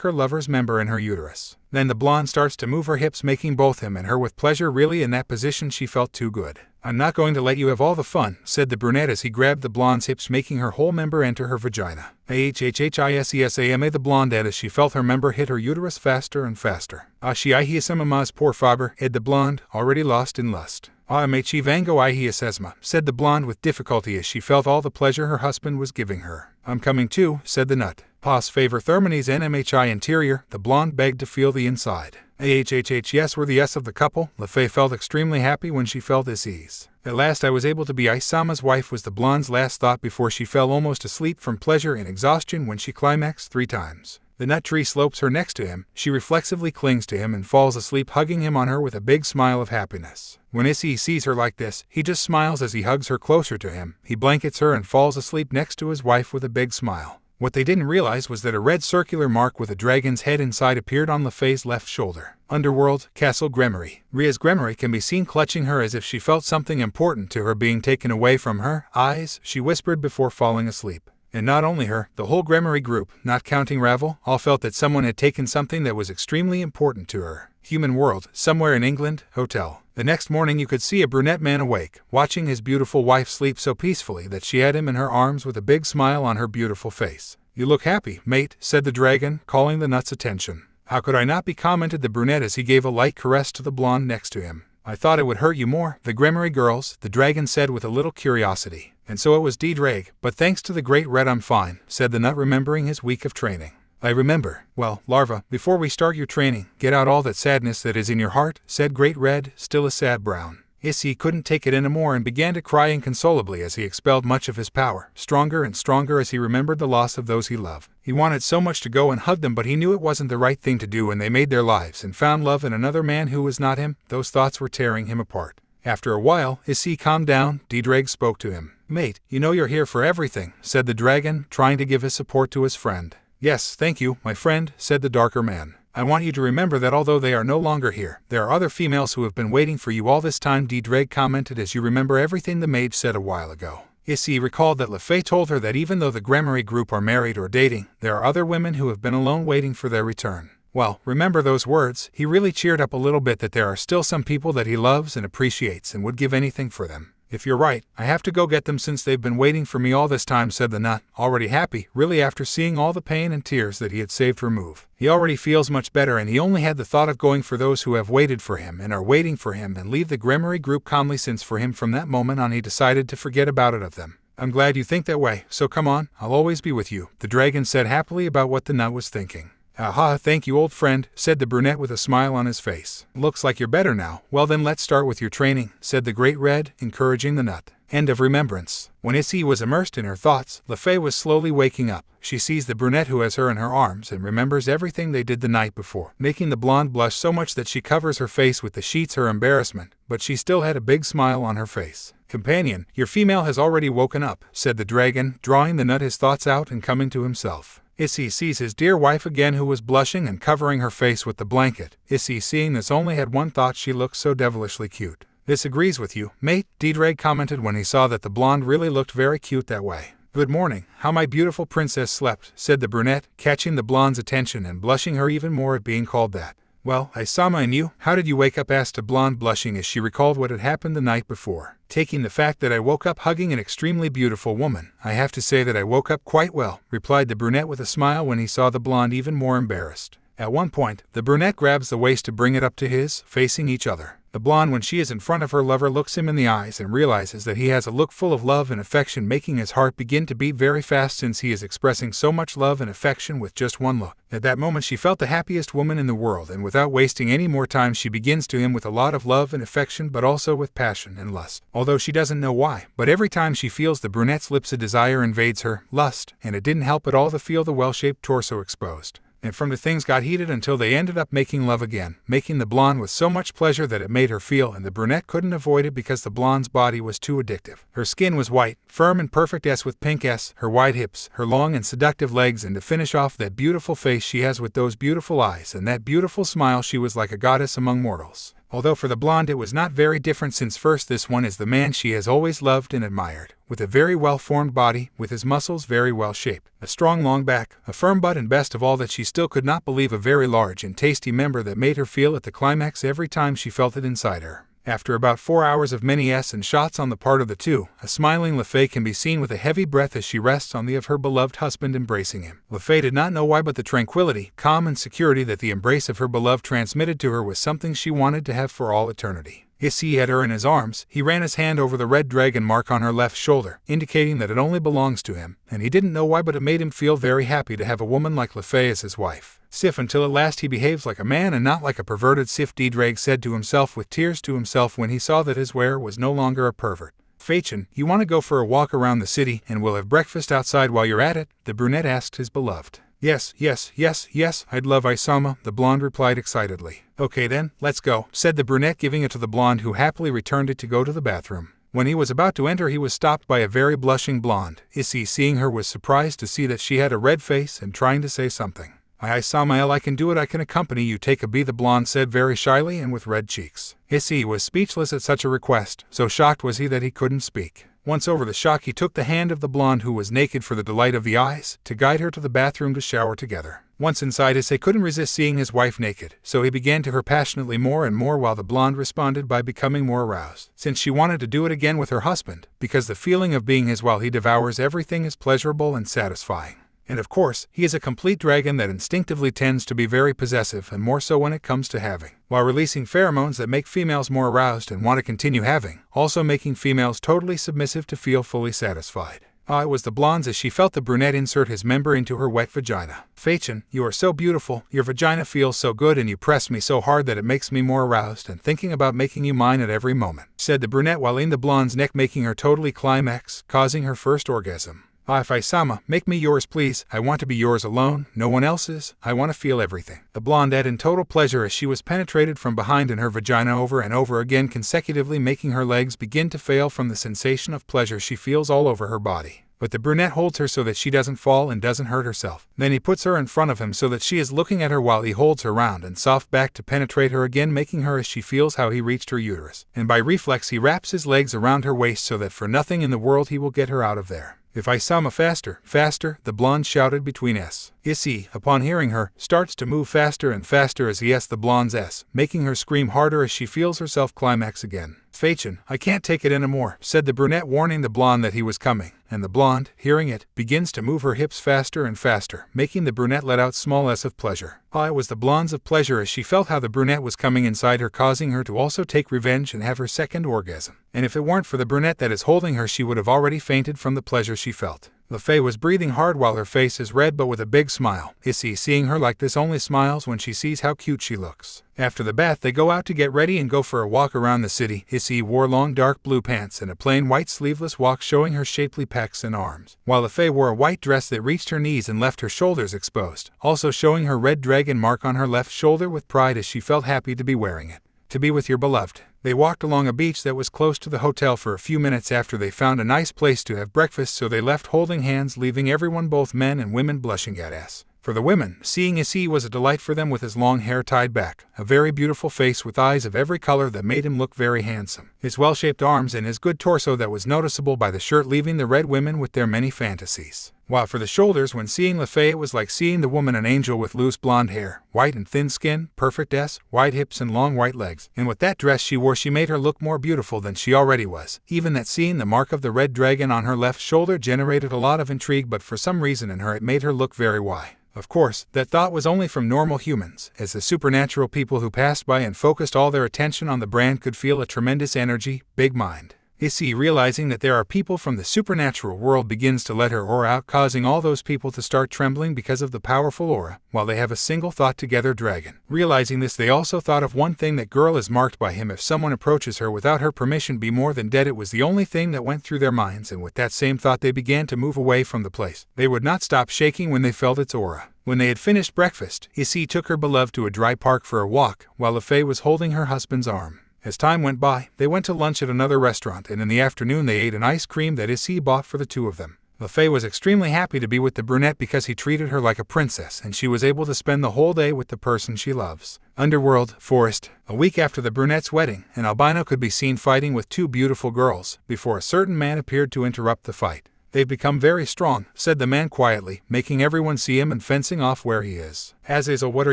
her lover's member in her uterus. Then the blonde starts to move her hips, making both him and her with pleasure. Really, in that position she felt too good. I'm not going to let you have all the fun, said the brunette as he grabbed the blonde's hips, making her whole member enter her vagina. Isama, the blonde added as she felt her member hit her uterus faster and faster. Isama, poor Faber, said the blonde, already lost in lust. Vango, said the blonde with difficulty as she felt all the pleasure her husband was giving her. I'm coming too, said the nut. Pos favor Thermines NMHI interior, the blonde begged to feel the inside. Yes were the yes of the couple. LeFay felt extremely happy when she felt this ease. At last I was able to be Isama's wife was the blonde's last thought before she fell almost asleep from pleasure and exhaustion when she climaxed 3 times. The nut tree slopes her next to him, she reflexively clings to him and falls asleep hugging him on her with a big smile of happiness. When Issei sees her like this, he just smiles as he hugs her closer to him, he blankets her and falls asleep next to his wife with a big smile. What they didn't realize was that a red circular mark with a dragon's head inside appeared on LeFay's left shoulder. Underworld, Castle Gremory. Ria's Gremory can be seen clutching her as if she felt something important to her being taken away from her eyes, she whispered before falling asleep. And not only her, the whole Gremory group, not counting Ravel, all felt that someone had taken something that was extremely important to her. Human world, somewhere in England, hotel. The next morning you could see a brunette man awake, watching his beautiful wife sleep so peacefully that she had him in her arms with a big smile on her beautiful face. You look happy, mate, said the dragon, calling the nut's attention. How could I not be, commented the brunette as he gave a light caress to the blonde next to him. I thought it would hurt you more, the Gremory girls, the dragon said with a little curiosity. And so it was D-Drag, but thanks to the great red I'm fine, said the nut remembering his week of training. I remember. Well, Larva, before we start your training, get out all that sadness that is in your heart, said Great Red, still a sad brown. Issei couldn't take it anymore and began to cry inconsolably as he expelled much of his power, stronger and stronger as he remembered the loss of those he loved. He wanted so much to go and hug them, but he knew it wasn't the right thing to do when they made their lives and found love in another man who was not him. Those thoughts were tearing him apart. After a while, Issei calmed down. D-Drag spoke to him. Mate, you know you're here for everything, said the dragon, trying to give his support to his friend. Yes, thank you, my friend, said the darker man. I want you to remember that although they are no longer here, there are other females who have been waiting for you all this time, D-Drag commented as you remember everything the mage said a while ago. Issei recalled that LeFay told her that even though the Gremory group are married or dating, there are other women who have been alone waiting for their return. Well, remember those words, he really cheered up a little bit that there are still some people that he loves and appreciates and would give anything for them. If you're right, I have to go get them since they've been waiting for me all this time, said the nut, already happy, really after seeing all the pain and tears that he had saved remove. He already feels much better and he only had the thought of going for those who have waited for him and are waiting for him and leave the Gremory group calmly since for him from that moment on he decided to forget about it of them. I'm glad you think that way, so come on, I'll always be with you, the dragon said happily about what the nut was thinking. Aha, thank you old friend, said the brunette with a smile on his face. Looks like you're better now. Well then let's start with your training, said the great red, encouraging the nut. End of remembrance. When Issei was immersed in her thoughts, LeFay was slowly waking up. She sees the brunette who has her in her arms and remembers everything they did the night before, making the blonde blush so much that she covers her face with the sheets her embarrassment, but she still had a big smile on her face. Companion, your female has already woken up, said the dragon, drawing the nut his thoughts out and coming to himself. Issei sees his dear wife again who was blushing and covering her face with the blanket. Issei seeing this only had one thought, she looked so devilishly cute. This agrees with you, mate, D-Drag commented when he saw that the blonde really looked very cute that way. Good morning, how my beautiful princess slept, said the brunette, catching the blonde's attention and blushing her even more at being called that. Well, Isama and you, how did you wake up, asked the blonde blushing as she recalled what had happened the night before. Taking the fact that I woke up hugging an extremely beautiful woman, I have to say that I woke up quite well, replied the brunette with a smile when he saw the blonde even more embarrassed. At one point, the brunette grabs the waist to bring it up to his, facing each other. The blonde, when she is in front of her lover, looks him in the eyes and realizes that he has a look full of love and affection, making his heart begin to beat very fast since he is expressing so much love and affection with just one look. At that moment she felt the happiest woman in the world, and without wasting any more time she begins to him with a lot of love and affection, but also with passion and lust. Although she doesn't know why, but every time she feels the brunette's lips a desire invades her, lust, and it didn't help at all to feel the well-shaped torso exposed. And from the things got heated until they ended up making love again, making the blonde with so much pleasure that it made her feel, and the brunette couldn't avoid it because the blonde's body was too addictive. Her skin was white, firm and perfect as with pink S, her wide hips, her long and seductive legs, and to finish off that beautiful face she has with those beautiful eyes and that beautiful smile, she was like a goddess among mortals. Although for the blonde it was not very different, since first this one is the man she has always loved and admired, with a very well-formed body, with his muscles very well shaped, a strong long back, a firm butt, and best of all that she still could not believe a very large and tasty member that made her feel at the climax every time she felt it inside her. After about 4 hours of many S and shots on the part of the two, a smiling LeFay can be seen with a heavy breath as she rests on the of her beloved husband, embracing him. LeFay did not know why, but the tranquility, calm, and security that the embrace of her beloved transmitted to her was something she wanted to have for all eternity. Issei had her in his arms. He ran his hand over the red dragon mark on her left shoulder, indicating that it only belongs to him, and he didn't know why, but it made him feel very happy to have a woman like Lefay as his wife. Sif, until at last he behaves like a man and not like a perverted Sif, Drag said to himself with tears to himself when he saw that his wearer was no longer a pervert. Fachin, you want to go for a walk around the city and we'll have breakfast outside while you're at it? The brunette asked his beloved. Yes, I'd love Isama, the blonde replied excitedly. Okay then, let's go, said the brunette, giving it to the blonde, who happily returned it to go to the bathroom. When he was about to enter, he was stopped by a very blushing blonde. Issei, seeing her, was surprised to see that she had a red face and trying to say something. Isamael, I can do it, I can accompany you, take a B, the blonde said very shyly and with red cheeks. Issei was speechless at such a request, so shocked was he that he couldn't speak. Once over the shock, he took the hand of the blonde, who was naked for the delight of the eyes, to guide her to the bathroom to shower together. Once inside, Issei couldn't resist seeing his wife naked, so he began to her passionately more and more, while the blonde responded by becoming more aroused, since she wanted to do it again with her husband, because the feeling of being his while he devours everything is pleasurable and satisfying. And of course, he is a complete dragon that instinctively tends to be very possessive, and more so when it comes to having, while releasing pheromones that make females more aroused and want to continue having, also making females totally submissive to feel fully satisfied. It was the blonde's as she felt the brunette insert his member into her wet vagina. Fachin, you are so beautiful, your vagina feels so good, and you press me so hard that it makes me more aroused and thinking about making you mine at every moment, said the brunette while in the blonde's neck, making her totally climax, causing her first orgasm. Isama, make me yours please, I want to be yours alone, no one else's, I want to feel everything. The blonde had in total pleasure as she was penetrated from behind in her vagina over and over again consecutively, making her legs begin to fail from the sensation of pleasure she feels all over her body. But the brunette holds her so that she doesn't fall and doesn't hurt herself. Then he puts her in front of him so that she is looking at her while he holds her round and soft back to penetrate her again, making her as she feels how he reached her uterus. And by reflex he wraps his legs around her waist so that for nothing in the world he will get her out of there. If Isama, faster, faster, the blonde shouted between S. Issei, upon hearing her, starts to move faster and faster as he the blonde's S, making her scream harder as she feels herself climax again. Fachin, I can't take it anymore, said the brunette, warning the blonde that he was coming, and the blonde, hearing it, begins to move her hips faster and faster, making the brunette let out small s of pleasure. It was the blonde's of pleasure as she felt how the brunette was coming inside her, causing her to also take revenge and have her second orgasm. And if it weren't for the brunette that is holding her, she would have already fainted from the pleasure she felt. Lefay was breathing hard while her face is red but with a big smile. Issei, seeing her like this, only smiles when she sees how cute she looks. After the bath, they go out to get ready and go for a walk around the city. Issei wore long dark blue pants and a plain white sleeveless walk showing her shapely pecs and arms, while Lefay wore a white dress that reached her knees and left her shoulders exposed, also showing her red dragon mark on her left shoulder with pride as she felt happy to be wearing it. To be with your beloved. They walked along a beach that was close to the hotel for a few minutes after they found a nice place to have breakfast, so they left holding hands, leaving everyone, both men and women, blushing at ass. For the women, seeing Issei was a delight for them with his long hair tied back, a very beautiful face with eyes of every color that made him look very handsome, his well-shaped arms and his good torso that was noticeable by the shirt, leaving the red women with their many fantasies. While for the shoulders, when seeing Lefay, it was like seeing the woman an angel with loose blonde hair, white and thin skin, perfect S, wide hips and long white legs. And with that dress she wore, she made her look more beautiful than she already was. Even that seeing the mark of the red dragon on her left shoulder generated a lot of intrigue, but for some reason in her it made her look very why. Of course, that thought was only from normal humans, as the supernatural people who passed by and focused all their attention on the brand could feel a tremendous energy, big mind. Issei, realizing that there are people from the supernatural world, begins to let her aura out, causing all those people to start trembling because of the powerful aura, while they have a single thought together, dragon. Realizing this, they also thought of one thing: that girl is marked by him. If someone approaches her without her permission, be more than dead. It was the only thing that went through their minds, and with that same thought they began to move away from the place. They would not stop shaking when they felt its aura. When they had finished breakfast, Issei took her beloved to a dry park for a walk, while Lefay was holding her husband's arm. As time went by, they went to lunch at another restaurant, and in the afternoon they ate an ice cream that Issei bought for the two of them. Lefay was extremely happy to be with the brunette because he treated her like a princess, and she was able to spend the whole day with the person she loves. Underworld, Forest. A week after the brunette's wedding, an albino could be seen fighting with two beautiful girls, before a certain man appeared to interrupt the fight. They've become very strong, said the man quietly, making everyone see him and fencing off where he is. Azazel, what are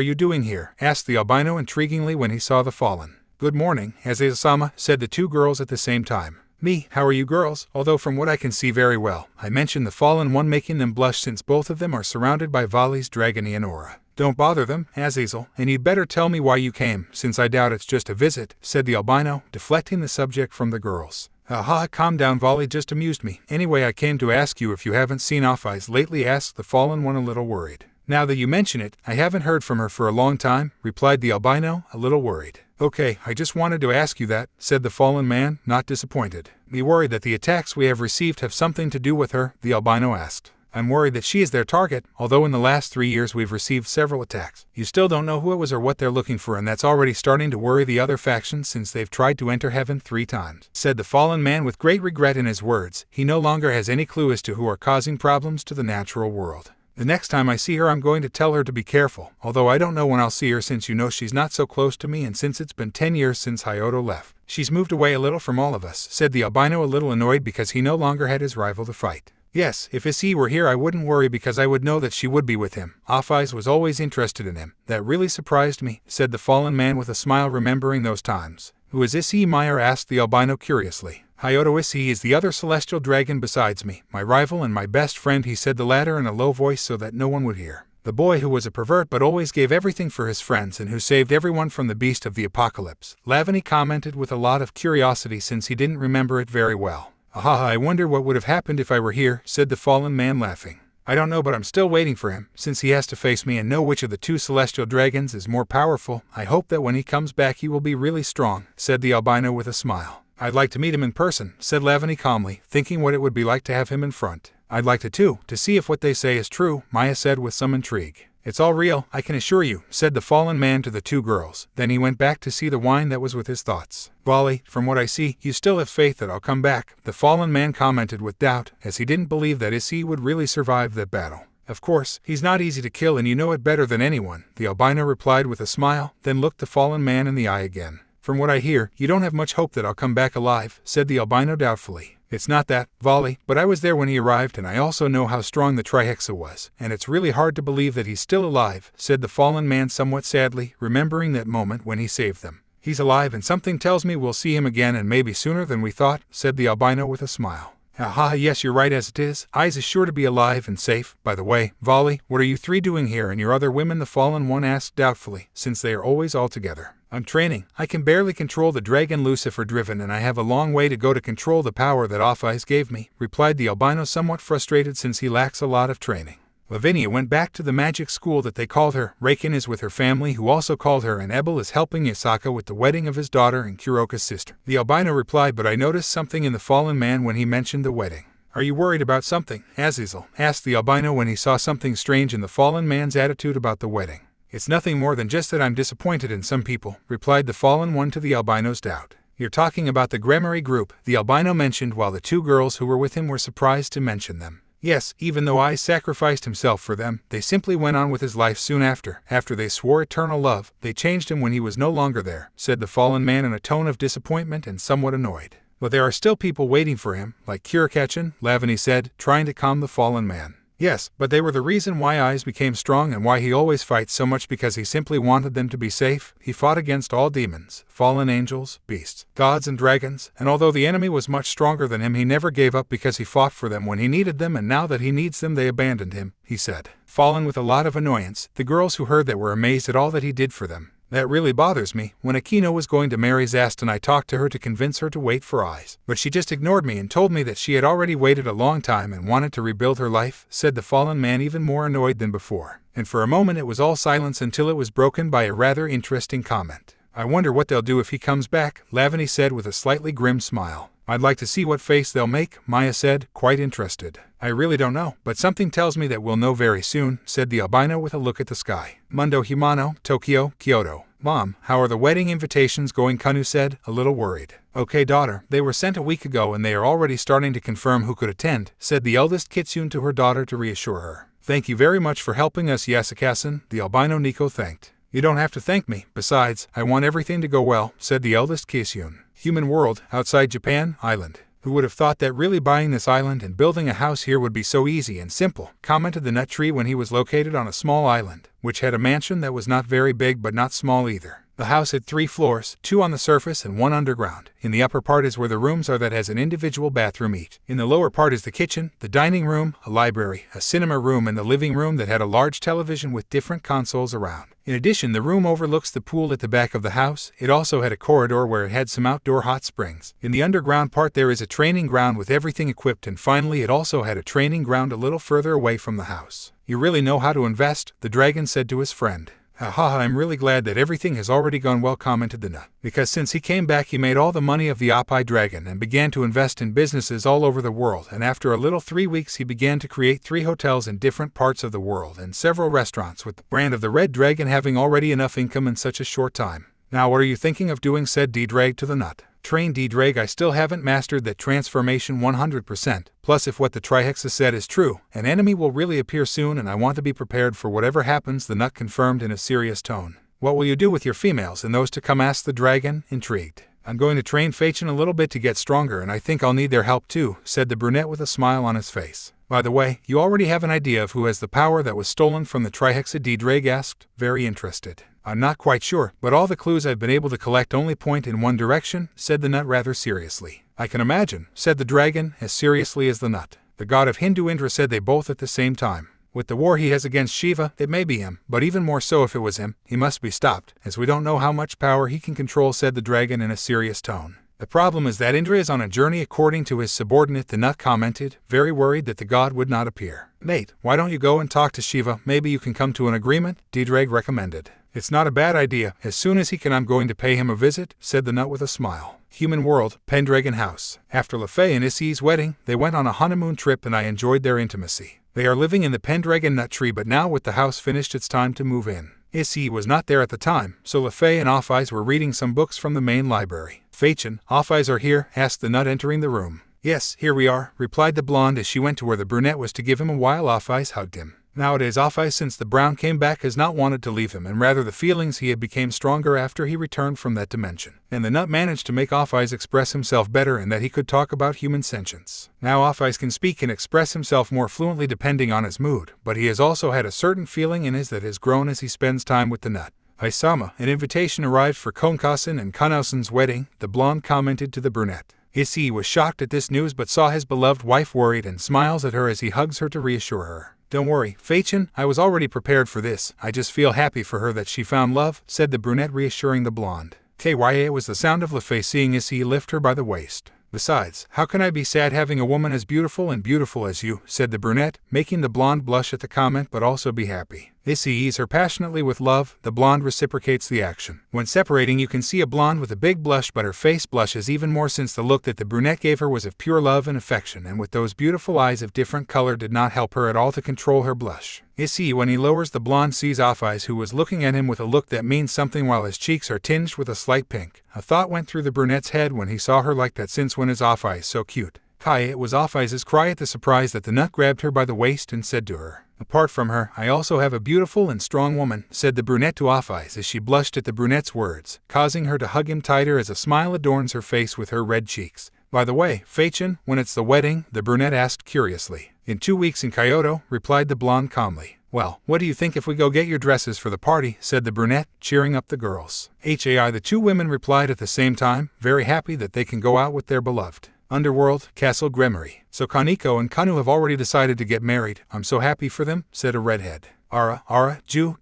you doing here? Asked the albino intriguingly when he saw the fallen. Good morning, Azazel-sama, said the two girls at the same time. Me, how are you girls? Although from what I can see very well, I mentioned the fallen one making them blush since both of them are surrounded by Vali's dragonian aura. Don't bother them, Azazel, and you'd better tell me why you came, since I doubt it's just a visit, said the albino, deflecting the subject from the girls. Aha, calm down, Vali just amused me. Anyway, I came to ask you if you haven't seen Off-Eyes lately, asked the fallen one a little worried. Now that you mention it, I haven't heard from her for a long time, replied the albino, a little worried. Okay, I just wanted to ask you that, said the fallen man, not disappointed. Be worried that the attacks we have received have something to do with her, the albino asked. I'm worried that she is their target, although in the last 3 years we've received several attacks. You still don't know who it was or what they're looking for, and that's already starting to worry the other factions since they've tried to enter heaven 3 times, said the fallen man with great regret in his words. He no longer has any clue as to who are causing problems to the natural world. The next time I see her I'm going to tell her to be careful, although I don't know when I'll see her since you know she's not so close to me and since it's been 10 years since Hyoto left. She's moved away a little from all of us, said the albino, a little annoyed because he no longer had his rival to fight. Yes, if Issei were here I wouldn't worry because I would know that she would be with him. Off-Eyes was always interested in him. That really surprised me, said the fallen man with a smile, remembering those times. Who is Issei? Meyer asked the albino curiously. Hyoto Issei is the other celestial dragon besides me, my rival and my best friend, he said, the latter in a low voice so that no one would hear. The boy who was a pervert but always gave everything for his friends and who saved everyone from the beast of the apocalypse, Lavany commented with a lot of curiosity since he didn't remember it very well. Aha, I wonder what would have happened if I were here, said the fallen man laughing. I don't know, but I'm still waiting for him, since he has to face me and know which of the 2 celestial dragons is more powerful. I hope that when he comes back he will be really strong, said the albino with a smile. I'd like to meet him in person, said Lavany calmly, thinking what it would be like to have him in front. I'd like to too, to see if what they say is true, Maya said with some intrigue. It's all real, I can assure you, said the fallen man to the 2 girls. Then he went back to see the wine that was with his thoughts. Vali, from what I see, you still have faith that I'll come back, the fallen man commented with doubt, as he didn't believe that Issei would really survive that battle. Of course, he's not easy to kill and you know it better than anyone, the albino replied with a smile, then looked the fallen man in the eye again. From what I hear, you don't have much hope that I'll come back alive, said the albino doubtfully. It's not that, Vali, but I was there when he arrived and I also know how strong the Trihexa was, and it's really hard to believe that he's still alive, said the fallen man somewhat sadly, remembering that moment when he saved them. He's alive and something tells me we'll see him again and maybe sooner than we thought, said the albino with a smile. Aha, yes, you're right as it is. Eyes is sure to be alive and safe. By the way, Vali, what are you 3 doing here and your other women? The fallen one asked doubtfully, since they are always all together. I'm training. I can barely control the dragon Lucifer driven and I have a long way to go to control the power that Off-Eyes gave me, replied the albino somewhat frustrated since he lacks a lot of training. Lavinia went back to the magic school that they called her. Raken is with her family who also called her, and Ebel is helping Yasaka with the wedding of his daughter and Kuroka's sister. The albino replied, but I noticed something in the fallen man when he mentioned the wedding. Are you worried about something, Azazel? Asked the albino when he saw something strange in the fallen man's attitude about the wedding. It's nothing more than just that I'm disappointed in some people, replied the fallen one to the albino's doubt. You're talking about the Gremory group, the albino mentioned while the 2 girls who were with him were surprised to mention them. Yes, even though I sacrificed himself for them, they simply went on with his life soon after. After they swore eternal love, they changed him when he was no longer there, said the fallen man in a tone of disappointment and somewhat annoyed. But there are still people waiting for him, like Kuroka, Lavany said, trying to calm the fallen man. Yes, but they were the reason why Eyes became strong and why he always fights so much, because he simply wanted them to be safe. He fought against all demons, fallen angels, beasts, gods and dragons, and although the enemy was much stronger than him, he never gave up because he fought for them when he needed them, and now that he needs them they abandoned him, he said. Fallen with a lot of annoyance, the girls who heard that were amazed at all that he did for them. That really bothers me. When Akino was going to marry Zaston, I talked to her to convince her to wait for Eyes. But she just ignored me and told me that she had already waited a long time and wanted to rebuild her life, said the fallen man, even more annoyed than before. And for a moment it was all silence until it was broken by a rather interesting comment. I wonder what they'll do if he comes back, Lavany said with a slightly grim smile. I'd like to see what face they'll make, Maya said, quite interested. I really don't know, but something tells me that we'll know very soon, said the albino with a look at the sky. Mundo Himano, Tokyo, Kyoto. Mom, how are the wedding invitations going? Kanu said, a little worried. Okay daughter, they were sent a week ago and they are already starting to confirm who could attend, said the eldest Kitsune to her daughter to reassure her. Thank you very much for helping us, Yasaka-san, the albino Nico thanked. You don't have to thank me. Besides, I want everything to go well, said the eldest Kitsune. Human world, outside Japan, island. Who would have thought that really buying this island and building a house here would be so easy and simple, commented the nut tree when he was located on a small island, which had a mansion that was not very big but not small either. The house had 3 floors, 2 on the surface and 1 underground. In the upper part is where the rooms are that has an individual bathroom each. In the lower part is the kitchen, the dining room, a library, a cinema room, and the living room that had a large television with different consoles around. In addition, the room overlooks the pool at the back of the house. It also had a corridor where it had some outdoor hot springs. In the underground part there is a training ground with everything equipped, and finally it also had a training ground a little further away from the house. You really know how to invest, the dragon said to his friend. Haha, I'm really glad that everything has already gone well, commented the nut. Because since he came back he made all the money of the Oppai dragon and began to invest in businesses all over the world, and after a little 3 weeks he began to create 3 hotels in different parts of the world and several restaurants, with the brand of the red dragon having already enough income in such a short time. Now what are you thinking of doing, said D-Drag to the nut. Train, D-Drag, I still haven't mastered that transformation 100%. Plus, if what the Trihexa said is true, an enemy will really appear soon and I want to be prepared for whatever happens, the nut confirmed in a serious tone. What will you do with your females and those to come, asked the dragon, intrigued. I'm going to train Fachin a little bit to get stronger, and I think I'll need their help too, said the brunette with a smile on his face. By the way, you already have an idea of who has the power that was stolen from the Trihexa, D-Drag asked, very interested. I'm not quite sure, but all the clues I've been able to collect only point in one direction, said the nut rather seriously. I can imagine, said the dragon, as seriously as the nut. The god of Hindu Indra, said they both at the same time. With the war he has against Shiva, it may be him, but even more so if it was him, he must be stopped, as we don't know how much power he can control, said the dragon in a serious tone. The problem is that Indra is on a journey according to his subordinate, the nut commented, very worried that the god would not appear. Mate, why don't you go and talk to Shiva, maybe you can come to an agreement, D-Drag recommended. It's not a bad idea. As soon as he can I'm going to pay him a visit, said the nut with a smile. Human World, Pendragon House. After Lefay and Issei's wedding, they went on a honeymoon trip and I enjoyed their intimacy. They are living in the Pendragon nut tree, but now with the house finished it's time to move in. Issei was not there at the time, so Lefay and Offeyes were reading some books from the main library. Fachin, Offeyes are here, asked the nut entering the room. Yes, here we are, replied the blonde as she went to where the brunette was to give him a while Offeyes hugged him. Nowadays Offeyes, since the brown came back, has not wanted to leave him, and rather the feelings he had became stronger after he returned from that dimension. And the nut managed to make Offeyes express himself better, and that he could talk about human sentience. Now Offeyes can speak and express himself more fluently depending on his mood, but he has also had a certain feeling in his that has grown as he spends time with the nut. Isama, an invitation arrived for Konkasen and Kanausen's wedding, the blonde commented to the brunette. Issei was shocked at this news but saw his beloved wife worried and smiles at her as he hugs her to reassure her. Don't worry, Fachin, I was already prepared for this. I just feel happy for her that she found love, said the brunette reassuring the blonde. KYA was the sound of Lefay seeing Issei lift her by the waist. Besides, how can I be sad having a woman as beautiful as you, said the brunette, making the blonde blush at the comment but also be happy. Issei eases her passionately with love, the blonde reciprocates the action. When separating you can see a blonde with a big blush, but her face blushes even more since the look that the brunette gave her was of pure love and affection, and with those beautiful eyes of different color did not help her at all to control her blush. Issei, when he lowers the blonde, sees Offeyes, who was looking at him with a look that means something while his cheeks are tinged with a slight pink. A thought went through the brunette's head when he saw her like that, since when is Offeyes so cute? Kai, it was Offeyes' cry at the surprise that the nut grabbed her by the waist and said to her, apart from her, I also have a beautiful and strong woman, said the brunette to Offeyes as she blushed at the brunette's words, causing her to hug him tighter as a smile adorns her face with her red cheeks. By the way, Fachin, when it's the wedding, the brunette asked curiously. In 2 weeks in Kyoto, replied the blonde calmly. Well, what do you think if we go get your dresses for the party, said the brunette, cheering up the girls. HAI, the 2 women replied at the same time, very happy that they can go out with their beloved. Underworld, Castle Gremory. So Kaneko and Kanu have already decided to get married. I'm so happy for them, said a redhead. Ara, Ju,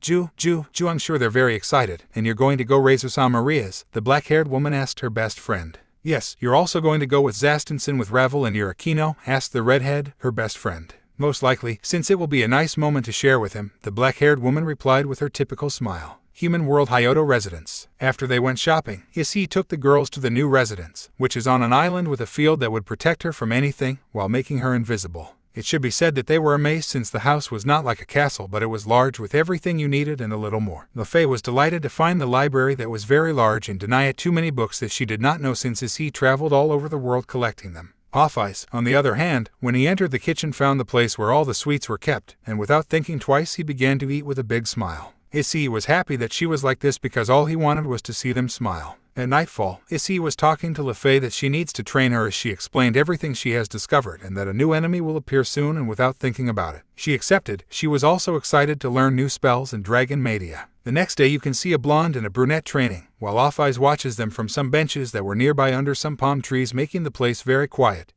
I'm sure they're very excited. And you're going to go raise Osama Maria's, the black-haired woman asked her best friend. Yes, you're also going to go with Zastenson with Ravel and Yurakino, asked the redhead, her best friend. Most likely, since it will be a nice moment to share with him, the black-haired woman replied with her typical smile. Human World Hyoto residence. After they went shopping, Issei took the girls to the new residence, which is on an island with a field that would protect her from anything, while making her invisible. It should be said that they were amazed since the house was not like a castle, but it was large with everything you needed and a little more. Lefay was delighted to find the library that was very large and deny it too many books that she did not know since Issei traveled all over the world collecting them. Offeyes, on the other hand, when he entered the kitchen found the place where all the sweets were kept, and without thinking twice he began to eat with a big smile. Issei was happy that she was like this because all he wanted was to see them smile. At nightfall, Issei was talking to Lefay that she needs to train her as she explained everything she has discovered and that a new enemy will appear soon and without thinking about it. She accepted. She was also excited to learn new spells and Dragon Media. The next day you can see a blonde and a brunette training, while Off-Eyes watches them from some benches that were nearby under some palm trees, making the place very quiet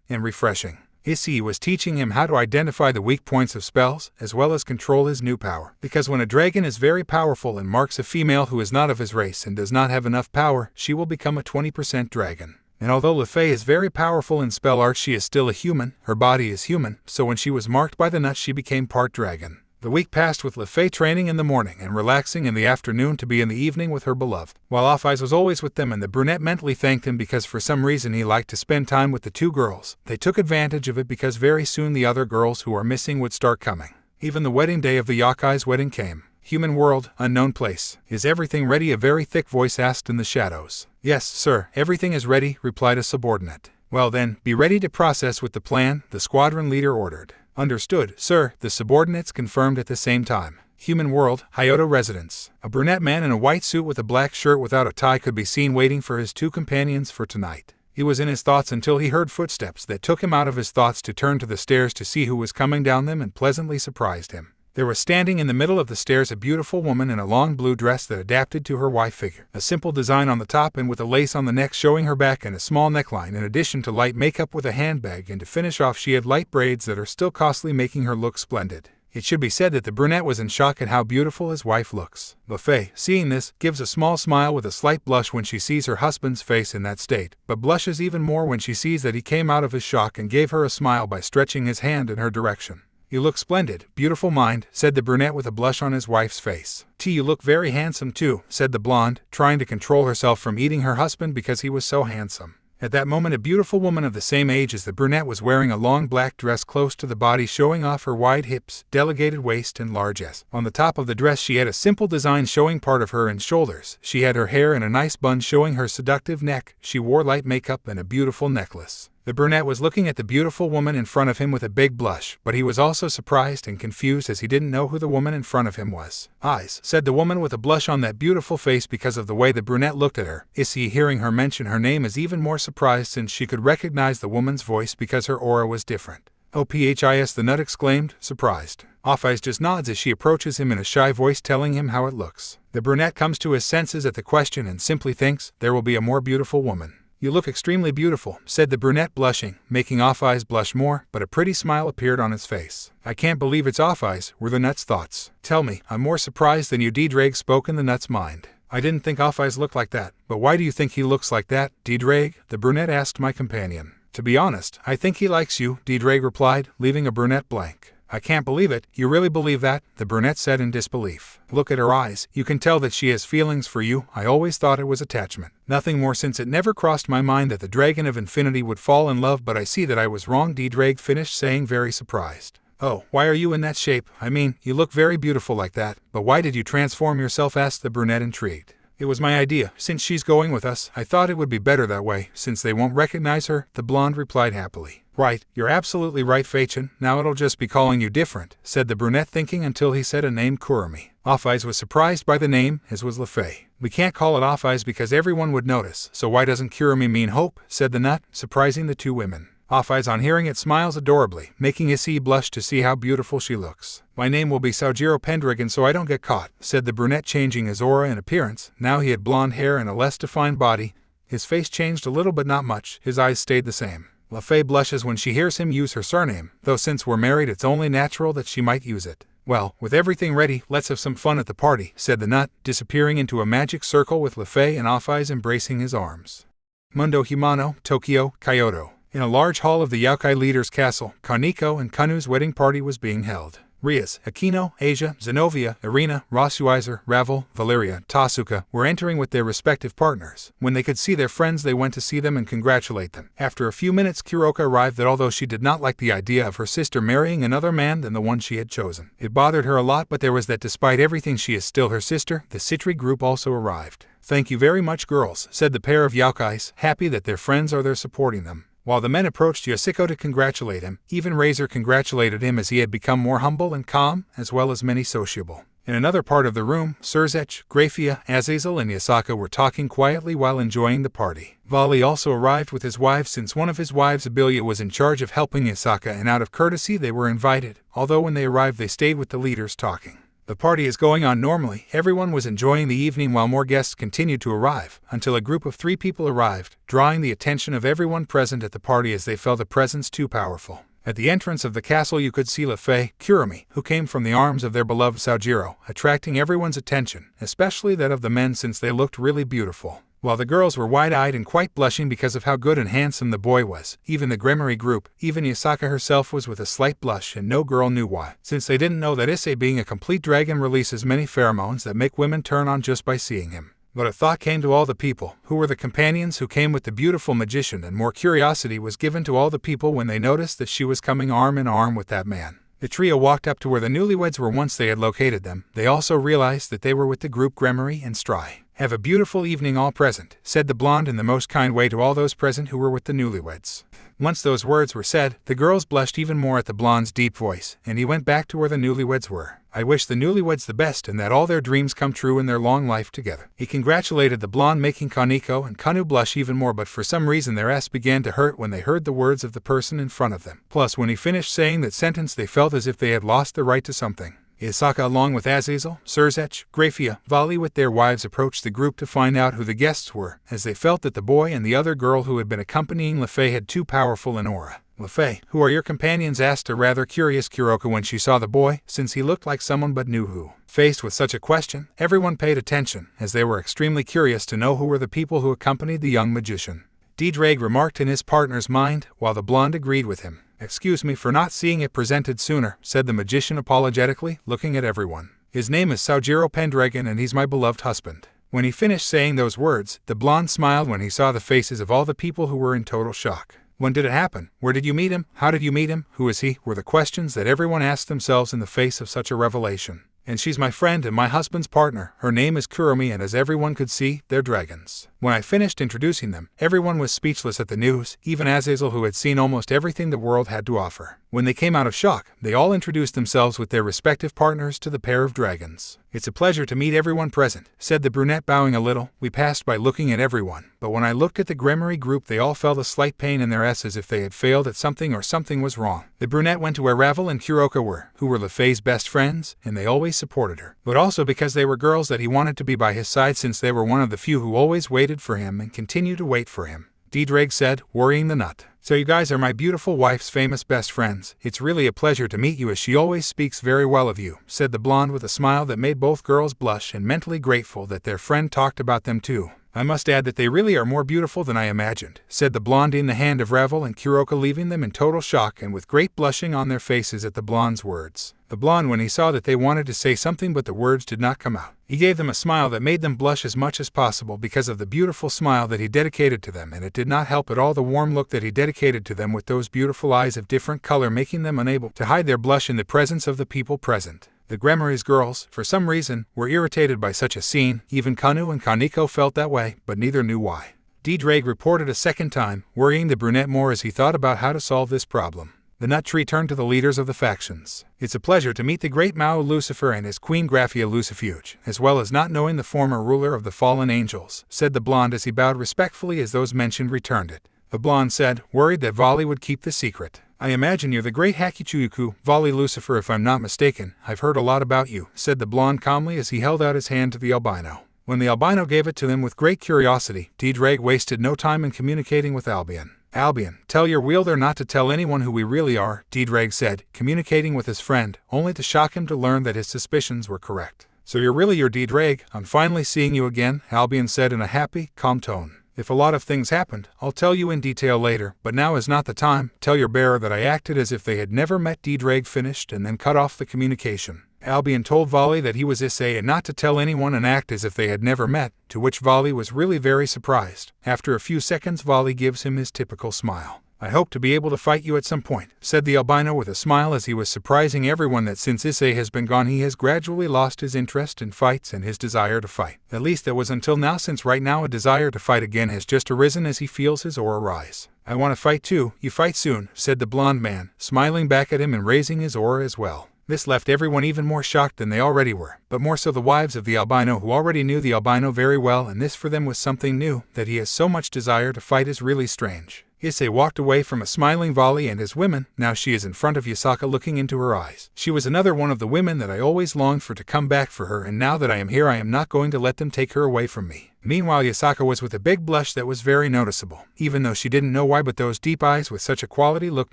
and refreshing. Issei was teaching him how to identify the weak points of spells, as well as control his new power. Because when a dragon is very powerful and marks a female who is not of his race and does not have enough power, she will become a 20% dragon. And although Lefei is very powerful in spell art, she is still a human, her body is human, so when she was marked by the nut she became part dragon. The week passed with Lefei training in the morning and relaxing in the afternoon to be in the evening with her beloved, while Off-Eyes was always with them, and the brunette mentally thanked him because for some reason he liked to spend time with the two girls. They took advantage of it because very soon the other girls who are missing would start coming. Even the wedding day of the Yakai's wedding came. Human world, unknown place. Is everything ready? A very thick voice asked in the shadows. Yes, sir, everything is ready, replied a subordinate. Well then, be ready to process with the plan, the squadron leader ordered. Understood, sir, the subordinates confirmed at the same time. Human world, Hyoto residence. A brunette man in a white suit with a black shirt without a tie could be seen waiting for his two companions for tonight. He was in his thoughts until he heard footsteps that took him out of his thoughts to turn to the stairs to see who was coming down them, and pleasantly surprised him. There was standing in the middle of the stairs a beautiful woman in a long blue dress that adapted to her white figure. A simple design on the top and with a lace on the neck showing her back and a small neckline, in addition to light makeup with a handbag, and to finish off she had light braids that are still costly, making her look splendid. It should be said that the brunette was in shock at how beautiful his wife looks. Lefei, seeing this, gives a small smile with a slight blush when she sees her husband's face in that state, but blushes even more when she sees that he came out of his shock and gave her a smile by stretching his hand in her direction. You look splendid, beautiful mind, said the brunette with a blush on his wife's face. You look very handsome too, said the blonde, trying to control herself from eating her husband because he was so handsome. At that moment a beautiful woman of the same age as the brunette was wearing a long black dress close to the body, showing off her wide hips, delegated waist, and large ass. On the top of the dress she had a simple design showing part of her and shoulders. She had her hair in a nice bun showing her seductive neck. She wore light makeup and a beautiful necklace. The brunette was looking at the beautiful woman in front of him with a big blush, but he was also surprised and confused as he didn't know who the woman in front of him was. Eyes, said the woman with a blush on that beautiful face because of the way the brunette looked at her. Issei, hearing her mention her name, is even more surprised since she could recognize the woman's voice because her aura was different. OPHIS, the nut exclaimed, surprised. Off-Eyes just nods as she approaches him in a shy voice telling him how it looks. The brunette comes to his senses at the question and simply thinks, there will be a more beautiful woman. You look extremely beautiful, said the brunette blushing, making Off-Eyes blush more, but a pretty smile appeared on his face. I can't believe it's Off-Eyes, were the nut's thoughts. Tell me, I'm more surprised than you, D-Drake spoke in the nut's mind. I didn't think Off-Eyes looked like that, but why do you think he looks like that, D-Drake? The brunette asked my companion. To be honest, I think he likes you, D-Drake replied, leaving a brunette blank. I can't believe it, you really believe that? The brunette said in disbelief. Look at her eyes, you can tell that she has feelings for you. I always thought it was attachment. Nothing more, since it never crossed my mind that the Dragon of Infinity would fall in love, but I see that I was wrong, D-Drake finished saying, very surprised. Oh, why are you in that shape? I mean, you look very beautiful like that, but why did you transform yourself? Asked the brunette, intrigued. It was my idea. Since she's going with us, I thought it would be better that way, since they won't recognize her, the blonde replied happily. Right, you're absolutely right, Feichin. Now it'll just be calling you different, said the brunette, thinking until he said a name, Kurumi. Off-Eyes was surprised by the name, as was Lefei. We can't call it Off-Eyes because everyone would notice, so why doesn't Kurumi mean hope, said the nut, surprising the two women. Off-Eyes, on hearing it, smiles adorably, making Issei blush to see how beautiful she looks. My name will be Saojiro Pendragon so I don't get caught, said the brunette, changing his aura and appearance. Now he had blonde hair and a less defined body. His face changed a little but not much, his eyes stayed the same. Lefei blushes when she hears him use her surname, though since we're married it's only natural that she might use it. Well, with everything ready, let's have some fun at the party, said the nut, disappearing into a magic circle with Lefei and Off-Eyes embracing his arms. Mundo Himano, Tokyo, Kyoto. In a large hall of the Yakai leader's castle, Kaneko and Kanu's wedding party was being held. Rias, Akino, Asia, Zenobia, Irina, Rasuizer, Ravel, Valeria, Tasuka were entering with their respective partners. When they could see their friends, they went to see them and congratulate them. After a few minutes, Kuroka arrived that although she did not like the idea of her sister marrying another man than the one she had chosen, it bothered her a lot, but there was that despite everything she is still her sister. The Citri group also arrived. Thank you very much, girls, said the pair of Yakais, happy that their friends are there supporting them. While the men approached Yasuko to congratulate him, even Razor congratulated him as he had become more humble and calm, as well as many sociable. In another part of the room, Surzech, Grafia, Azazel, and Yasaka were talking quietly while enjoying the party. Vali also arrived with his wives, since one of his wives, Abilia, was in charge of helping Yasaka, and out of courtesy they were invited, although when they arrived they stayed with the leaders talking. The party is going on normally. Everyone was enjoying the evening while more guests continued to arrive, until a group of 3 people arrived, drawing the attention of everyone present at the party as they felt a presence too powerful. At the entrance of the castle you could see Lefei, Kurumi, who came from the arms of their beloved Saojiro, attracting everyone's attention, especially that of the men since they looked really beautiful. While the girls were wide-eyed and quite blushing because of how good and handsome the boy was, even the Gremory group, even Yasaka herself was with a slight blush, and no girl knew why, since they didn't know that Issei, being a complete dragon, releases many pheromones that make women turn on just by seeing him. But a thought came to all the people, who were the companions who came with the beautiful magician, and more curiosity was given to all the people when they noticed that she was coming arm in arm with that man. The trio walked up to where the newlyweds were once they had located them. They also realized that they were with the group Gremory and Stry. "Have a beautiful evening all present," said the blonde in the most kind way to all those present who were with the newlyweds. Once those words were said, the girls blushed even more at the blonde's deep voice, and he went back to where the newlyweds were. "I wish the newlyweds the best and that all their dreams come true in their long life together." He congratulated the blonde, making Kaneko and Kanu blush even more, but for some reason their ass began to hurt when they heard the words of the person in front of them. Plus, when he finished saying that sentence, they felt as if they had lost the right to something. Isaka, along with Azazel, Surzech, Grafia, Vali with their wives, approached the group to find out who the guests were, as they felt that the boy and the other girl who had been accompanying Lefei had too powerful an aura. "Lefei, who are your companions?" asked a rather curious Kuroka when she saw the boy, since he looked like someone but knew who. Faced with such a question, everyone paid attention, as they were extremely curious to know who were the people who accompanied the young magician. Dragón remarked in his partner's mind, while the blonde agreed with him. "Excuse me for not seeing it presented sooner," said the magician apologetically, looking at everyone. "His name is Saojiro Pendragon and he's my beloved husband." When he finished saying those words, the blonde smiled when he saw the faces of all the people who were in total shock. "When did it happen? Where did you meet him? How did you meet him? Who is he?" were the questions that everyone asked themselves in the face of such a revelation. "And she's my friend and my husband's partner. Her name is Kurumi, and as everyone could see, they're dragons." When I finished introducing them, everyone was speechless at the news, even Azazel, who had seen almost everything the world had to offer. When they came out of shock, they all introduced themselves with their respective partners to the pair of dragons. "It's a pleasure to meet everyone present," said the brunette, bowing a little. "We passed by looking at everyone, but when I looked at the Gremory group, they all felt a slight pain in their ass as if they had failed at something or something was wrong." The brunette went to where Ravel and Kuroka were, who were Lefei's best friends, and they always supported her. But also because they were girls that he wanted to be by his side, since they were one of the few who always waited for him and continue to wait for him. Dragón said, worrying the nut. "So you guys are my beautiful wife's famous best friends. It's really a pleasure to meet you, as she always speaks very well of you," said the blonde with a smile that made both girls blush and mentally grateful that their friend talked about them too. "I must add that they really are more beautiful than I imagined," said the blonde in the hand of Ravel and Kuroka, leaving them in total shock and with great blushing on their faces at the blonde's words. The blonde, when he saw that they wanted to say something but the words did not come out, he gave them a smile that made them blush as much as possible because of the beautiful smile that he dedicated to them, and it did not help at all the warm look that he dedicated to them with those beautiful eyes of different color, making them unable to hide their blush in the presence of the people present. The Gremory's girls, for some reason, were irritated by such a scene. Even Kanu and Kaneko felt that way, but neither knew why. Dragón reported a second time, worrying the brunette more as he thought about how to solve this problem. The nut tree turned to the leaders of the factions. "It's a pleasure to meet the great Mao Lucifer and his queen Grafia Lucifuge, as well as not knowing the former ruler of the fallen angels," said the blonde as he bowed respectfully as those mentioned returned it. The blonde said, worried that Vali would keep the secret. "I imagine you're the great Hakichuyuku, Vali Lucifer, if I'm not mistaken. I've heard a lot about you," said the blonde calmly as he held out his hand to the albino. When the albino gave it to him with great curiosity, Dragón wasted no time in communicating with Albion. "Albion, tell your wielder not to tell anyone who we really are," Dragón said, communicating with his friend, only to shock him to learn that his suspicions were correct. "So you're really your Dragón? I'm finally seeing you again," Albion said in a happy, calm tone. "If a lot of things happened, I'll tell you in detail later, but now is not the time. Tell your bearer that I acted as if they had never met." Dragón finished and then cut off the communication. Albion told Vali that he was Issei and not to tell anyone and act as if they had never met, to which Vali was really very surprised. After a few seconds, Vali gives him his typical smile. "I hope to be able to fight you at some point," said the albino with a smile as he was surprising everyone that since Issei has been gone he has gradually lost his interest in fights and his desire to fight. At least that was until now, since right now a desire to fight again has just arisen as he feels his aura rise. "I want to fight too. You fight soon," said the blonde man, smiling back at him and raising his aura as well. This left everyone even more shocked than they already were, but more so the wives of the albino, who already knew the albino very well, and this for them was something new. That he has so much desire to fight is really strange. Issei walked away from a smiling volley and his women. Now she is in front of Yasaka looking into her eyes. She was another one of the women that I always longed for to come back for her, and now that I am here I am not going to let them take her away from me. Meanwhile, Yasaka was with a big blush that was very noticeable. Even though she didn't know why, but those deep eyes with such a quality look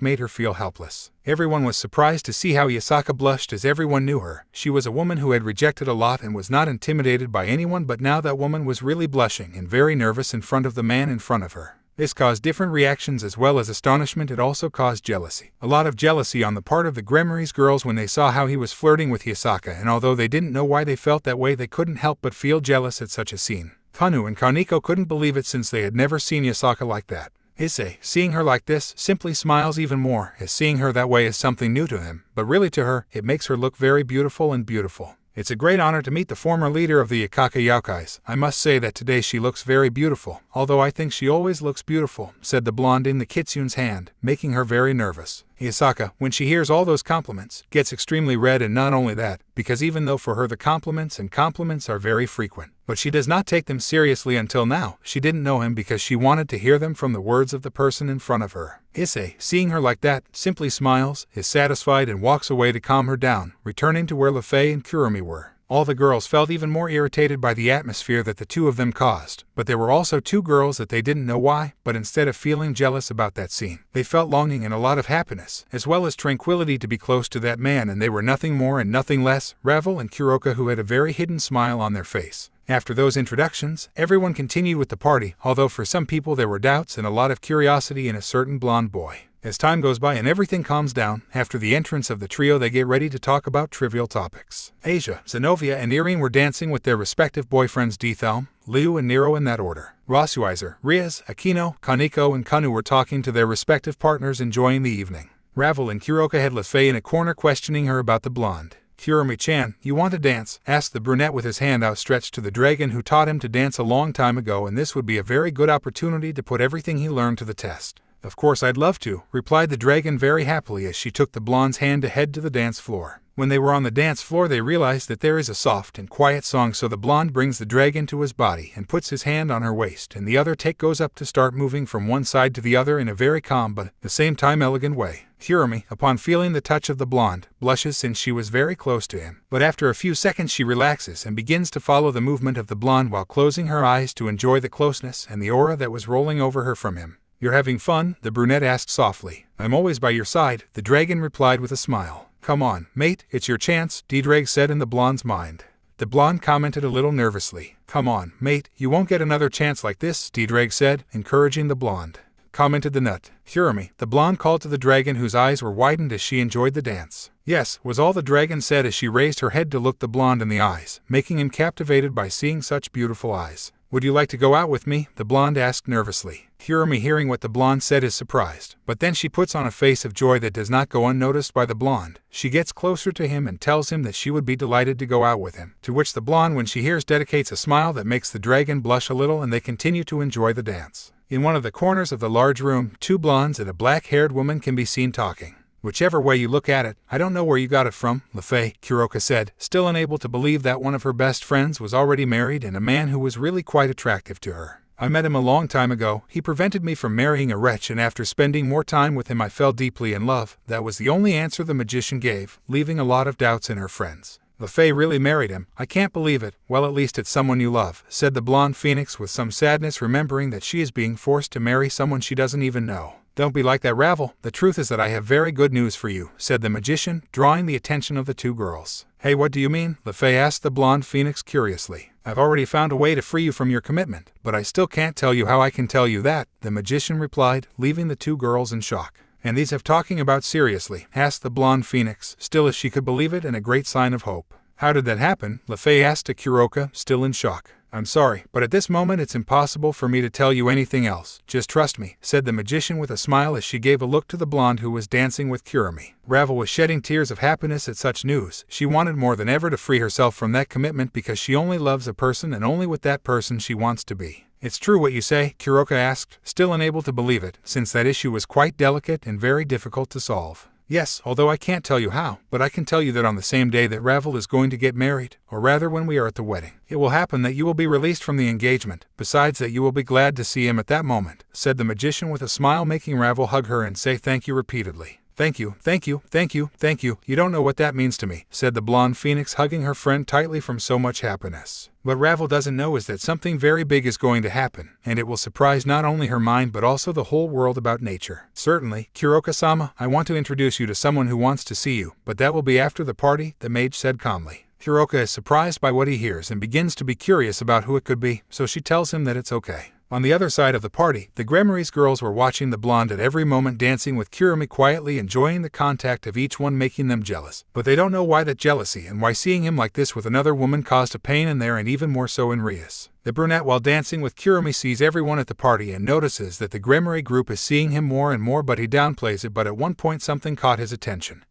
made her feel helpless. Everyone was surprised to see how Yasaka blushed, as everyone knew her. She was a woman who had rejected a lot and was not intimidated by anyone, but now that woman was really blushing and very nervous in front of the man in front of her. This caused different reactions as well as astonishment. It also caused jealousy. A lot of jealousy on the part of the Grimoires girls when they saw how he was flirting with Yasaka, and although they didn't know why they felt that way, they couldn't help but feel jealous at such a scene. Kanu and Kaneko couldn't believe it since they had never seen Yasaka like that. Issei, seeing her like this, simply smiles even more, as seeing her that way is something new to him, but really to her, it makes her look very beautiful and beautiful. It's a great honor to meet the former leader of the Ikaka Yaokais. I must say that today she looks very beautiful, although I think she always looks beautiful, said the blonde in the kitsune's hand, making her very nervous. Yasaka, when she hears all those compliments, gets extremely red, and not only that, because even though for her the compliments are very frequent, but she does not take them seriously until now. She didn't know him because she wanted to hear them from the words of the person in front of her. Issei, seeing her like that, simply smiles, is satisfied and walks away to calm her down, returning to where Lefei and Kurumi were. All the girls felt even more irritated by the atmosphere that the two of them caused, but there were also two girls that they didn't know why, but instead of feeling jealous about that scene, they felt longing and a lot of happiness, as well as tranquility to be close to that man, and they were nothing more and nothing less, Ravel and Kuroka, who had a very hidden smile on their face. After those introductions, everyone continued with the party, although for some people there were doubts and a lot of curiosity in a certain blonde boy. As time goes by and everything calms down, after the entrance of the trio they get ready to talk about trivial topics. Asia, Zenobia, and Irene were dancing with their respective boyfriends Dethelm, Liu, and Nero in that order. Rasuizer, Riaz, Akino, Kaneko, and Kanu were talking to their respective partners, enjoying the evening. Ravel and Kuroka had Lefei in a corner questioning her about the blonde. Kurumi-chan, you want to dance? Asked the brunette with his hand outstretched to the dragon who taught him to dance a long time ago, and this would be a very good opportunity to put everything he learned to the test. Of course I'd love to, replied the dragon very happily as she took the blonde's hand to head to the dance floor. When they were on the dance floor they realized that there is a soft and quiet song, so the blonde brings the dragon to his body and puts his hand on her waist, and the other take goes up to start moving from one side to the other in a very calm but, at the same time, elegant way. Kurumi, upon feeling the touch of the blonde, blushes since she was very close to him, but after a few seconds she relaxes and begins to follow the movement of the blonde while closing her eyes to enjoy the closeness and the aura that was rolling over her from him. You're having fun? The brunette asked softly. I'm always by your side, the dragon replied with a smile. Come on, mate, it's your chance, Drag said in the blonde's mind. The blonde commented a little nervously. Come on, mate, you won't get another chance like this, Drag said, encouraging the blonde. Commented the nut. Kurumi, the blonde called to the dragon, whose eyes were widened as she enjoyed the dance. Yes, was all the dragon said as she raised her head to look the blonde in the eyes, making him captivated by seeing such beautiful eyes. Would you like to go out with me? The blonde asked nervously. Kurumi, hearing what the blonde said, is surprised, but then she puts on a face of joy that does not go unnoticed by the blonde. She gets closer to him and tells him that she would be delighted to go out with him, to which the blonde, when she hears, dedicates a smile that makes the dragon blush a little, and they continue to enjoy the dance. In one of the corners of the large room, two blondes and a black-haired woman can be seen talking. Whichever way you look at it, I don't know where you got it from, Lefei, Kuroka said, still unable to believe that one of her best friends was already married and a man who was really quite attractive to her. I met him a long time ago. He prevented me from marrying a wretch, and after spending more time with him I fell deeply in love. That was the only answer the magician gave, leaving a lot of doubts in her friends. Lefei really married him. I can't believe it. Well, at least it's someone you love, said the blonde phoenix with some sadness, remembering that she is being forced to marry someone she doesn't even know. Don't be like that, Ravel. The truth is that I have very good news for you, said the magician, drawing the attention of the two girls. Hey, what do you mean? Lefei asked the blonde phoenix curiously. I've already found a way to free you from your commitment, but I still can't tell you how I can tell you that, the magician replied, leaving the two girls in shock. And these have talking about seriously? Asked the blonde phoenix, still as she could believe it and a great sign of hope. How did that happen? Lefei asked to Kuroka, still in shock. I'm sorry, but at this moment it's impossible for me to tell you anything else. Just trust me, said the magician with a smile as she gave a look to the blonde who was dancing with Kurumi. Ravel was shedding tears of happiness at such news. She wanted more than ever to free herself from that commitment because she only loves a person and only with that person she wants to be. It's true what you say? Kuroka asked, still unable to believe it, since that issue was quite delicate and very difficult to solve. Yes, although I can't tell you how, but I can tell you that on the same day that Ravel is going to get married, or rather when we are at the wedding, it will happen that you will be released from the engagement, besides that you will be glad to see him at that moment, said the magician with a smile, making Ravel hug her and say thank you repeatedly. Thank you, thank you, thank you, thank you. You don't know what that means to me, said the blonde phoenix, hugging her friend tightly from so much happiness. What Ravel doesn't know is that something very big is going to happen, and it will surprise not only her mind but also the whole world about nature. Certainly, Kuroka-sama, I want to introduce you to someone who wants to see you, but that will be after the party, the mage said calmly. Kuroka is surprised by what he hears and begins to be curious about who it could be, so she tells him that it's okay. On the other side of the party, the Gremmeries girls were watching the blonde at every moment, dancing with Kurumi, quietly enjoying the contact of each one, making them jealous. But they don't know why that jealousy and why seeing him like this with another woman caused a pain in there, and even more so in Rias. The brunette, while dancing with Kurumi, sees everyone at the party and notices that the Gremmery group is seeing him more and more, but he downplays it. But at one point something caught his attention.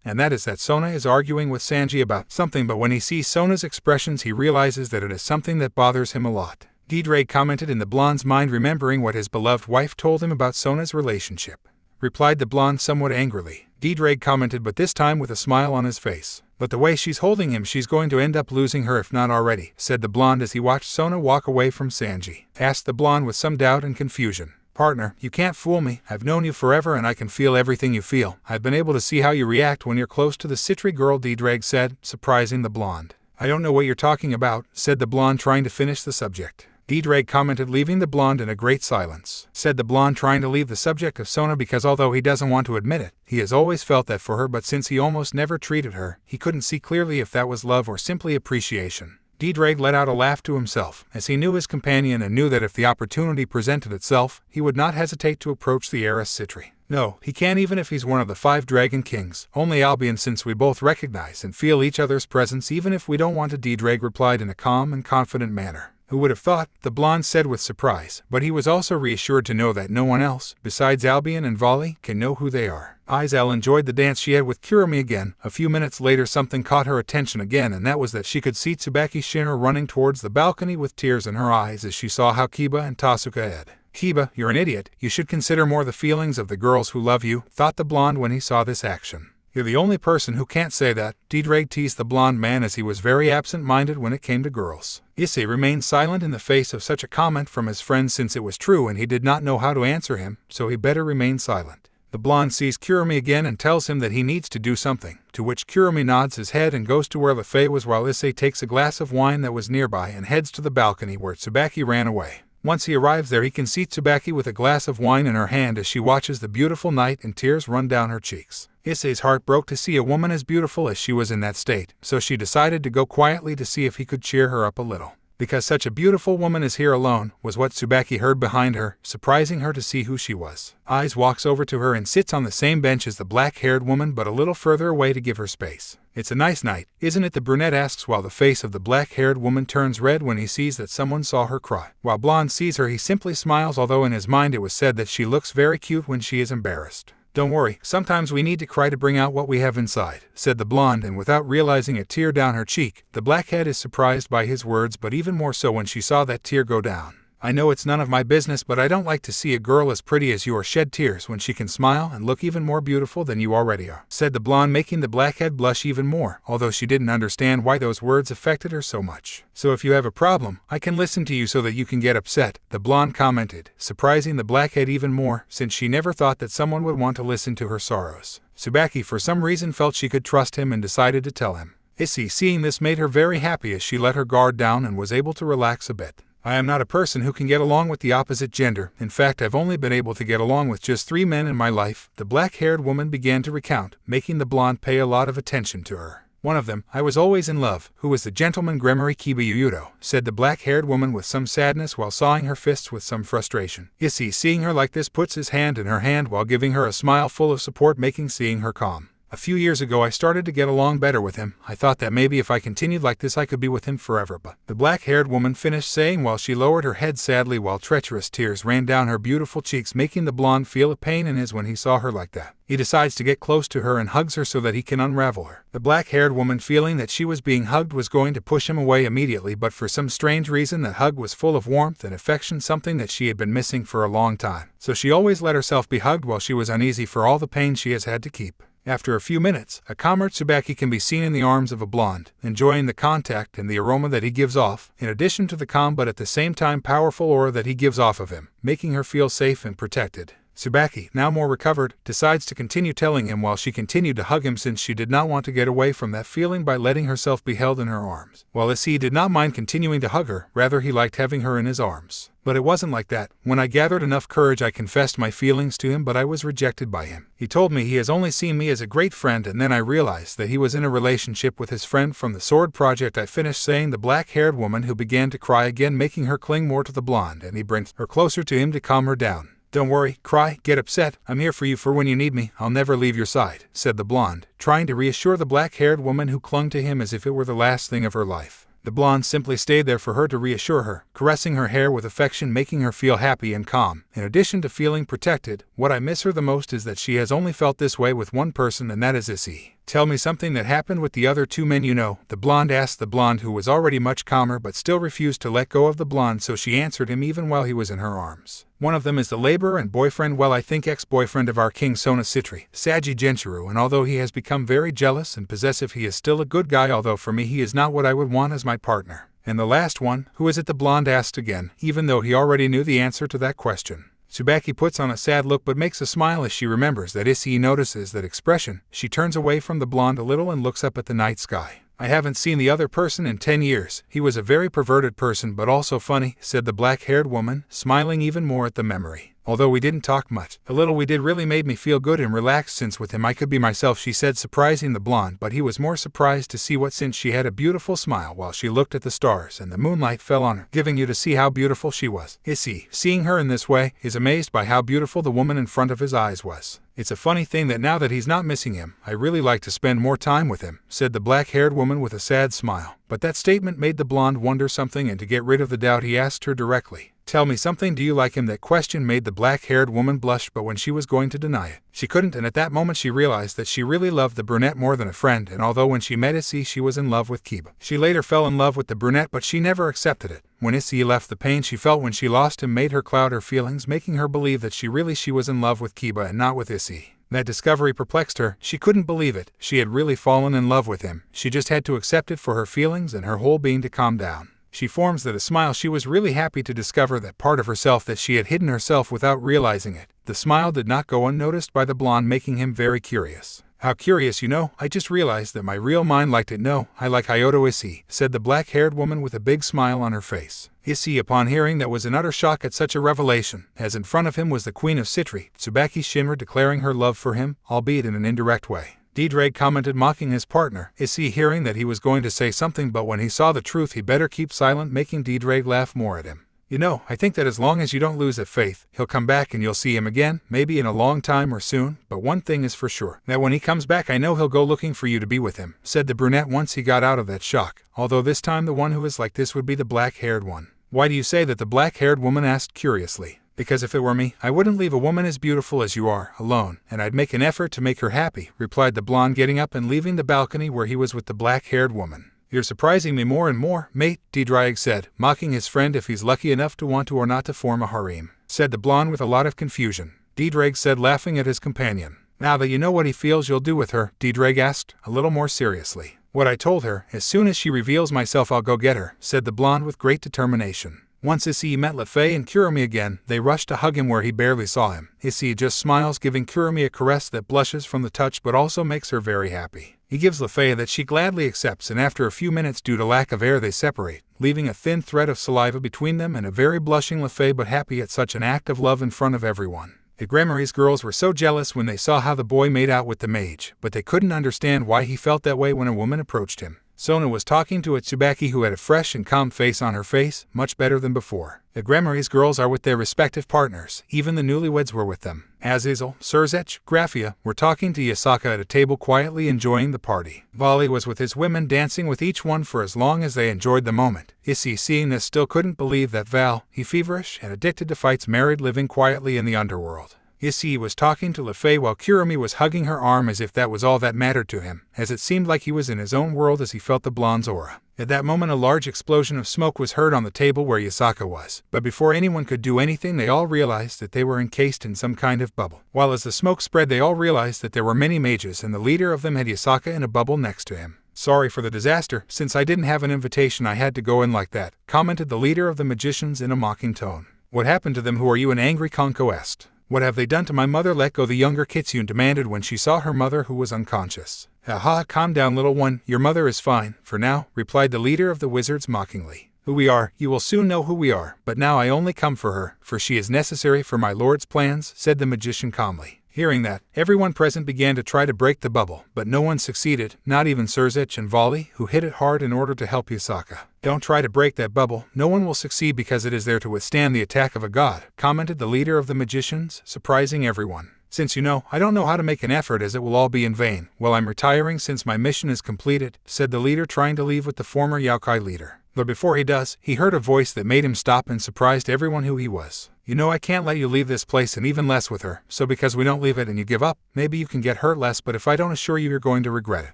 And that is that Sona is arguing with Sanji about something, but when he sees Sona's expressions he realizes that it is something that bothers him a lot. Dragón commented in the blonde's mind, remembering what his beloved wife told him about Sona's relationship. Replied the blonde somewhat angrily. Dragón commented, but this time with a smile on his face. But the way she's holding him, she's going to end up losing her if not already, said the blonde as he watched Sona walk away from Sanji. Asked the blonde with some doubt and confusion. Partner, you can't fool me. I've known you forever and I can feel everything you feel. I've been able to see how you react when you're close to the Citri girl, Dragón said, surprising the blonde. I don't know what you're talking about, said the blonde, trying to finish the subject. Dragón commented, leaving the blonde in a great silence. Said the blonde, trying to leave the subject of Sona because although he doesn't want to admit it, he has always felt that for her, but since he almost never treated her, he couldn't see clearly if that was love or simply appreciation. Dragón let out a laugh to himself, as he knew his companion and knew that if the opportunity presented itself, he would not hesitate to approach the heiress Citri. No, he can't, even if he's one of the 5 Dragon Kings, only Albion, since we both recognize and feel each other's presence even if we don't want to. Dragón replied in a calm and confident manner. Who would have thought, the blonde said with surprise, but he was also reassured to know that no one else, besides Albion and Volley, can know who they are. Issei enjoyed the dance she had with Kurumi again. A few minutes later something caught her attention again, and that was that she could see Tsubaki Shinra running towards the balcony with tears in her eyes as she saw how Kiba and Tasuka had. Kiba, you're an idiot. You should consider more the feelings of the girls who love you, thought the blonde when he saw this action. You're the only person who can't say that, Dragón teased the blonde man as he was very absent-minded when it came to girls. Issei remained silent in the face of such a comment from his friend, since it was true and he did not know how to answer him, so he better remain silent. The blonde sees Kurumi again and tells him that he needs to do something, to which Kurumi nods his head and goes to where Lefei was, while Issei takes a glass of wine that was nearby and heads to the balcony where Tsubaki ran away. Once he arrives there, he can see Tsubaki with a glass of wine in her hand as she watches the beautiful night, and tears run down her cheeks. Issei's heart broke to see a woman as beautiful as she was in that state, so she decided to go quietly to see if he could cheer her up a little. Because such a beautiful woman is here alone, was what Tsubaki heard behind her, surprising her to see who she was. Issei walks over to her and sits on the same bench as the black-haired woman, but a little further away to give her space. It's a nice night, isn't it? The brunette asks, while the face of the black-haired woman turns red when he sees that someone saw her cry. While blonde sees her, he simply smiles, although in his mind it was said that she looks very cute when she is embarrassed. Don't worry, sometimes we need to cry to bring out what we have inside, said the blonde, and without realizing a tear down her cheek, the blackhead is surprised by his words, but even more so when she saw that tear go down. I know it's none of my business, but I don't like to see a girl as pretty as you shed tears when she can smile and look even more beautiful than you already are, said the blonde, making the blackhead blush even more, although she didn't understand why those words affected her so much. So if you have a problem, I can listen to you so that you can get upset, the blonde commented, surprising the blackhead even more, since she never thought that someone would want to listen to her sorrows. Tsubaki for some reason felt she could trust him and decided to tell him. Issei, seeing this, made her very happy as she let her guard down and was able to relax a bit. I am not a person who can get along with the opposite gender. In fact, I've only been able to get along with just 3 men in my life, the black-haired woman began to recount, making the blonde pay a lot of attention to her. One of them, I was always in love, who was the gentleman Gremmery Kibayudo, said the black-haired woman with some sadness while sawing her fists with some frustration. Issei, seeing her like this, puts his hand in her hand while giving her a smile full of support, making seeing her calm. A few years ago I started to get along better with him. I thought that maybe if I continued like this I could be with him forever, but the black-haired woman finished saying while she lowered her head sadly, while treacherous tears ran down her beautiful cheeks, making the blonde feel a pain in his when he saw her like that. He decides to get close to her and hugs her so that he can unravel her. The black-haired woman, feeling that she was being hugged, was going to push him away immediately, but for some strange reason that hug was full of warmth and affection, something that she had been missing for a long time. So she always let herself be hugged while she was uneasy for all the pain she has had to keep. After a few minutes, a calmer Tsubaki can be seen in the arms of a blonde, enjoying the contact and the aroma that he gives off, in addition to the calm but at the same time powerful aura that he gives off of him, making her feel safe and protected. Tsubaki, now more recovered, decides to continue telling him while she continued to hug him since she did not want to get away from that feeling by letting herself be held in her arms. While Issei did not mind continuing to hug her, rather he liked having her in his arms. But it wasn't like that. When I gathered enough courage I confessed my feelings to him, but I was rejected by him. He told me he has only seen me as a great friend, and then I realized that he was in a relationship with his friend from the sword project. I finished saying the black-haired woman who began to cry again, making her cling more to the blonde, and he brings her closer to him to calm her down. "Don't worry, cry, get upset, I'm here for you for when you need me, I'll never leave your side," said the blonde, trying to reassure the black-haired woman who clung to him as if it were the last thing of her life. The blonde simply stayed there for her to reassure her, caressing her hair with affection, making her feel happy and calm. In addition to feeling protected, what I miss her the most is that she has only felt this way with one person, and that is Issei. "Tell me something that happened with the other 2 men you know," the blonde asked the blonde who was already much calmer but still refused to let go of the blonde, so she answered him even while he was in her arms. "One of them is the laborer and boyfriend, well I think ex-boyfriend of our king Sona Citri, Saji Genshiro, and although he has become very jealous and possessive he is still a good guy, although for me he is not what I would want as my partner." "And the last one, who is it?" the blonde asked again, even though he already knew the answer to that question. Tsubaki puts on a sad look but makes a smile as she remembers that Issei notices that expression. She turns away from the blonde a little and looks up at the night sky. "I haven't seen the other person in 10 years. He was a very perverted person but also funny," said the black-haired woman, smiling even more at the memory. "Although we didn't talk much, the little we did really made me feel good and relaxed since with him I could be myself," she said, surprising the blonde, but he was more surprised to see what, since she had a beautiful smile while she looked at the stars and the moonlight fell on her, giving you to see how beautiful she was. Issei, seeing her in this way, is amazed by how beautiful the woman in front of his eyes was. "It's a funny thing that now that he's not missing him, I really like to spend more time with him," said the black-haired woman with a sad smile. But that statement made the blonde wonder something, and to get rid of the doubt he asked her directly, "Tell me something, do you like him?" That question made the black-haired woman blush, but when she was going to deny it, she couldn't, and at that moment she realized that she really loved the brunette more than a friend, and although when she met Issei she was in love with Kiba, she later fell in love with the brunette, but she never accepted it. When Issei left, the pain she felt when she lost him made her cloud her feelings, making her believe that she was in love with Kiba and not with Issei. That discovery perplexed her. She couldn't believe it. She had really fallen in love with him. She just had to accept it for her feelings and her whole being to calm down. She forms that a smile. She was really happy to discover that part of herself that she had hidden herself without realizing it. The smile did not go unnoticed by the blonde, making him very curious. "How curious, you know? I just realized that my real mind liked it." "No, I like Hyoto Issei," said the black-haired woman with a big smile on her face. Issei, upon hearing that, was in utter shock at such a revelation, as in front of him was the Queen of Citri, Tsubaki shimmered, declaring her love for him, albeit in an indirect way. Dragón commented, mocking his partner. Issei, hearing that he was going to say something, but when he saw the truth he better keep silent, making Dragón laugh more at him. "You know, I think that as long as you don't lose that faith, he'll come back and you'll see him again, maybe in a long time or soon, but one thing is for sure, that when he comes back I know he'll go looking for you to be with him," said the brunette once he got out of that shock, although this time the one who was like this would be the black-haired one. "Why do you say that?" the black-haired woman asked curiously. "Because if it were me, I wouldn't leave a woman as beautiful as you are, alone, and I'd make an effort to make her happy," replied the blonde, getting up and leaving the balcony where he was with the black-haired woman. "You're surprising me more and more, mate," Dragón said, mocking his friend. "If he's lucky enough to want to or not to form a harem," said the blonde with a lot of confusion. Dragón said, laughing at his companion. "Now that you know what he feels you'll do with her?" Dragón asked, a little more seriously. "What I told her, as soon as she reveals myself I'll go get her," said the blonde with great determination. Once Issei met Lefei and Kurumi again, they rushed to hug him where he barely saw him. Issei just smiles, giving Kurumi a caress that blushes from the touch but also makes her very happy. He gives Lefei that she gladly accepts, and after a few minutes, due to lack of air, they separate, leaving a thin thread of saliva between them and a very blushing Lefei, but happy at such an act of love in front of everyone. The Grammari's girls were so jealous when they saw how the boy made out with the mage, but they couldn't understand why he felt that way when a woman approached him. Sona was talking to a Tsubaki who had a fresh and calm face on her face, much better than before. The Grammari's girls are with their respective partners, even the newlyweds were with them. Azazel, Surzech, Graphia were talking to Yasaka at a table, quietly enjoying the party. Vali was with his women, dancing with each one for as long as they enjoyed the moment. Issei, seeing this, still couldn't believe that Val, he feverish and addicted to fights, married, living quietly in the underworld. Issei was talking to Lefei while Kurumi was hugging her arm as if that was all that mattered to him, as it seemed like he was in his own world as he felt the blonde's aura. At that moment a large explosion of smoke was heard on the table where Yasaka was, but before anyone could do anything they all realized that they were encased in some kind of bubble. While as the smoke spread they all realized that there were many mages and the leader of them had Yasaka in a bubble next to him. "Sorry for the disaster, since I didn't have an invitation I had to go in like that," commented the leader of the magicians in a mocking tone. "What happened to them? Who are you?" an angry Konko asked. "What have they done to my mother?" Let go, the younger Kitsune demanded when she saw her mother who was unconscious. "Haha, calm down little one, your mother is fine, for now," replied the leader of the wizards mockingly. "Who we are, you will soon know who we are, but now I only come for her, for she is necessary for my lord's plans," said the magician calmly. Hearing that, everyone present began to try to break the bubble, but no one succeeded, not even Surzech and Volley, who hit it hard in order to help Yasaka. "Don't try to break that bubble, no one will succeed because it is there to withstand the attack of a god," commented the leader of the magicians, surprising everyone. "Since you know, I don't know how to make an effort as it will all be in vain. Well, I'm retiring since my mission is completed," said the leader trying to leave with the former Yokai leader. But before he does, he heard a voice that made him stop and surprised everyone who he was. "You know I can't let you leave this place and even less with her, so because we don't leave it and you give up, maybe you can get hurt less, but if I don't assure you you're going to regret it,"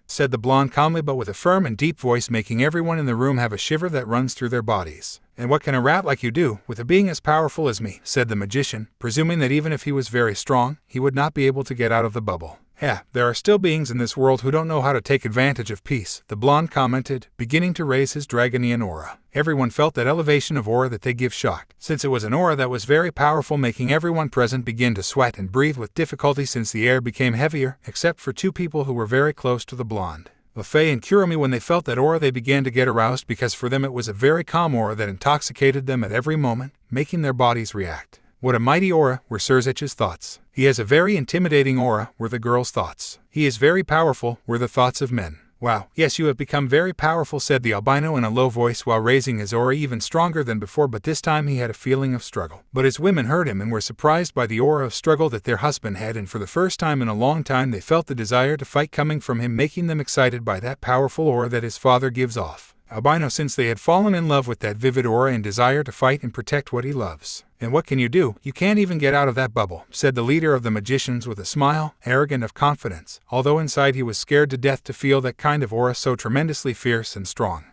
said the blonde calmly but with a firm and deep voice, making everyone in the room have a shiver that runs through their bodies. "And what can a rat like you do, with a being as powerful as me?" said the magician, presuming that even if he was very strong, he would not be able to get out of the bubble. "Yeah, there are still beings in this world who don't know how to take advantage of peace," the blonde commented, beginning to raise his Dragonian aura. Everyone felt that elevation of aura that they give shocked, since it was an aura that was very powerful, making everyone present begin to sweat and breathe with difficulty since the air became heavier, except for two people who were very close to the blonde. Lefei and Kurumi, when they felt that aura they began to get aroused because for them it was a very calm aura that intoxicated them at every moment, making their bodies react. "What a mighty aura," were Surzech's thoughts. "He has a very intimidating aura," were the girls' thoughts. "He is very powerful," were the thoughts of men. "Wow, yes, you have become very powerful," said the albino in a low voice while raising his aura even stronger than before, but this time he had a feeling of struggle. But his women heard him and were surprised by the aura of struggle that their husband had, and for the first time in a long time they felt the desire to fight coming from him, making them excited by that powerful aura that his father gives off. Albino, since they had fallen in love with that vivid aura and desire to fight and protect what he loves. "And what can you do? You can't even get out of that bubble," said the leader of the magicians with a smile, arrogant of confidence, although inside he was scared to death to feel that kind of aura so tremendously fierce and strong.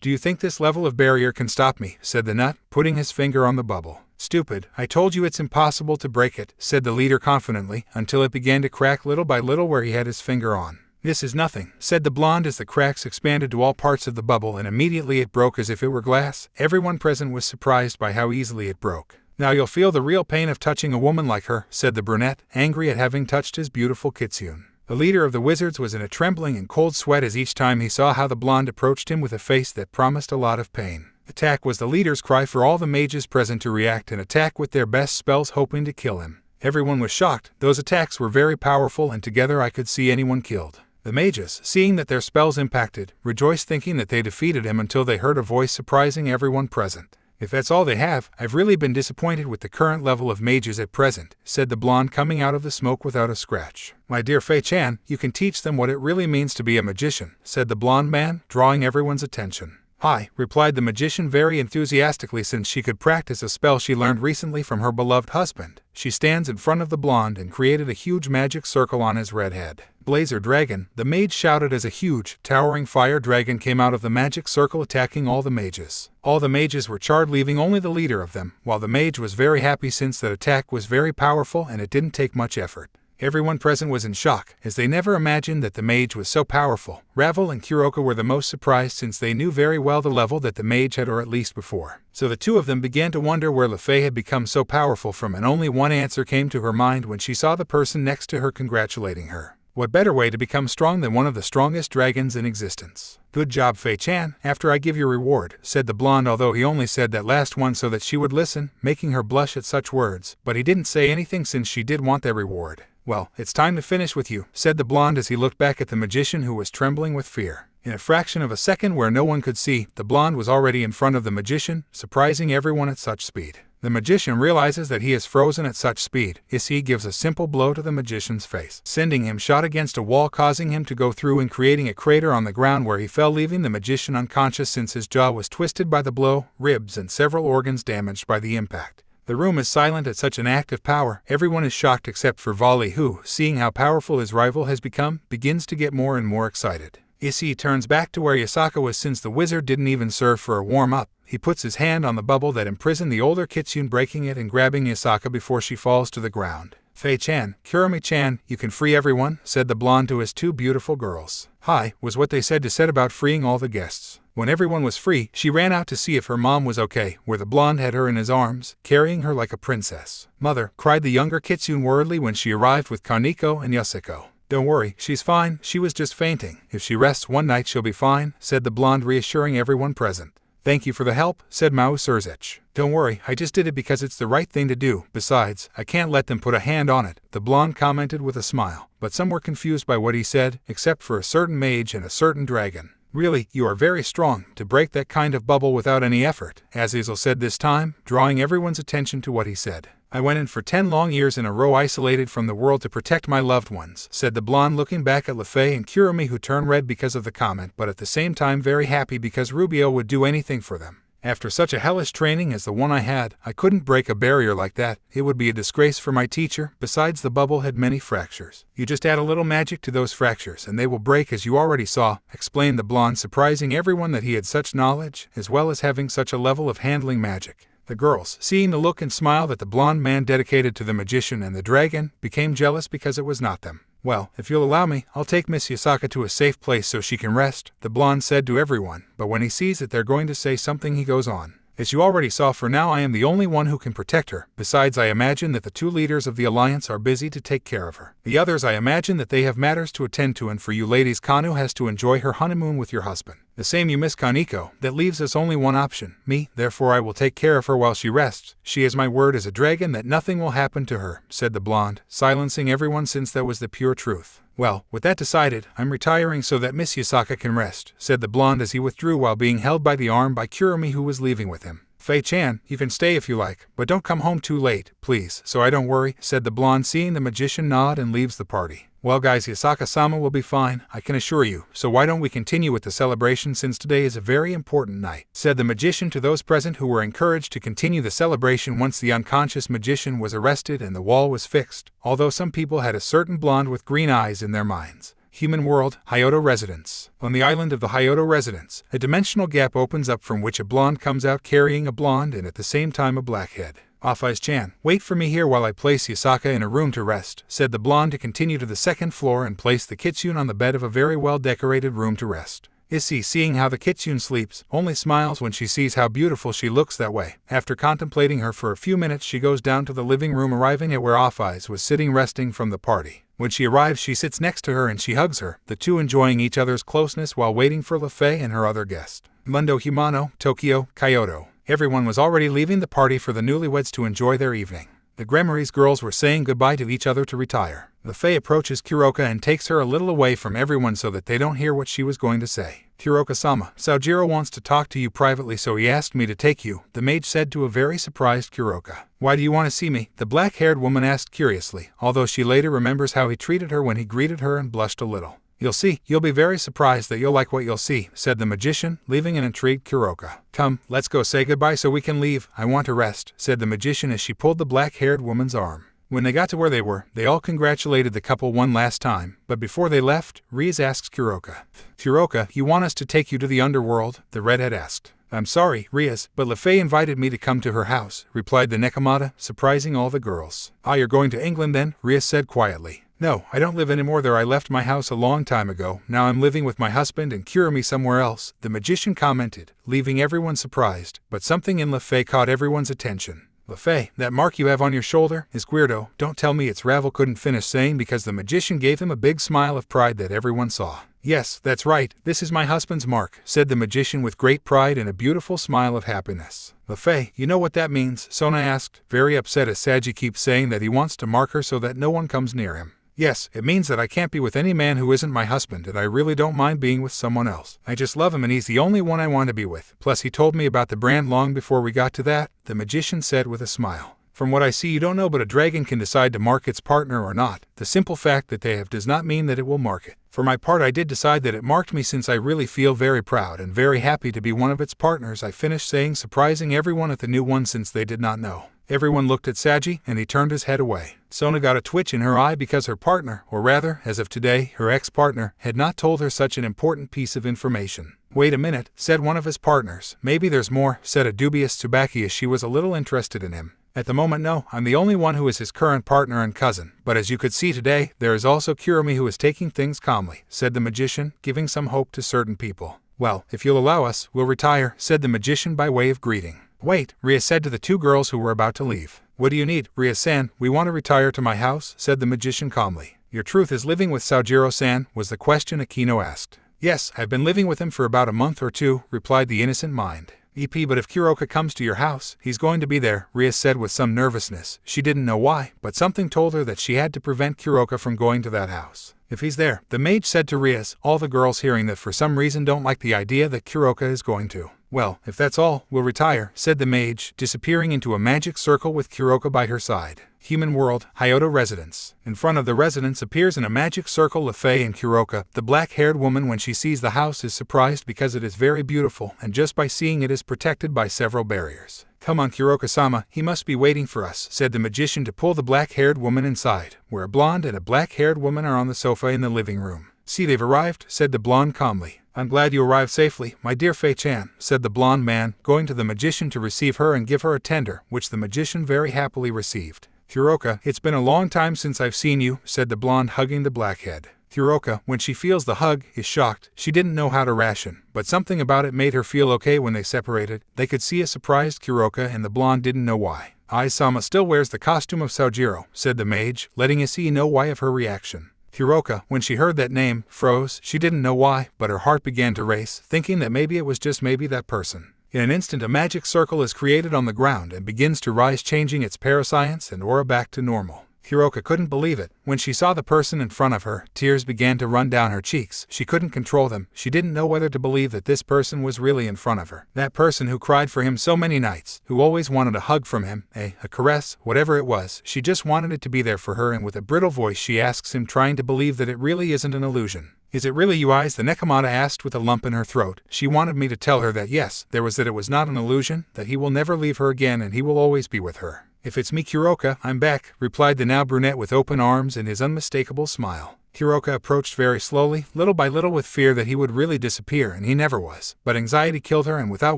Do you think this level of barrier can stop me?" said the nut, putting his finger on the bubble. "Stupid, I told you it's impossible to break it," said the leader confidently, until it began to crack little by little where he had his finger on. "This is nothing," said the blonde as the cracks expanded to all parts of the bubble and immediately it broke as if it were glass. Everyone present was surprised by how easily it broke. "Now you'll feel the real pain of touching a woman like her," said the brunette, angry at having touched his beautiful kitsune. The leader of the wizards was in a trembling and cold sweat as each time he saw how the blonde approached him with a face that promised a lot of pain. "Attack," was the leader's cry for all the mages present to react and attack with their best spells, hoping to kill him. Everyone was shocked. Those attacks were very powerful and together I could see anyone killed. The mages, seeing that their spells impacted, rejoiced, thinking that they defeated him until they heard a voice surprising everyone present. "If that's all they have, I've really been disappointed with the current level of mages at present," said the blonde coming out of the smoke without a scratch. "My dear Fei-chan, you can teach them what it really means to be a magician," said the blonde man, drawing everyone's attention. "Hi," replied the magician very enthusiastically, since she could practice a spell she learned recently from her beloved husband. She stands in front of the blonde and created a huge magic circle on his red head. "Blazer Dragon," the mage shouted as a huge, towering fire dragon came out of the magic circle attacking all the mages. All the mages were charred, leaving only the leader of them, while the mage was very happy since that attack was very powerful and it didn't take much effort. Everyone present was in shock, as they never imagined that the mage was so powerful. Ravel and Kuroka were the most surprised since they knew very well the level that the mage had, or at least before. So the two of them began to wonder where Lefei had become so powerful from, and only one answer came to her mind when she saw the person next to her congratulating her. What better way to become strong than one of the strongest dragons in existence? "Good job, Fei-chan, after I give your reward," said the blonde, although he only said that last one so that she would listen, making her blush at such words, but he didn't say anything since she did want that reward. "Well, it's time to finish with you," said the blonde as he looked back at the magician who was trembling with fear. In a fraction of a second, where no one could see, the blonde was already in front of the magician, surprising everyone at such speed. The magician realizes that he is frozen at such speed. Issei gives a simple blow to the magician's face, sending him shot against a wall, causing him to go through and creating a crater on the ground where he fell, leaving the magician unconscious since his jaw was twisted by the blow, ribs and several organs damaged by the impact. The room is silent at such an act of power. Everyone is shocked except for Volley who, seeing how powerful his rival has become, begins to get more and more excited. Issei turns back to where Yasaka was since the wizard didn't even serve for a warm-up. He puts his hand on the bubble that imprisoned the older kitsune, breaking it and grabbing Yasaka before she falls to the ground. Fei-chan, Kurumi-chan, you can free everyone, said the blonde to his two beautiful girls. Hi, was what they said to set about freeing all the guests. When everyone was free, she ran out to see if her mom was okay, where the blonde had her in his arms, carrying her like a princess. Mother, cried the younger kitsune worriedly when she arrived with Kaneko and Yasuko. Don't worry, she's fine, she was just fainting. If she rests one night she'll be fine, said the blonde, reassuring everyone present. Thank you for the help, said Mao Surzech. Don't worry, I just did it because it's the right thing to do. Besides, I can't let them put a hand on it, the blonde commented with a smile. But some were confused by what he said, except for a certain mage and a certain dragon. Really, you are very strong to break that kind of bubble without any effort, Azazel said this time, drawing everyone's attention to what he said. I went in for 10 long years in a row isolated from the world to protect my loved ones, said the blonde, looking back at Lefei and Kurumi, who turned red because of the comment but at the same time very happy because Rubio would do anything for them. After such a hellish training as the one I had, I couldn't break a barrier like that. It would be a disgrace for my teacher. Besides, the bubble had many fractures. You just add a little magic to those fractures and they will break, as you already saw, explained the blonde, surprising everyone that he had such knowledge, as well as having such a level of handling magic. The girls, seeing the look and smile that the blonde man dedicated to the magician and the dragon, became jealous because it was not them. Well, if you'll allow me, I'll take Miss Yasaka to a safe place so she can rest, the blonde said to everyone, but when he sees that they're going to say something he goes on. As you already saw, for now I am the only one who can protect her. Besides, I imagine that the two leaders of the alliance are busy to take care of her. The others, I imagine that they have matters to attend to, and for you ladies, Kanu has to enjoy her honeymoon with your husband. The same you, Miss Kaneko. That leaves us only one option, me, therefore I will take care of her while she rests. She has my word as a dragon that nothing will happen to her, said the blonde, silencing everyone since that was the pure truth. Well, with that decided, I'm retiring so that Miss Yasaka can rest, said the blonde as he withdrew while being held by the arm by Kurumi, who was leaving with him. Fei-chan, you can stay if you like, but don't come home too late, please, so I don't worry, said the blonde, seeing the magician nod and leaves the party. Well guys, Yasaka-sama will be fine, I can assure you, so why don't we continue with the celebration since today is a very important night, said the magician to those present, who were encouraged to continue the celebration once the unconscious magician was arrested and the wall was fixed, although some people had a certain blonde with green eyes in their minds. Human world, Hyoto residence. On the island of the Hyoto residence, a dimensional gap opens up from which a blonde comes out carrying a blonde and at the same time a blackhead. Off-Ice-chan, wait for me here while I place Yasaka in a room to rest, said the blonde to continue to the second floor and place the kitsune on the bed of a very well-decorated room to rest. Issei, seeing how the kitsune sleeps, only smiles when she sees how beautiful she looks that way. After contemplating her for a few minutes, she goes down to the living room, arriving at where Off-Ice was sitting resting from the party. When she arrives, she sits next to her and she hugs her, the two enjoying each other's closeness while waiting for Lefei and her other guest. Mundo Humano, Tokyo, Kyoto. Everyone was already leaving the party for the newlyweds to enjoy their evening. The Gremory's girls were saying goodbye to each other to retire. Lefei approaches Kuroka and takes her a little away from everyone so that they don't hear what she was going to say. Kuroka-sama, Saojiro wants to talk to you privately, so he asked me to take you, the mage said to a very surprised Kuroka. Why do you want to see me? The black-haired woman asked curiously, although she later remembers how he treated her when he greeted her and blushed a little. You'll see, you'll be very surprised that you'll like what you'll see, said the magician, leaving an intrigued Kuroka. Come, let's go say goodbye so we can leave. I want to rest, said the magician as she pulled the black-haired woman's arm. When they got to where they were, they all congratulated the couple one last time, but before they left, Riz asked Kuroka. Kuroka, you want us to take you to the Underworld? The redhead asked. I'm sorry, Riz, but Lefei invited me to come to her house, replied the Nekomata, surprising all the girls. Ah, you're going to England then? Riz said quietly. No, I don't live anymore there. I left my house a long time ago. Now I'm living with my husband and Kurumi somewhere else, the magician commented, leaving everyone surprised, but something in Lefei caught everyone's attention. Lefei, that mark you have on your shoulder is Guirdo. Don't tell me it's Ravel, couldn't finish saying because the magician gave him a big smile of pride that everyone saw. Yes, that's right, this is my husband's mark, said the magician with great pride and a beautiful smile of happiness. Lefei, you know what that means? Sona asked, very upset as Saji keeps saying that he wants to mark her so that no one comes near him. Yes, it means that I can't be with any man who isn't my husband, and I really don't mind being with someone else. I just love him and he's the only one I want to be with. Plus he told me about the brand long before we got to that, the magician said with a smile. From what I see, you don't know, but a dragon can decide to mark its partner or not. The simple fact that they have does not mean that it will mark it. For my part, I did decide that it marked me since I really feel very proud and very happy to be one of its partners, I finished saying, surprising everyone at the new one since they did not know. Everyone looked at Saji, and he turned his head away. Sona got a twitch in her eye because her partner, or rather, as of today, her ex-partner, had not told her such an important piece of information. Wait a minute, said one of his partners. Maybe there's more, said a dubious Tsubaki as she was a little interested in him. At the moment, no, I'm the only one who is his current partner and cousin. But as you could see today, there is also Kurumi who is taking things calmly, said the magician, giving some hope to certain people. Well, if you'll allow us, we'll retire, said the magician by way of greeting. Wait, Ria said to the two girls who were about to leave. What do you need, Ria-san? We want to retire to my house, said the magician calmly. Your truth is living with Saojiro-san, was the question Akino asked. Yes, I've been living with him for about a month or two, replied the innocent mind. But if Kuroka comes to your house, he's going to be there, Ria said with some nervousness. She didn't know why, but something told her that she had to prevent Kuroka from going to that house. If he's there, the mage said to Rias, all the girls hearing that for some reason don't like the idea that Kuroka is going to. Well, if that's all, we'll retire, said the mage, disappearing into a magic circle with Kuroka by her side. Human world, Hyoto residence. In front of the residence appears in a magic circle Lefei and Kuroka. The black-haired woman when she sees the house is surprised because it is very beautiful, and just by seeing it is protected by several barriers. Come on Kuroka-sama, he must be waiting for us, said the magician to pull the black-haired woman inside, where a blonde and a black-haired woman are on the sofa in the living room. See, they've arrived, said the blonde calmly. I'm glad you arrived safely, my dear Fei-chan, said the blonde man, going to the magician to receive her and give her a tender, which the magician very happily received. Kuroka, it's been a long time since I've seen you, said the blonde hugging the blackhead. Kuroka, when she feels the hug, is shocked. She didn't know how to ration, but something about it made her feel okay when they separated. They could see a surprised Kuroka and the blonde didn't know why. Ai-sama still wears the costume of Saojiro, said the mage, letting Issei know why of her reaction. Kuroka, when she heard that name, froze. She didn't know why, but her heart began to race, thinking that maybe it was just maybe that person. In an instant a magic circle is created on the ground and begins to rise, changing its parascience and aura back to normal. Kuroka couldn't believe it. When she saw the person in front of her, tears began to run down her cheeks. She couldn't control them. She didn't know whether to believe that this person was really in front of her. That person who cried for him so many nights, who always wanted a hug from him, a caress, whatever it was. She just wanted it to be there for her, and with a brittle voice she asks him, trying to believe that it really isn't an illusion. Is it really you eyes? The Nekomata asked with a lump in her throat. She wanted me to tell her that yes, there was, that it was not an illusion, that he will never leave her again and he will always be with her. If it's me Kuroka, I'm back, replied the now brunette with open arms and his unmistakable smile. Kuroka approached very slowly, little by little, with fear that he would really disappear, and he never was. But anxiety killed her, and without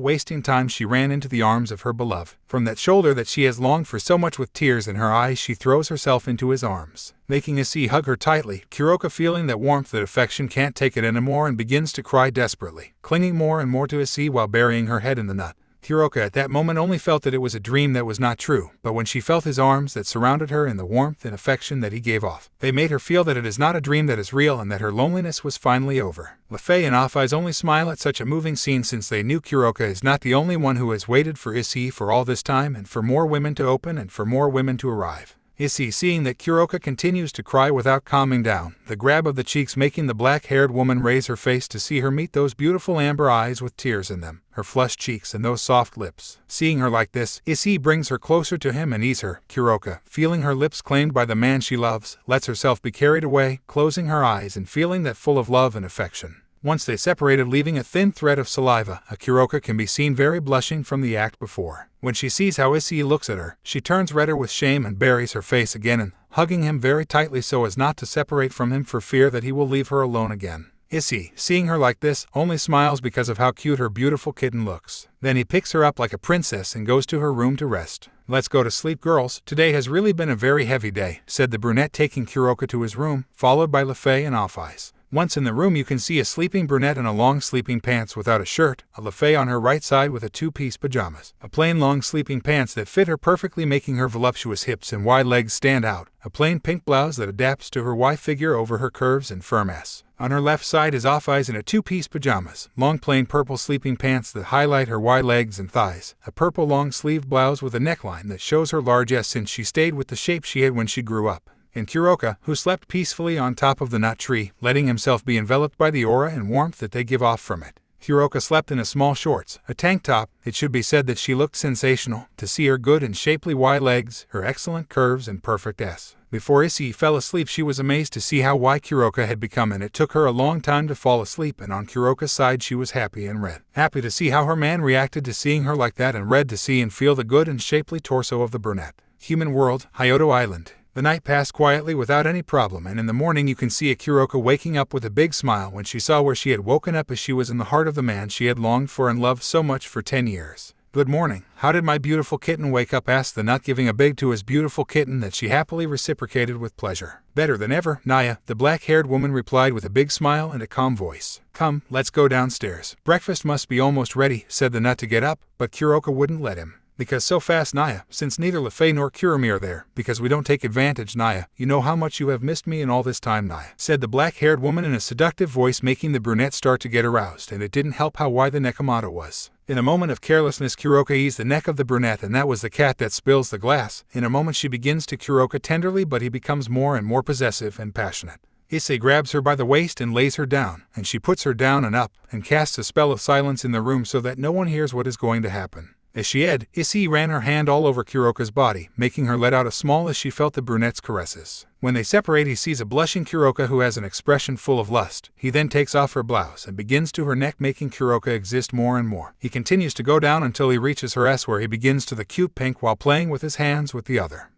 wasting time she ran into the arms of her beloved. From that shoulder that she has longed for so much, with tears in her eyes, she throws herself into his arms, making Issei hug her tightly. Kuroka, feeling that warmth, that affection, can't take it anymore and begins to cry desperately, clinging more and more to Issei while burying her head in the nut. Kuroka at that moment only felt that it was a dream that was not true, but when she felt his arms that surrounded her and the warmth and affection that he gave off, they made her feel that it is not a dream that is real and that her loneliness was finally over. Lefei and Offeyes only smile at such a moving scene, since they knew Kuroka is not the only one who has waited for Issei for all this time, and for more women to open and for more women to arrive. Issei, seeing that Kuroka continues to cry without calming down, the grab of the cheeks making the black-haired woman raise her face to see her meet those beautiful amber eyes with tears in them, her flushed cheeks and those soft lips. Seeing her like this, Issei brings her closer to him and eases her. Kuroka, feeling her lips claimed by the man she loves, lets herself be carried away, closing her eyes and feeling that full of love and affection. Once they separated, leaving a thin thread of saliva, Kuroka can be seen very blushing from the act before. When she sees how Issei looks at her, she turns redder with shame and buries her face again and, hugging him very tightly so as not to separate from him for fear that he will leave her alone again. Issei, seeing her like this, only smiles because of how cute her beautiful kitten looks. Then he picks her up like a princess and goes to her room to rest. Let's go to sleep, girls. Today has really been a very heavy day, said the brunette, taking Kuroka to his room, followed by Lefei and Offeyes. Once in the room you can see a sleeping brunette in a long sleeping pants without a shirt, a Lefei on her right side with a two-piece pajamas, a plain long sleeping pants that fit her perfectly making her voluptuous hips and wide legs stand out, a plain pink blouse that adapts to her Y figure over her curves and firm ass. On her left side is Offeyes in a two-piece pajamas, long plain purple sleeping pants that highlight her wide legs and thighs, a purple long-sleeved blouse with a neckline that shows her large ass since she stayed with the shape she had when she grew up. And Kuroka, who slept peacefully on top of the nut tree, letting himself be enveloped by the aura and warmth that they give off from it. Kuroka slept in a small shorts, a tank top. It should be said that she looked sensational, to see her good and shapely wide legs, her excellent curves and perfect ass. Before Issei fell asleep she was amazed to see how wide Kuroka had become, and it took her a long time to fall asleep, and on Kuroka's side she was happy and red. Happy to see how her man reacted to seeing her like that, and red to see and feel the good and shapely torso of the brunette. Human world, Hyoto Island. The night passed quietly without any problem, and in the morning you can see a Kuroka waking up with a big smile when she saw where she had woken up, as she was in the heart of the man she had longed for and loved so much for 10 years. Good morning. How did my beautiful kitten wake up? Asked the nut, giving a big to his beautiful kitten that she happily reciprocated with pleasure. Better than ever, Naya, the black-haired woman replied with a big smile and a calm voice. Come, let's go downstairs. Breakfast must be almost ready, said the nut to get up, but Kuroka wouldn't let him. Because so fast, Naya, since neither Lefei nor Kurumi are there, because we don't take advantage, Naya. You know how much you have missed me in all this time, Naya, said the black-haired woman in a seductive voice, making the brunette start to get aroused, and it didn't help how wide the Nekomata was. In a moment of carelessness, Kuroka eased the neck of the brunette, and that was the cat that spills the glass. In a moment she begins to Kuroka tenderly, but he becomes more and more possessive and passionate. Issei grabs her by the waist and lays her down, and she puts her down and up, and casts a spell of silence in the room so that no one hears what is going to happen. As she did, Issei ran her hand all over Kuroka's body, making her let out a small as she felt the brunette's caresses. When they separate, he sees a blushing Kuroka who has an expression full of lust. He then takes off her blouse and begins to her neck, making Kuroka exist more and more. He continues to go down until he reaches her ass, where he begins to the cute pink while playing with his hands with the other.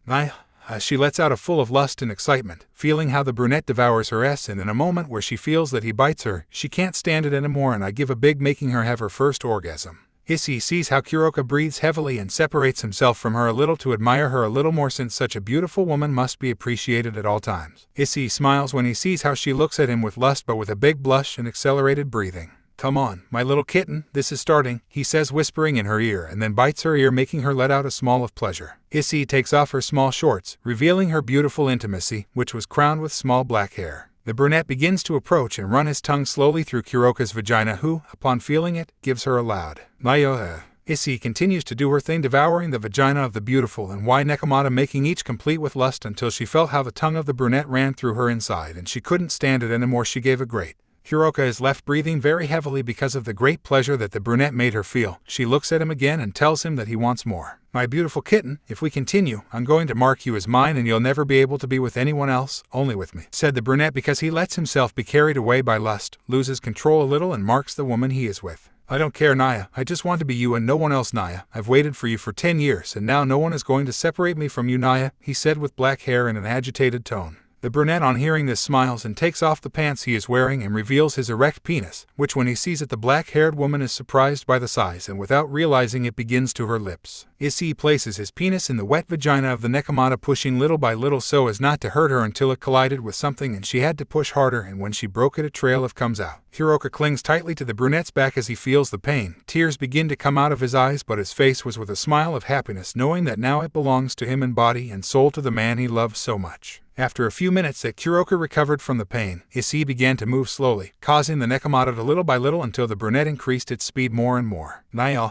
She lets out a full of lust and excitement, feeling how the brunette devours her ass, and in a moment where she feels that he bites her, she can't stand it anymore, and I give a big, making her have her first orgasm. Issei sees how Kuroka breathes heavily and separates himself from her a little to admire her a little more, since such a beautiful woman must be appreciated at all times. Issei smiles when he sees how she looks at him with lust, but with a big blush and accelerated breathing. Come on, my little kitten, this is starting, he says, whispering in her ear, and then bites her ear, making her let out a small of pleasure. Issei takes off her small shorts, revealing her beautiful intimacy, which was crowned with small black hair. The brunette begins to approach and run his tongue slowly through Kuroka's vagina, who, upon feeling it, gives her a loud "Mayo." Issei continues to do her thing, devouring the vagina of the beautiful and white Nekomata, making each complete with lust, until she felt how the tongue of the brunette ran through her inside and she couldn't stand it anymore. She gave a great. Kuroka is left breathing very heavily because of the great pleasure that the brunette made her feel. She looks at him again and tells him that he wants more. My beautiful kitten, if we continue, I'm going to mark you as mine, and you'll never be able to be with anyone else, only with me, said the brunette, because he lets himself be carried away by lust, loses control a little, and marks the woman he is with. I don't care, Naya, I just want to be you and no one else, Naya. I've waited for you for 10 years, and now no one is going to separate me from you, Naya, he said with black hair in an agitated tone. The brunette, on hearing this, smiles and takes off the pants he is wearing and reveals his erect penis, which when he sees it, the black-haired woman is surprised by the size, and without realizing it begins to her lips. Issei places his penis in the wet vagina of the Nekomata, pushing little by little so as not to hurt her, until it collided with something and she had to push harder, and when she broke it, a trail of comes out. Kuroka clings tightly to the brunette's back as he feels the pain. Tears begin to come out of his eyes, but his face was with a smile of happiness, knowing that now it belongs to him in body and soul, to the man he loves so much. After a few minutes that Kuroka recovered from the pain, Issei began to move slowly, causing the Nekomata to little by little, until the brunette increased its speed more and more. Naya.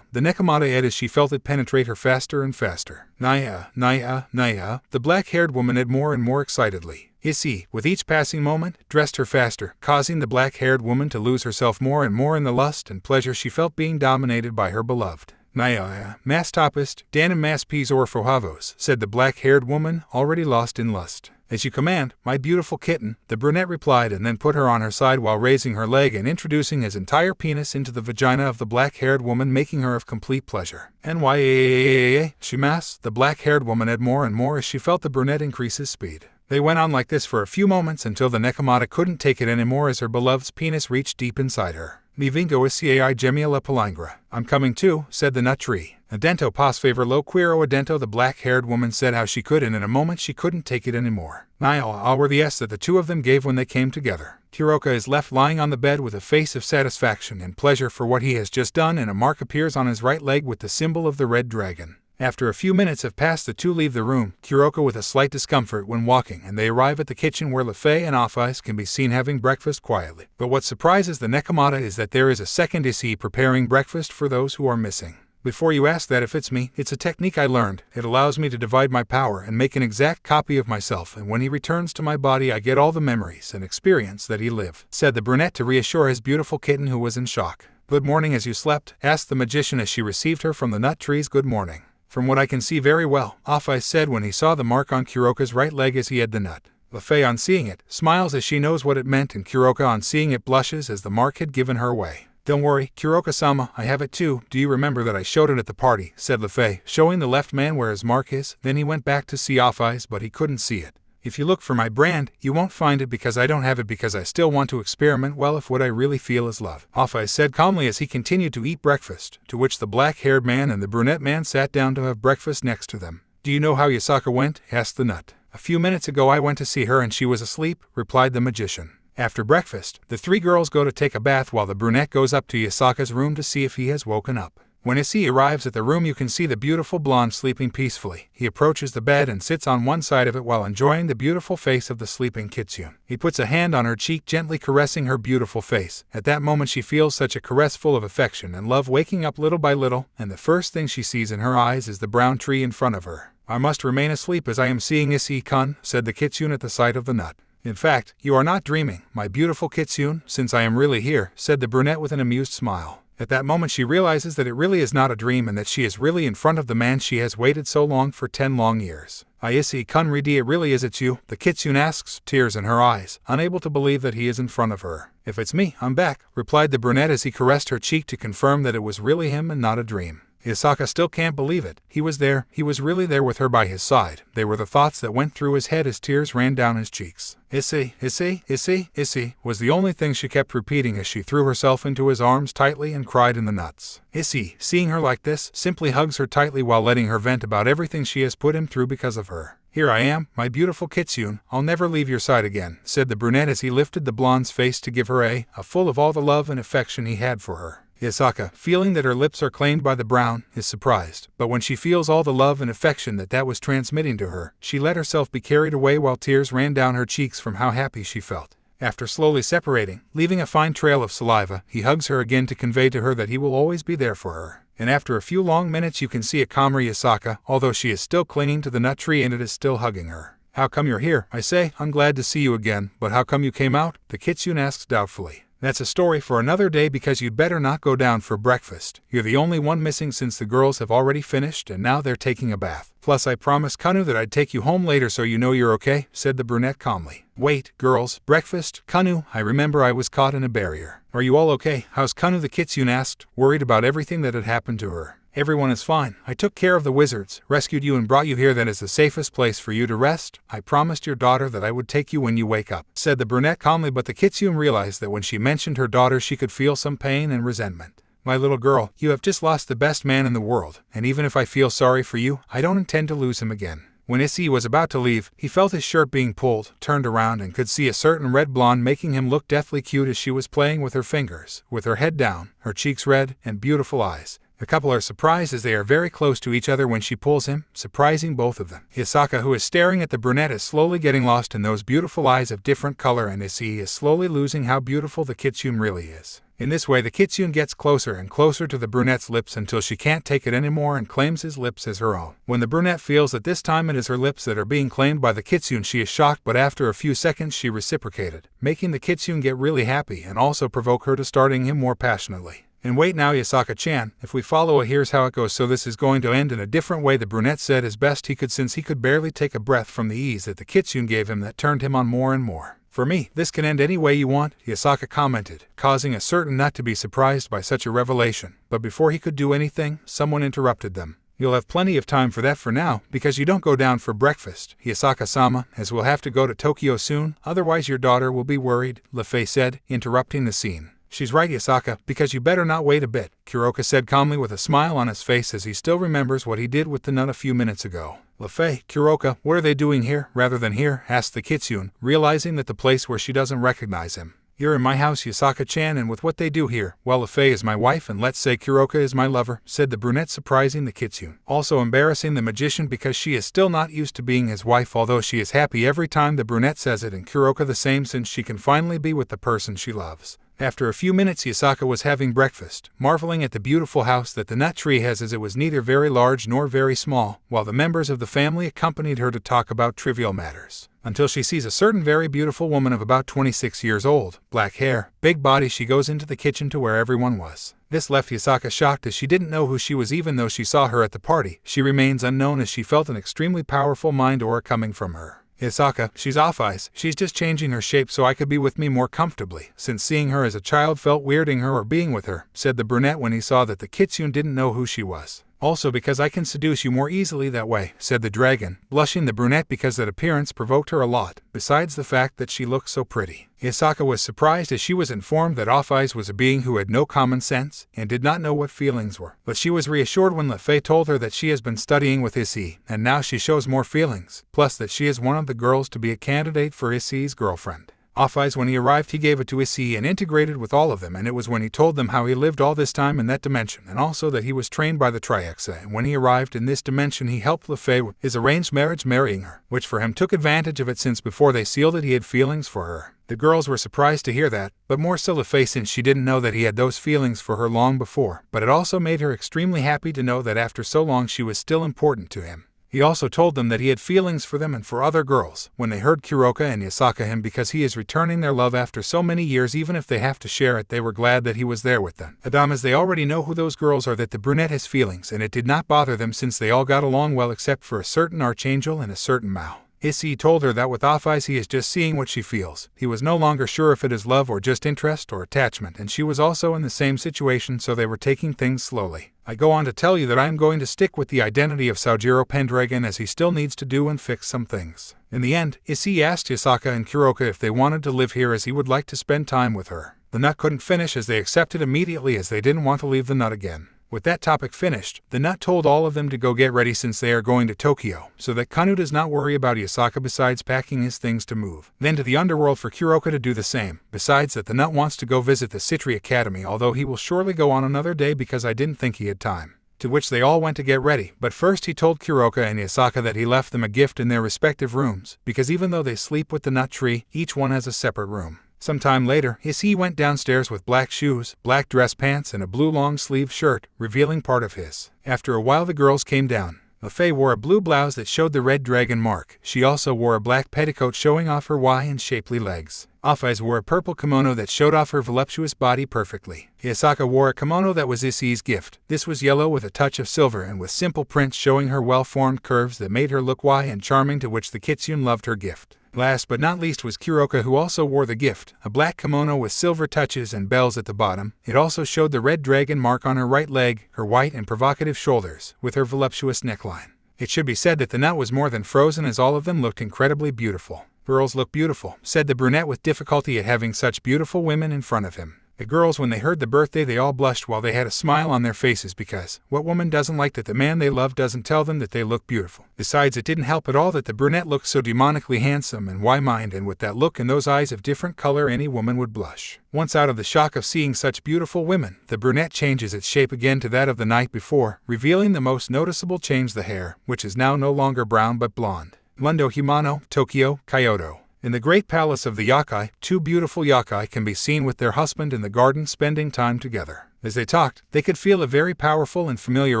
The Nekomata ed as she felt it penetrate her faster and faster. Naya, Naya, Naya. The black-haired woman ed more and more excitedly. Issei, with each passing moment, dressed her faster, causing the black-haired woman to lose herself more and more in the lust and pleasure she felt, being dominated by her beloved. Naya, mas topist, danim mas pis orfohavos, said the black-haired woman, already lost in lust. As you command, my beautiful kitten, the brunette replied, and then put her on her side while raising her leg and introducing his entire penis into the vagina of the black-haired woman, making her of complete pleasure. Nyaa, shimas, the black-haired woman ed more and more as she felt the brunette increase his speed. They went on like this for a few moments until the Nekomata couldn't take it anymore as her beloved's penis reached deep inside her. Mi vingo Issei gemia la palangra. I'm coming too, said the nut tree. Adento pas favor lo quiro adento, the black-haired woman said how she could, and in a moment she couldn't take it anymore. All were the s that the two of them gave when they came together. Kuroka is left lying on the bed with a face of satisfaction and pleasure for what he has just done, and a mark appears on his right leg with the symbol of the red dragon. After a few minutes have passed, the two leave the room, Kuroka with a slight discomfort when walking, and they arrive at the kitchen where Lefei and Offais can be seen having breakfast quietly. But what surprises the Nekomata is that there is a second Issei preparing breakfast for those who are missing. Before you ask that if it's me, it's a technique I learned. It allows me to divide my power and make an exact copy of myself, and when he returns to my body I get all the memories and experience that he lived, said the brunette to reassure his beautiful kitten, who was in shock. Good morning as you slept, asked the magician as she received her from the nut trees. Good morning. From what I can see very well, Issei said when he saw the mark on Kuroka's right leg as he had the nut. Lefei, on seeing it, smiles as she knows what it meant, and Kuroka, on seeing it, blushes as the mark had given her away. Don't worry, Kuroka-sama, I have it too. Do you remember that I showed it at the party, said Lefei, showing the left man where his mark is. Then he went back to see Issei's, but he couldn't see it. If you look for my brand, you won't find it because I don't have it, because I still want to experiment well if what I really feel is love, Issei said calmly as he continued to eat breakfast, to which the black-haired man and the brunette man sat down to have breakfast next to them. Do you know how Yasaka went? Asked the nut. A few minutes ago I went to see her and she was asleep, replied the magician. After breakfast, the three girls go to take a bath while the brunette goes up to Yasaka's room to see if he has woken up. When Issei arrives at the room, you can see the beautiful blonde sleeping peacefully. He approaches the bed and sits on one side of it while enjoying the beautiful face of the sleeping kitsune. He puts a hand on her cheek, gently caressing her beautiful face. At that moment she feels such a caress full of affection and love, waking up little by little, and the first thing she sees in her eyes is the brown tree in front of her. I must remain asleep as I am seeing Issei-kun, said the kitsune at the sight of the nut. In fact, you are not dreaming, my beautiful kitsune, since I am really here, said the brunette with an amused smile. At that moment she realizes that it really is not a dream and that she is really in front of the man she has waited so long for 10 long years. Issei-kun, it really is it you? The kitsune asks, tears in her eyes, unable to believe that he is in front of her. If it's me, I'm back, replied the brunette as he caressed her cheek to confirm that it was really him and not a dream. Yasaka still can't believe it. He was there, he was really there with her by his side. They were the thoughts that went through his head as tears ran down his cheeks. Issei, Issei, Issei, Issei, was the only thing she kept repeating as she threw herself into his arms tightly and cried in the nuts. Issei, seeing her like this, simply hugs her tightly while letting her vent about everything she has put him through because of her. Here I am, my beautiful kitsune, I'll never leave your side again, said the brunette as he lifted the blonde's face to give her a full of all the love and affection he had for her. Yasaka, feeling that her lips are claimed by the brown, is surprised, but when she feels all the love and affection that was transmitting to her, she let herself be carried away while tears ran down her cheeks from how happy she felt. After slowly separating, leaving a fine trail of saliva, he hugs her again to convey to her that he will always be there for her. And after a few long minutes you can see a calmer Yasaka, although she is still clinging to the nut tree and it is still hugging her. How come you're here? I say, I'm glad to see you again, but how come you came out? The kitsune asks doubtfully. That's a story for another day, because you'd better not go down for breakfast. You're the only one missing since the girls have already finished and now they're taking a bath. Plus I promised Kanu that I'd take you home later so you know you're okay, said the brunette calmly. Wait, girls, breakfast? Kanu, I remember I was caught in a barrier. Are you all okay? How's Kanu? The kitsune asked, worried about everything that had happened to her. Everyone is fine. I took care of the wizards, rescued you and brought you here. That is the safest place for you to rest. I promised your daughter that I would take you when you wake up, said the brunette calmly, but the kitsune realized that when she mentioned her daughter she could feel some pain and resentment. My little girl, you have just lost the best man in the world, and even if I feel sorry for you, I don't intend to lose him again. When Issei was about to leave, he felt his shirt being pulled, turned around and could see a certain red blonde making him look deathly cute as she was playing with her fingers, with her head down, her cheeks red, and beautiful eyes. The couple are surprised as they are very close to each other when she pulls him, surprising both of them. Yasaka, who is staring at the brunette, is slowly getting lost in those beautiful eyes of different color, and Issei is slowly losing how beautiful the kitsune really is. In this way the kitsune gets closer and closer to the brunette's lips until she can't take it anymore and claims his lips as her own. When the brunette feels that this time it is her lips that are being claimed by the kitsune, she is shocked, but after a few seconds she reciprocated, making the kitsune get really happy and also provoke her to starting him more passionately. And wait now, Yasaka-chan, if we follow here's how it goes. So this is going to end in a different way, the brunette said as best he could, since he could barely take a breath from the ease that the kitsune gave him that turned him on more and more. For me, this can end any way you want, Yasaka commented, causing a certain nut to be surprised by such a revelation. But before he could do anything, someone interrupted them. You'll have plenty of time for that for now, because you don't go down for breakfast, Yasaka-sama, as we'll have to go to Tokyo soon, otherwise your daughter will be worried, Lefei said, interrupting the scene. She's right, Yasaka, because you better not wait a bit, Kuroka said calmly with a smile on his face as he still remembers what he did with the nut a few minutes ago. Lefei, Kuroka, what are they doing here, rather than here, asked the kitsune, realizing that the place where she doesn't recognize him. You're in my house, Yasaka-chan, and with what they do here, well, Lefei is my wife and let's say Kuroka is my lover, said the brunette, surprising the kitsune. Also embarrassing the magician because she is still not used to being his wife, although she is happy every time the brunette says it, and Kuroka the same, since she can finally be with the person she loves. After a few minutes Yasaka was having breakfast, marveling at the beautiful house that the nut tree has, as it was neither very large nor very small, while the members of the family accompanied her to talk about trivial matters. Until she sees a certain very beautiful woman of about 26 years old, black hair, big body. She goes into the kitchen to where everyone was. This left Yasaka shocked, as she didn't know who she was. Even though she saw her at the party, she remains unknown, as she felt an extremely powerful mind aura coming from her. Yasaka, she's off ice, she's just changing her shape so I could be with me more comfortably, since seeing her as a child felt weirding her or being with her, said the brunette when he saw that the kitsune didn't know who she was. Also because I can seduce you more easily that way, said the dragon, blushing. The brunette because that appearance provoked her a lot, besides the fact that she looked so pretty. Yasaka was surprised as she was informed that Off-Eyes was a being who had no common sense and did not know what feelings were. But she was reassured when Lefei told her that she has been studying with Issei, and now she shows more feelings, plus that she is one of the girls to be a candidate for Issei's girlfriend. Off-Eyes, when he arrived, he gave it to Issei and integrated with all of them, and it was when he told them how he lived all this time in that dimension, and also that he was trained by the Trihexa, and when he arrived in this dimension he helped Lefei with his arranged marriage, marrying her, which for him took advantage of it, since before they sealed it he had feelings for her. The girls were surprised to hear that, but more so Lefei, since she didn't know that he had those feelings for her long before, but it also made her extremely happy to know that after so long she was still important to him. He also told them that he had feelings for them and for other girls, when they heard Kuroka and Yasaka him, because he is returning their love after so many years. Even if they have to share it, they were glad that he was there with them. Adam, as they already know who those girls are, that the brunette has feelings, and it did not bother them since they all got along well except for a certain Archangel and a certain Mao. Issei told her that with Off-Eyes he is just seeing what she feels. He was no longer sure if it is love or just interest or attachment, and she was also in the same situation, so they were taking things slowly. I go on to tell you that I am going to stick with the identity of Saojiro Pendragon, as he still needs to do and fix some things. In the end, Issei asked Yasaka and Kuroka if they wanted to live here, as he would like to spend time with her. The nut couldn't finish, as they accepted immediately, as they didn't want to leave the nut again. With that topic finished, the nut told all of them to go get ready since they are going to Tokyo, so that Kanu does not worry about Yasaka besides packing his things to move. Then to the Underworld for Kuroka to do the same, besides that the nut wants to go visit the Citri Academy, although he will surely go on another day because I didn't think he had time. To which they all went to get ready, but first he told Kuroka and Yasaka that he left them a gift in their respective rooms, because even though they sleep with the nut tree, each one has a separate room. Some time later, Issei went downstairs with black shoes, black dress pants, and a blue long-sleeve shirt, revealing part of his. After a while the girls came down. Lefei wore a blue blouse that showed the red dragon mark. She also wore a black petticoat showing off her Y and shapely legs. Off-Eyes wore a purple kimono that showed off her voluptuous body perfectly. Yasaka wore a kimono that was Issei's gift. This was yellow with a touch of silver and with simple prints showing her well-formed curves that made her look Y and charming, to which the kitsune loved her gift. Last but not least was Kuroka, who also wore the gift, a black kimono with silver touches and bells at the bottom. It also showed the red dragon mark on her right leg, her white and provocative shoulders, with her voluptuous neckline. It should be said that the nut was more than frozen, as all of them looked incredibly beautiful. Girls look beautiful, said the brunette with difficulty at having such beautiful women in front of him. The girls, when they heard the birthday, they all blushed while they had a smile on their faces, because what woman doesn't like that the man they love doesn't tell them that they look beautiful? Besides, it didn't help at all that the brunette looked so demonically handsome and wide-minded, and with that look and those eyes of different color any woman would blush. Once out of the shock of seeing such beautiful women, the brunette changes its shape again to that of the night before, revealing the most noticeable change: the hair, which is now no longer brown but blonde. Mundo Himano, Tokyo, Kyoto. In the great palace of the Yakai, two beautiful Yakai can be seen with their husband in the garden spending time together. As they talked, they could feel a very powerful and familiar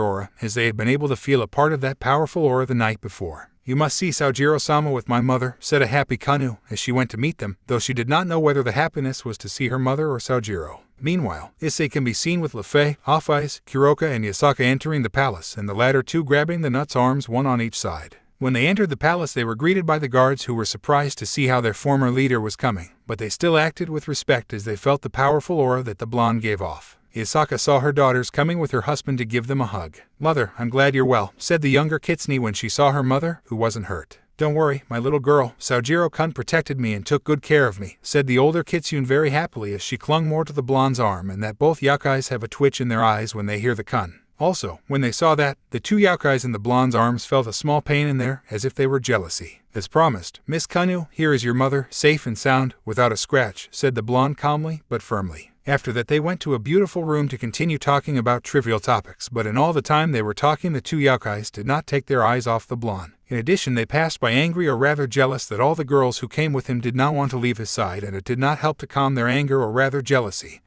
aura, as they had been able to feel a part of that powerful aura the night before. "You must see Saojiro-sama with my mother," said a happy Kanu, as she went to meet them, though she did not know whether the happiness was to see her mother or Saojiro. Meanwhile, Issei can be seen with Lefei, Off-Eyes, Kuroka, and Yasaka entering the palace, and the latter two grabbing the nut's arms, one on each side. When they entered the palace, they were greeted by the guards, who were surprised to see how their former leader was coming, but they still acted with respect as they felt the powerful aura that the blonde gave off. Yasaka saw her daughters coming with her husband to give them a hug. "Mother, I'm glad you're well," said the younger kitsune when she saw her mother, who wasn't hurt. "Don't worry, my little girl, Saojiro-kun protected me and took good care of me," said the older kitsune very happily as she clung more to the blonde's arm, and that both Yakais have a twitch in their eyes when they hear the kun. Also, when they saw that, the two Yakais in the blonde's arms felt a small pain in there, as if they were jealousy. "As promised, Miss Kanu, here is your mother, safe and sound, without a scratch," said the blonde calmly but firmly. After that they went to a beautiful room to continue talking about trivial topics, but in all the time they were talking the two Yakais did not take their eyes off the blonde. In addition, they passed by angry or rather jealous that all the girls who came with him did not want to leave his side, and it did not help to calm their anger or rather jealousy.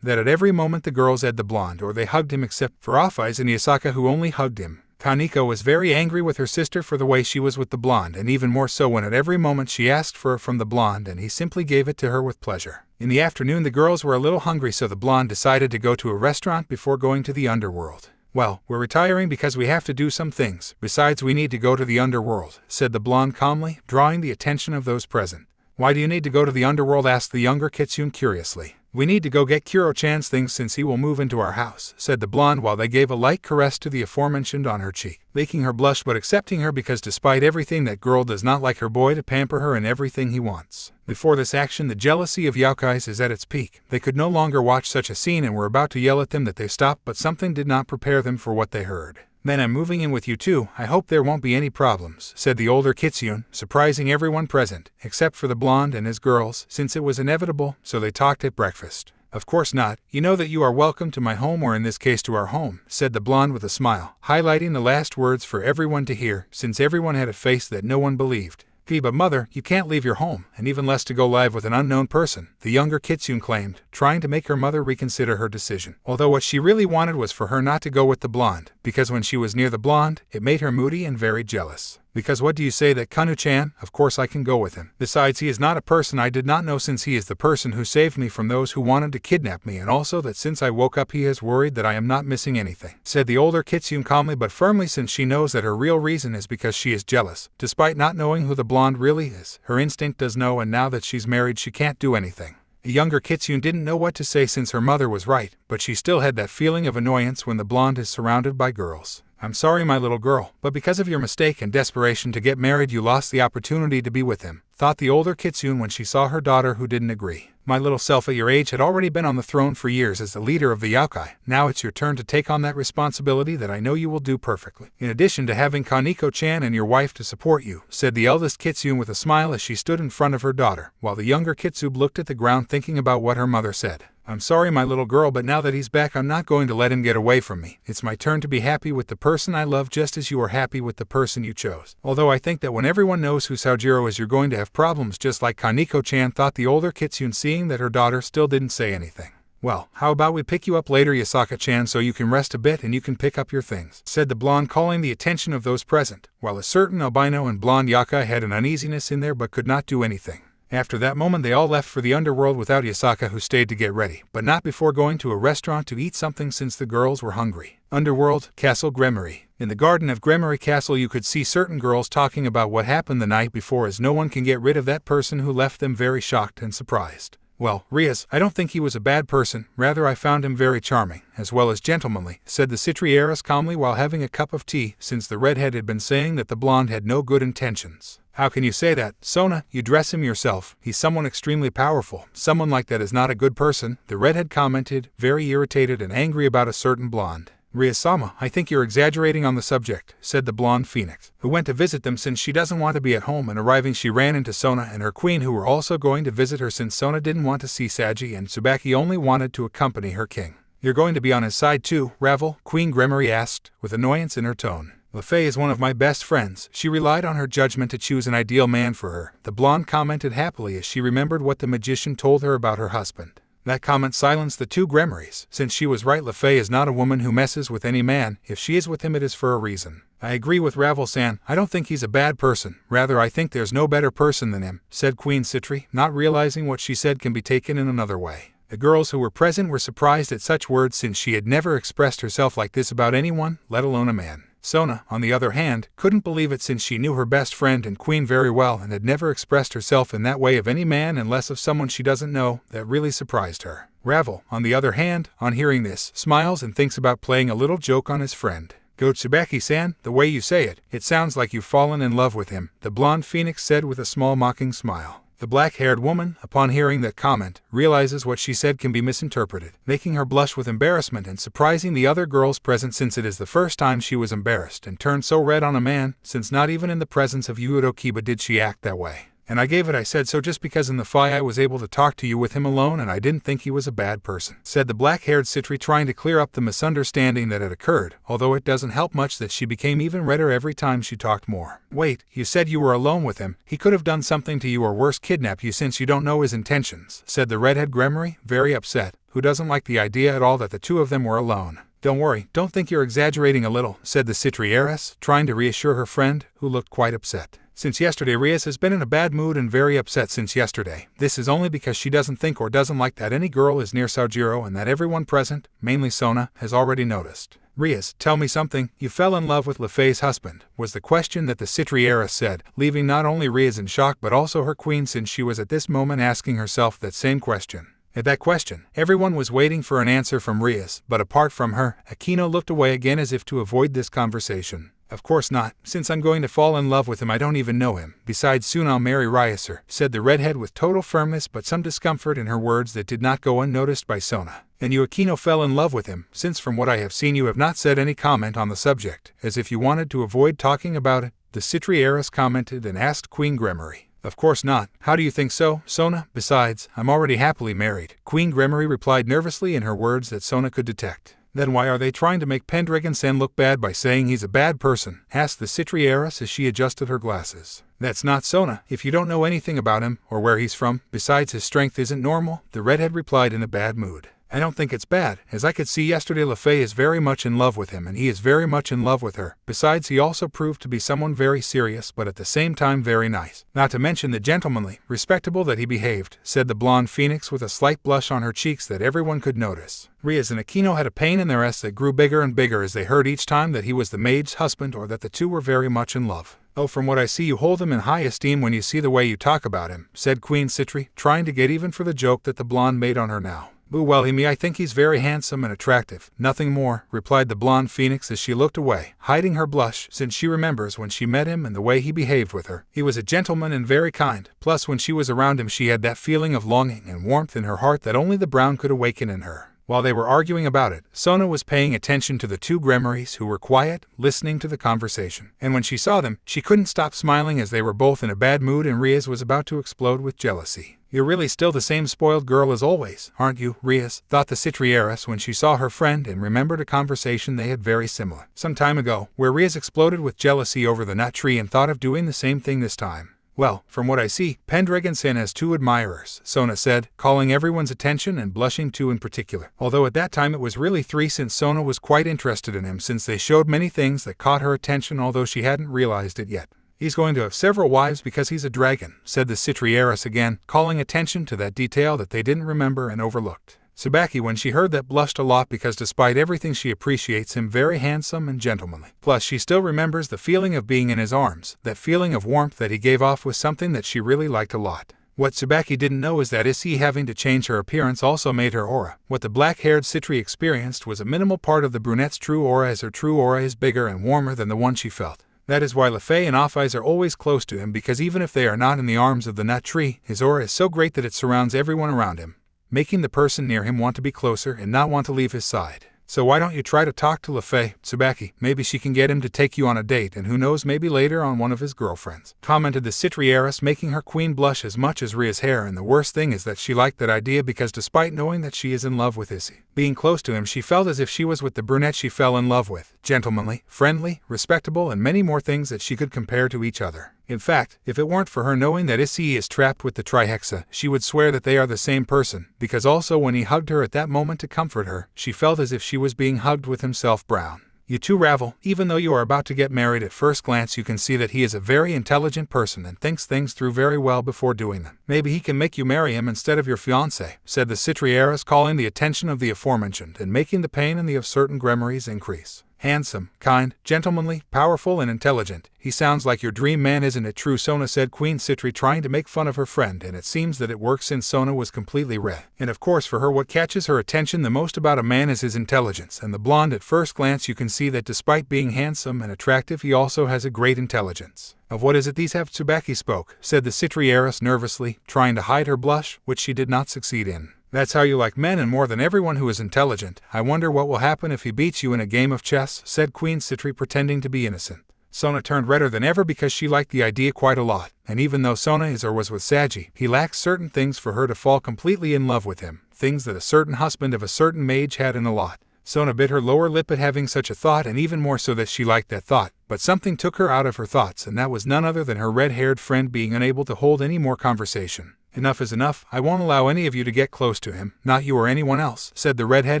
That at every moment the girls had the blonde or they hugged him except for Off-Eyes and Yasaka, who only hugged him. Kaneko was very angry with her sister for the way she was with the blonde, and even more so when at every moment she asked for it from the blonde and he simply gave it to her with pleasure. In the afternoon the girls were a little hungry, so the blonde decided to go to a restaurant before going to the Underworld. "Well, we're retiring because we have to do some things. Besides, we need to go to the Underworld," said the blonde calmly, drawing the attention of those present. "Why do you need to go to the Underworld?" asked the younger Kitsune curiously. "We need to go get Kuro-chan's things since he will move into our house," said the blonde while they gave a light caress to the aforementioned on her cheek, making her blush but accepting her because despite everything that girl does not like her boy to pamper her in everything he wants. Before this action the jealousy of Yaku's is at its peak. They could no longer watch such a scene and were about to yell at them that they stopped, but something did not prepare them for what they heard. "Then I'm moving in with you too. I hope there won't be any problems," said the older Kitsune, surprising everyone present, except for the blonde and his girls, since it was inevitable, so they talked at breakfast. "Of course not. You know that you are welcome to my home, or in this case to our home," said the blonde with a smile, highlighting the last words for everyone to hear, since everyone had a face that no one believed. "But mother, you can't leave your home, and even less to go live with an unknown person," the younger Kitsune claimed, trying to make her mother reconsider her decision. Although what she really wanted was for her not to go with the blonde, because when she was near the blonde, it made her moody and very jealous. "Because what do you say that Kanu-chan? Of course I can go with him. Besides, he is not a person I did not know, since he is the person who saved me from those who wanted to kidnap me, and also that since I woke up he has worried that I am not missing anything," said the older Kitsune calmly but firmly, since she knows that her real reason is because she is jealous. Despite not knowing who the blonde really is, her instinct does know, and now that she's married she can't do anything. The younger Kitsune didn't know what to say since her mother was right, but she still had that feeling of annoyance when the blonde is surrounded by girls. "I'm sorry, my little girl, but because of your mistake and desperation to get married you lost the opportunity to be with him," thought the older Kitsune when she saw her daughter, who didn't agree. "My little self at your age had already been on the throne for years as the leader of the Yakai. Now it's your turn to take on that responsibility that I know you will do perfectly. In addition to having Kaneko-chan and your wife to support you," said the eldest Kitsune with a smile as she stood in front of her daughter, while the younger Kitsune looked at the ground thinking about what her mother said. "I'm sorry, my little girl, but now that he's back I'm not going to let him get away from me. It's my turn to be happy with the person I love just as you are happy with the person you chose. Although I think that when everyone knows who Sojiro is you're going to have problems just like Kaneko-chan," thought the older Kitsune, seeing that her daughter still didn't say anything. "Well, how about we pick you up later, Yasaka-chan, so you can rest a bit and you can pick up your things," said the blonde, calling the attention of those present, while a certain albino and blonde Yaka had an uneasiness in there but could not do anything. After that moment they all left for the Underworld without Yasaka, who stayed to get ready, but not before going to a restaurant to eat something since the girls were hungry. Underworld, Castle Gremory. In the garden of Gremory Castle you could see certain girls talking about what happened the night before, as no one can get rid of that person who left them very shocked and surprised. "Well, Rias, I don't think he was a bad person, rather I found him very charming, as well as gentlemanly," said the Citrieras calmly while having a cup of tea, since the redhead had been saying that the blonde had no good intentions. "How can you say that, Sona? You dress him yourself. He's someone extremely powerful. Someone like that is not a good person," the redhead commented, very irritated and angry about a certain blonde. "Rias-sama, I think you're exaggerating on the subject," said the blonde phoenix, who went to visit them since she doesn't want to be at home, and arriving she ran into Sona and her queen, who were also going to visit her since Sona didn't want to see Saji and Tsubaki only wanted to accompany her king. "You're going to be on his side too, Ravel?" Queen Gremory asked, with annoyance in her tone. "Lefei is one of my best friends. She relied on her judgment to choose an ideal man for her," the blonde commented happily as she remembered what the magician told her about her husband. That comment silenced the two Gremorys, since she was right. Lefei is not a woman who messes with any man. If she is with him it is for a reason. "I agree with Ravel-san. I don't think he's a bad person. Rather, I think there's no better person than him," said Queen Citri, not realizing what she said can be taken in another way. The girls who were present were surprised at such words, since she had never expressed herself like this about anyone, let alone a man. Sona, on the other hand, couldn't believe it, since she knew her best friend and queen very well and had never expressed herself in that way of any man unless of someone she doesn't know. That really surprised her. Ravel, on the other hand, on hearing this, smiles and thinks about playing a little joke on his friend. "Go Tsubaki-san, the way you say it, it sounds like you've fallen in love with him," the blonde phoenix said with a small mocking smile. The black-haired woman, upon hearing that comment, realizes what she said can be misinterpreted, making her blush with embarrassment and surprising the other girls present, since it is the first time she was embarrassed and turned so red on a man, since not even in the presence of Yuuro Kiba did she act that way. And I gave it I said so just because in the fight I was able to talk to you with him alone and I didn't think he was a bad person, said the black-haired Citri, trying to clear up the misunderstanding that had occurred, although it doesn't help much that she became even redder every time she talked more. Wait, you said you were alone with him. He could have done something to you or worse, kidnap you, since you don't know his intentions, said the redhead Gremory, very upset, who doesn't like the idea at all that the two of them were alone. Don't worry, don't think you're exaggerating a little, said the Citri heiress, trying to reassure her friend, who looked quite upset. Since yesterday, Rias has been in a bad mood and very upset since yesterday. This is only because she doesn't think or doesn't like that any girl is near Sojiro and that everyone present, mainly Sona, has already noticed. Rias, tell me something. You fell in love with Lefay's husband, was the question that the Citri heiress said, leaving not only Rias in shock but also her queen, since she was at this moment asking herself that same question. At that question, everyone was waiting for an answer from Rias, but apart from her, Aquino looked away again as if to avoid this conversation. Of course not, since I'm going to fall in love with him. I don't even know him. Besides, soon I'll marry Ryaser, said the redhead with total firmness but some discomfort in her words that did not go unnoticed by Sona. And you, Aquino, fell in love with him, since from what I have seen you have not said any comment on the subject, as if you wanted to avoid talking about it, the Citri heiress commented and asked Queen Gremory. Of course not. How do you think so, Sona? Besides, I'm already happily married, Queen Gremory replied nervously in her words that Sona could detect. Then why are they trying to make Pendragon-san look bad by saying he's a bad person? Asked the Citri heiress as she adjusted her glasses. That's not Sona, if you don't know anything about him, or where he's from. Besides, his strength isn't normal, the redhead replied in a bad mood. I don't think it's bad, as I could see yesterday Lefay is very much in love with him and he is very much in love with her. Besides, he also proved to be someone very serious but at the same time very nice. Not to mention the gentlemanly, respectable that he behaved, said the blonde phoenix with a slight blush on her cheeks that everyone could notice. Rias and Aquino had a pain in their ass that grew bigger and bigger as they heard each time that he was the maid's husband or that the two were very much in love. Oh, from what I see you hold him in high esteem when you see the way you talk about him, said Queen Citri, trying to get even for the joke that the blonde made on her now. Boo, well, I think he's very handsome and attractive. Nothing more, replied the blonde phoenix as she looked away, hiding her blush, since she remembers when she met him and the way he behaved with her. He was a gentleman and very kind, plus when she was around him she had that feeling of longing and warmth in her heart that only the brown could awaken in her. While they were arguing about it, Sona was paying attention to the two Gremorys who were quiet, listening to the conversation. And when she saw them, she couldn't stop smiling as they were both in a bad mood and Rias was about to explode with jealousy. You're really still the same spoiled girl as always, aren't you, Rias? Thought the Citri heiress when she saw her friend and remembered a conversation they had very similar some time ago, where Rias exploded with jealousy over the nut tree and thought of doing the same thing this time. Well, from what I see, Pendragon-san has two admirers, Sona said, calling everyone's attention and blushing too in particular. Although at that time it was really three, since Sona was quite interested in him since they showed many things that caught her attention although she hadn't realized it yet. He's going to have several wives because he's a dragon, said the Citri heiress again, calling attention to that detail that they didn't remember and overlooked. Tsubaki, when she heard that, blushed a lot because despite everything she appreciates him very handsome and gentlemanly. Plus she still remembers the feeling of being in his arms. That feeling of warmth that he gave off was something that she really liked a lot. What Tsubaki didn't know is that Issei having to change her appearance also made her aura. What the black-haired Citri experienced was a minimal part of the brunette's true aura, as her true aura is bigger and warmer than the one she felt. That is why Lefay and Offeyes are always close to him, because even if they are not in the arms of the nut tree, his aura is so great that it surrounds everyone around him, making the person near him want to be closer and not want to leave his side. So why don't you try to talk to Lefay, Tsubaki? Maybe she can get him to take you on a date, and who knows, maybe later on one of his girlfriends, commented the Citri heiress, making her queen blush as much as Ria's hair. And the worst thing is that she liked that idea because despite knowing that she is in love with Issei, being close to him, she felt as if she was with the brunette she fell in love with, gentlemanly, friendly, respectable, and many more things that she could compare to each other. In fact, if it weren't for her knowing that Issei is trapped with the Trihexa, she would swear that they are the same person, because also when he hugged her at that moment to comfort her, she felt as if she was being hugged with himself brown. You two, Ravel, even though you are about to get married, at first glance you can see that he is a very intelligent person and thinks things through very well before doing them. Maybe he can make you marry him instead of your fiancé, said the Citri heiress, calling the attention of the aforementioned and making the pain in the of certain Gremorys increase. Handsome, kind, gentlemanly, powerful, and intelligent. He sounds like your dream man, isn't it true, Sona, said Queen Citri, trying to make fun of her friend, and it seems that it works since Sona was completely red. And of course for her what catches her attention the most about a man is his intelligence, and the blonde, at first glance you can see that despite being handsome and attractive he also has a great intelligence. Of what is it these have? Tsubaki spoke, said the Citri heiress nervously, trying to hide her blush, which she did not succeed in. That's how you like men, and more than everyone who is intelligent. I wonder what will happen if he beats you in a game of chess, said Queen Citri, pretending to be innocent. Sona turned redder than ever because she liked the idea quite a lot, and even though Sona is or was with Saji, he lacks certain things for her to fall completely in love with him, things that a certain husband of a certain mage had in a lot. Sona bit her lower lip at having such a thought, and even more so that she liked that thought, but something took her out of her thoughts, and that was none other than her red-haired friend being unable to hold any more conversation. "Enough is enough. I won't allow any of you to get close to him, not you or anyone else," said the redhead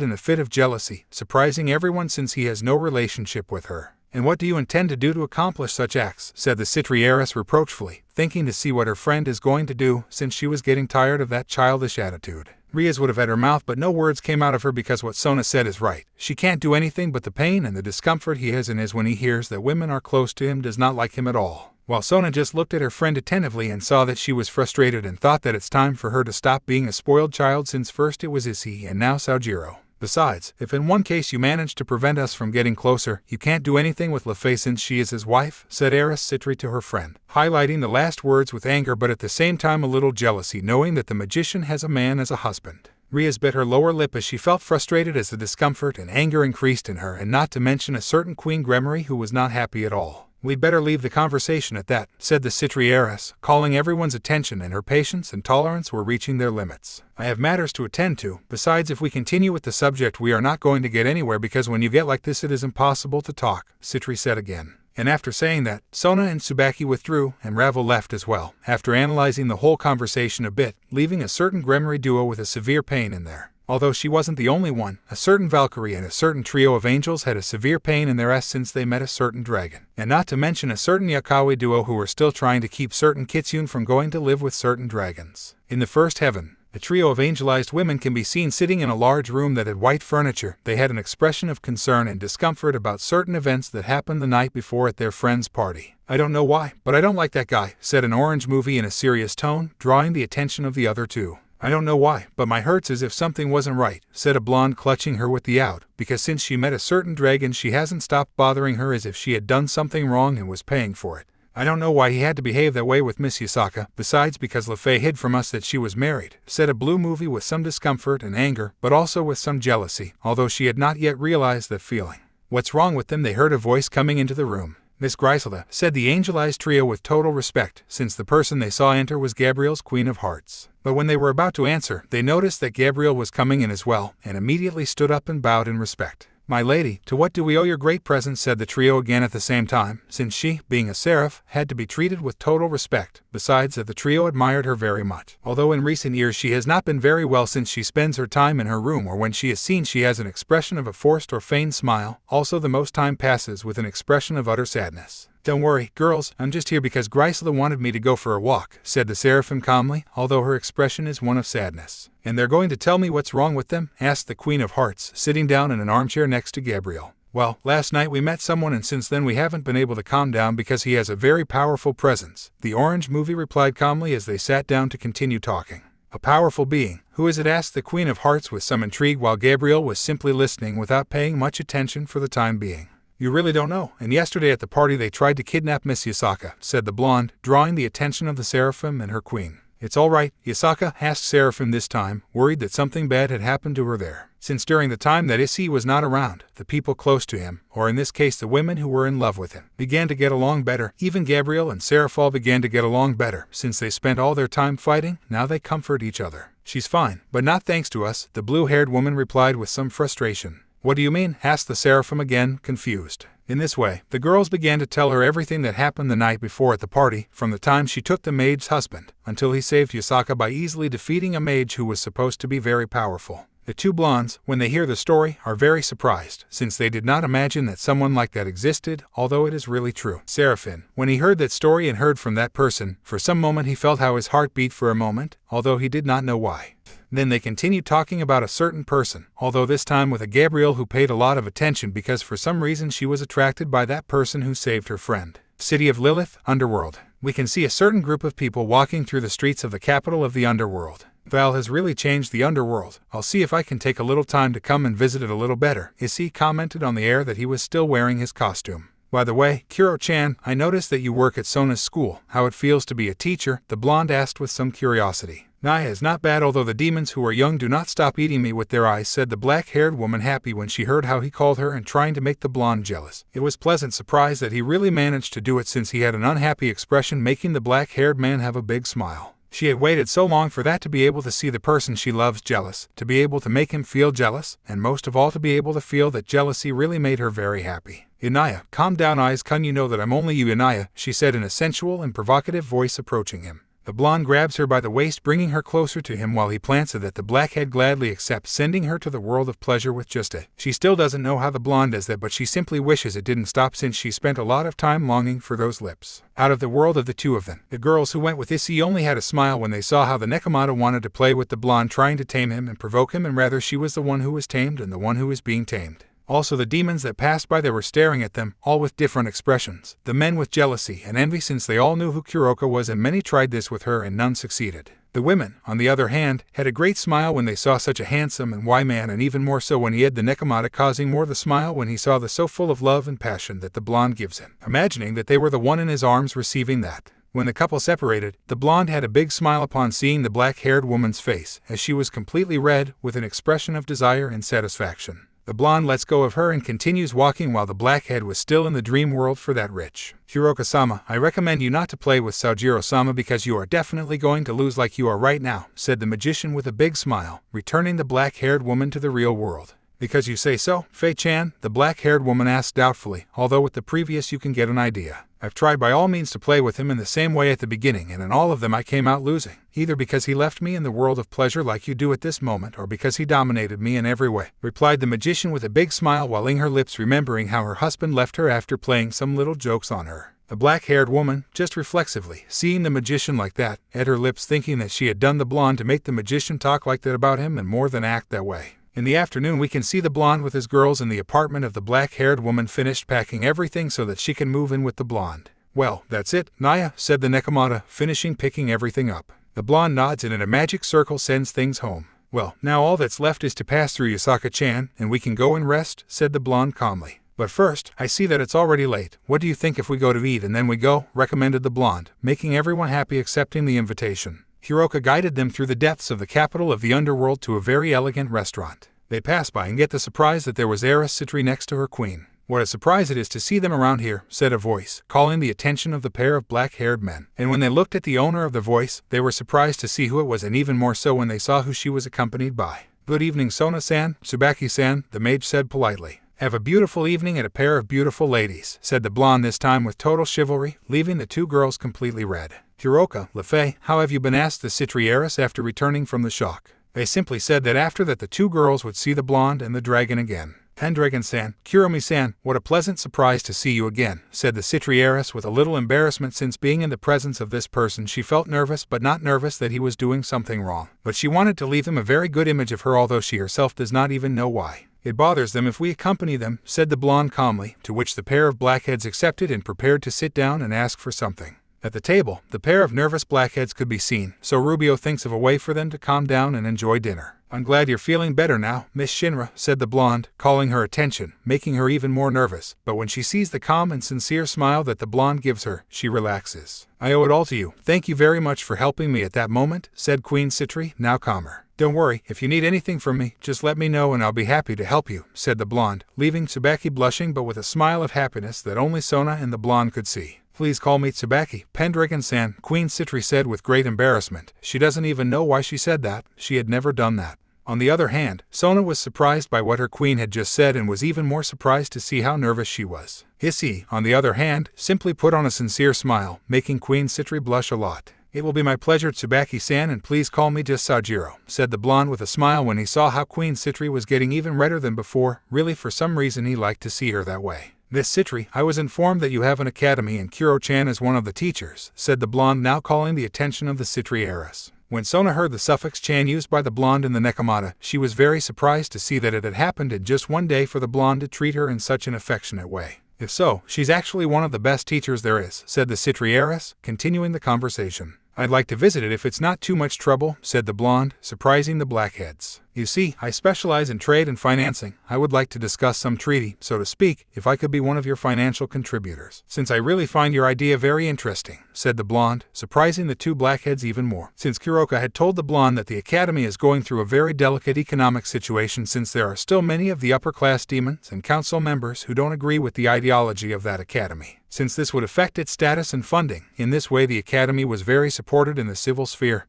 in a fit of jealousy, surprising everyone since he has no relationship with her. "And what do you intend to do to accomplish such acts?" said the Citri heiress reproachfully, thinking to see what her friend is going to do, since she was getting tired of that childish attitude. Riaz would have had her mouth, but no words came out of her because what Sona said is right. She can't do anything, but the pain and the discomfort he has in his when he hears that women are close to him does not like him at all. While Sona just looked at her friend attentively and saw that she was frustrated and thought that it's time for her to stop being a spoiled child, since first it was Issei and now Saojiro. Besides, if in one case you manage to prevent us from getting closer, you can't do anything with Lefei since she is his wife, said Heiress Citri to her friend, highlighting the last words with anger but at the same time a little jealousy, knowing that the magician has a man as a husband. Riaz bit her lower lip as she felt frustrated as the discomfort and anger increased in her, and not to mention a certain Queen Gremory who was not happy at all. "We'd better leave the conversation at that," said the Citri heiress, calling everyone's attention, and her patience and tolerance were reaching their limits. "I have matters to attend to. Besides, if we continue with the subject we are not going to get anywhere, because when you get like this it is impossible to talk," Citri said again. And after saying that, Sona and Tsubaki withdrew, and Ravel left as well, after analyzing the whole conversation a bit, leaving a certain Gremory duo with a severe pain in there. Although she wasn't the only one, a certain Valkyrie and a certain trio of angels had a severe pain in their ass since they met a certain dragon. And not to mention a certain Yakawe duo who were still trying to keep certain Kitsune from going to live with certain dragons. In the first heaven, a trio of angelized women can be seen sitting in a large room that had white furniture. They had an expression of concern and discomfort about certain events that happened the night before at their friend's party. "I don't know why, but I don't like that guy," said an orange movie in a serious tone, drawing the attention of the other two. "I don't know why, but my hurts as if something wasn't right," said a blonde, clutching her with the out, because since she met a certain dragon she hasn't stopped bothering her as if she had done something wrong and was paying for it. "I don't know why he had to behave that way with Miss Yasaka, besides because Lefei hid from us that she was married," said a blue movie with some discomfort and anger, but also with some jealousy, although she had not yet realized that feeling. "What's wrong with them?" they heard a voice coming into the room. "Miss Griselda," said the angelized trio with total respect, since the person they saw enter was Gabriel's Queen of Hearts. But when they were about to answer, they noticed that Gabriel was coming in as well, and immediately stood up and bowed in respect. "My lady, to what do we owe your great presence?" said the trio again at the same time, since she, being a seraph, had to be treated with total respect, besides that the trio admired her very much. Although in recent years she has not been very well since she spends her time in her room, or when she is seen she has an expression of a forced or feigned smile, also the most time passes with an expression of utter sadness. "Don't worry, girls, I'm just here because Griselda wanted me to go for a walk," said the seraphim calmly, although her expression is one of sadness. "And they're going to tell me what's wrong with them?" asked the Queen of Hearts, sitting down in an armchair next to Gabriel. "Well, last night we met someone and since then we haven't been able to calm down because he has a very powerful presence," the orange movie replied calmly as they sat down to continue talking. "A powerful being? Who is it?" asked the Queen of Hearts with some intrigue, while Gabriel was simply listening without paying much attention for the time being. "You really don't know, and yesterday at the party they tried to kidnap Miss Yasaka," said the blonde, drawing the attention of the seraphim and her queen. "It's all right, Yasaka?" asked Seraphim this time, worried that something bad had happened to her there. Since during the time that Issei was not around, the people close to him, or in this case the women who were in love with him, began to get along better. Even Gabriel and Seraphol began to get along better, since they spent all their time fighting. Now they comfort each other. "She's fine, but not thanks to us," the blue-haired woman replied with some frustration. "What do you mean?" asked the seraphim again, confused. In this way, the girls began to tell her everything that happened the night before at the party, from the time she took the mage's husband, until he saved Yasaka by easily defeating a mage who was supposed to be very powerful. The two blondes, when they hear the story, are very surprised, since they did not imagine that someone like that existed, although it is really true. Seraphim, when he heard that story and heard from that person, for some moment he felt how his heart beat for a moment, although he did not know why. Then they continued talking about a certain person, although this time with a Gabriel who paid a lot of attention because for some reason she was attracted by that person who saved her friend. City of Lilith, Underworld. We can see a certain group of people walking through the streets of the capital of the Underworld. Val has really changed the Underworld. I'll see if I can take a little time to come and visit it a little better. Issei commented on the air that he was still wearing his costume. "By the way, Kuro-chan, I noticed that you work at Sona's school. How it feels to be a teacher?" the blonde asked with some curiosity. Naya is not bad, although the demons who are young do not stop eating me with their eyes, said the black-haired woman, happy when she heard how he called her and trying to make the blonde jealous. It was pleasant surprise that he really managed to do it, since he had an unhappy expression, making the black-haired man have a big smile. She had waited so long for that, to be able to see the person she loves jealous, to be able to make him feel jealous, and most of all to be able to feel that jealousy really made her very happy. Inaya, calm down, eyes kun, you know that I'm only you, Inaya, she said in a sensual and provocative voice, approaching him. The blonde grabs her by the waist, bringing her closer to him while he plants it that the blackhead gladly accepts, sending her to the world of pleasure with just a. She still doesn't know how the blonde does that, but she simply wishes it didn't stop, since she spent a lot of time longing for those lips. Out of the world of the two of them, the girls who went with Issei only had a smile when they saw how the Nekomata wanted to play with the blonde, trying to tame him and provoke him, and rather she was the one who was tamed and the one who was being tamed. Also the demons that passed by, they were staring at them, all with different expressions. The men with jealousy and envy, since they all knew who Kuroka was, and many tried this with her and none succeeded. The women, on the other hand, had a great smile when they saw such a handsome and wise man, and even more so when he had the Nekomata, causing more the smile when he saw the so full of love and passion that the blonde gives him, imagining that they were the one in his arms receiving that. When the couple separated, the blonde had a big smile upon seeing the black-haired woman's face, as she was completely red with an expression of desire and satisfaction. The blonde lets go of her and continues walking while the blackhead was still in the dream world for that rich. Kuroka-sama, I recommend you not to play with Saojiro-sama because you are definitely going to lose like you are right now, said the magician with a big smile, returning the black-haired woman to the real world. Because you say so, Fei-chan? The black-haired woman asked doubtfully, although with the previous you can get an idea. I've tried by all means to play with him in the same way at the beginning, and in all of them I came out losing, either because he left me in the world of pleasure like you do at this moment, or because he dominated me in every way, replied the magician with a big smile while licking her lips, remembering how her husband left her after playing some little jokes on her. The black-haired woman, just reflexively, seeing the magician like that, ate her lips, thinking that she had done the blonde to make the magician talk like that about him and more than act that way. In the afternoon we can see the blonde with his girls in the apartment of the black-haired woman, finished packing everything so that she can move in with the blonde. Well, that's it, Naya, said the Nekomata, finishing picking everything up. The blonde nods and in a magic circle sends things home. Well, now all that's left is to pass through Yasaka-chan, and we can go and rest, said the blonde calmly. But first, I see that it's already late. What do you think if we go to eat and then we go, recommended the blonde, making everyone happy accepting the invitation. Kuroka guided them through the depths of the capital of the underworld to a very elegant restaurant. They pass by and get the surprise that there was Heiress Citri next to her queen. What a surprise it is to see them around here, said a voice, calling the attention of the pair of black-haired men. And when they looked at the owner of the voice, they were surprised to see who it was, and even more so when they saw who she was accompanied by. Good evening, Sona-san, Tsubaki-san, the mage said politely. Have a beautiful evening and a pair of beautiful ladies, said the blonde, this time with total chivalry, leaving the two girls completely red. Kuroka, Lefei, how have you been, asked the Citri heiress after returning from the shock. They simply said that after that the two girls would see the blonde and the dragon again. Pendragon-san, Kuromi-san, what a pleasant surprise to see you again, said the Citri heiress with a little embarrassment, since being in the presence of this person she felt nervous, but not nervous that he was doing something wrong. But she wanted to leave him a very good image of her, although she herself does not even know why. It bothers them if we accompany them, said the blonde calmly, to which the pair of blackheads accepted and prepared to sit down and ask for something. At the table, the pair of nervous blackheads could be seen, so Rubio thinks of a way for them to calm down and enjoy dinner. I'm glad you're feeling better now, Miss Shinra, said the blonde, calling her attention, making her even more nervous, but when she sees the calm and sincere smile that the blonde gives her, she relaxes. I owe it all to you. Thank you very much for helping me at that moment, said Queen Citri, now calmer. Don't worry, if you need anything from me, just let me know and I'll be happy to help you, said the blonde, leaving Tsubaki blushing but with a smile of happiness that only Sona and the blonde could see. Please call me Tsubaki, Pendragon-san, Queen Citri said with great embarrassment. She doesn't even know why she said that. She had never done that. On the other hand, Sona was surprised by what her queen had just said and was even more surprised to see how nervous she was. Issei, on the other hand, simply put on a sincere smile, making Queen Citri blush a lot. It will be my pleasure, Tsubaki-san, and please call me just Saojiro, said the blonde with a smile when he saw how Queen Citri was getting even redder than before. Really, for some reason he liked to see her that way. Miss Citri, I was informed that you have an academy and Kuro-chan is one of the teachers, said the blonde, now calling the attention of the Citri heiress. When Sona heard the suffix chan used by the blonde in the Nekomata, she was very surprised to see that it had happened in just one day for the blonde to treat her in such an affectionate way. If so, she's actually one of the best teachers there is, said the Citri heiress, continuing the conversation. I'd like to visit it if it's not too much trouble, said the blonde, surprising the blackheads. You see, I specialize in trade and financing. I would like to discuss some treaty, so to speak, if I could be one of your financial contributors, since I really find your idea very interesting, said the blonde, surprising the two blackheads even more, since Kuroka had told the blonde that the academy is going through a very delicate economic situation since there are still many of the upper-class demons and council members who don't agree with the ideology of that academy, since this would affect its status and funding. In this way, the academy was very supported in the civil sphere,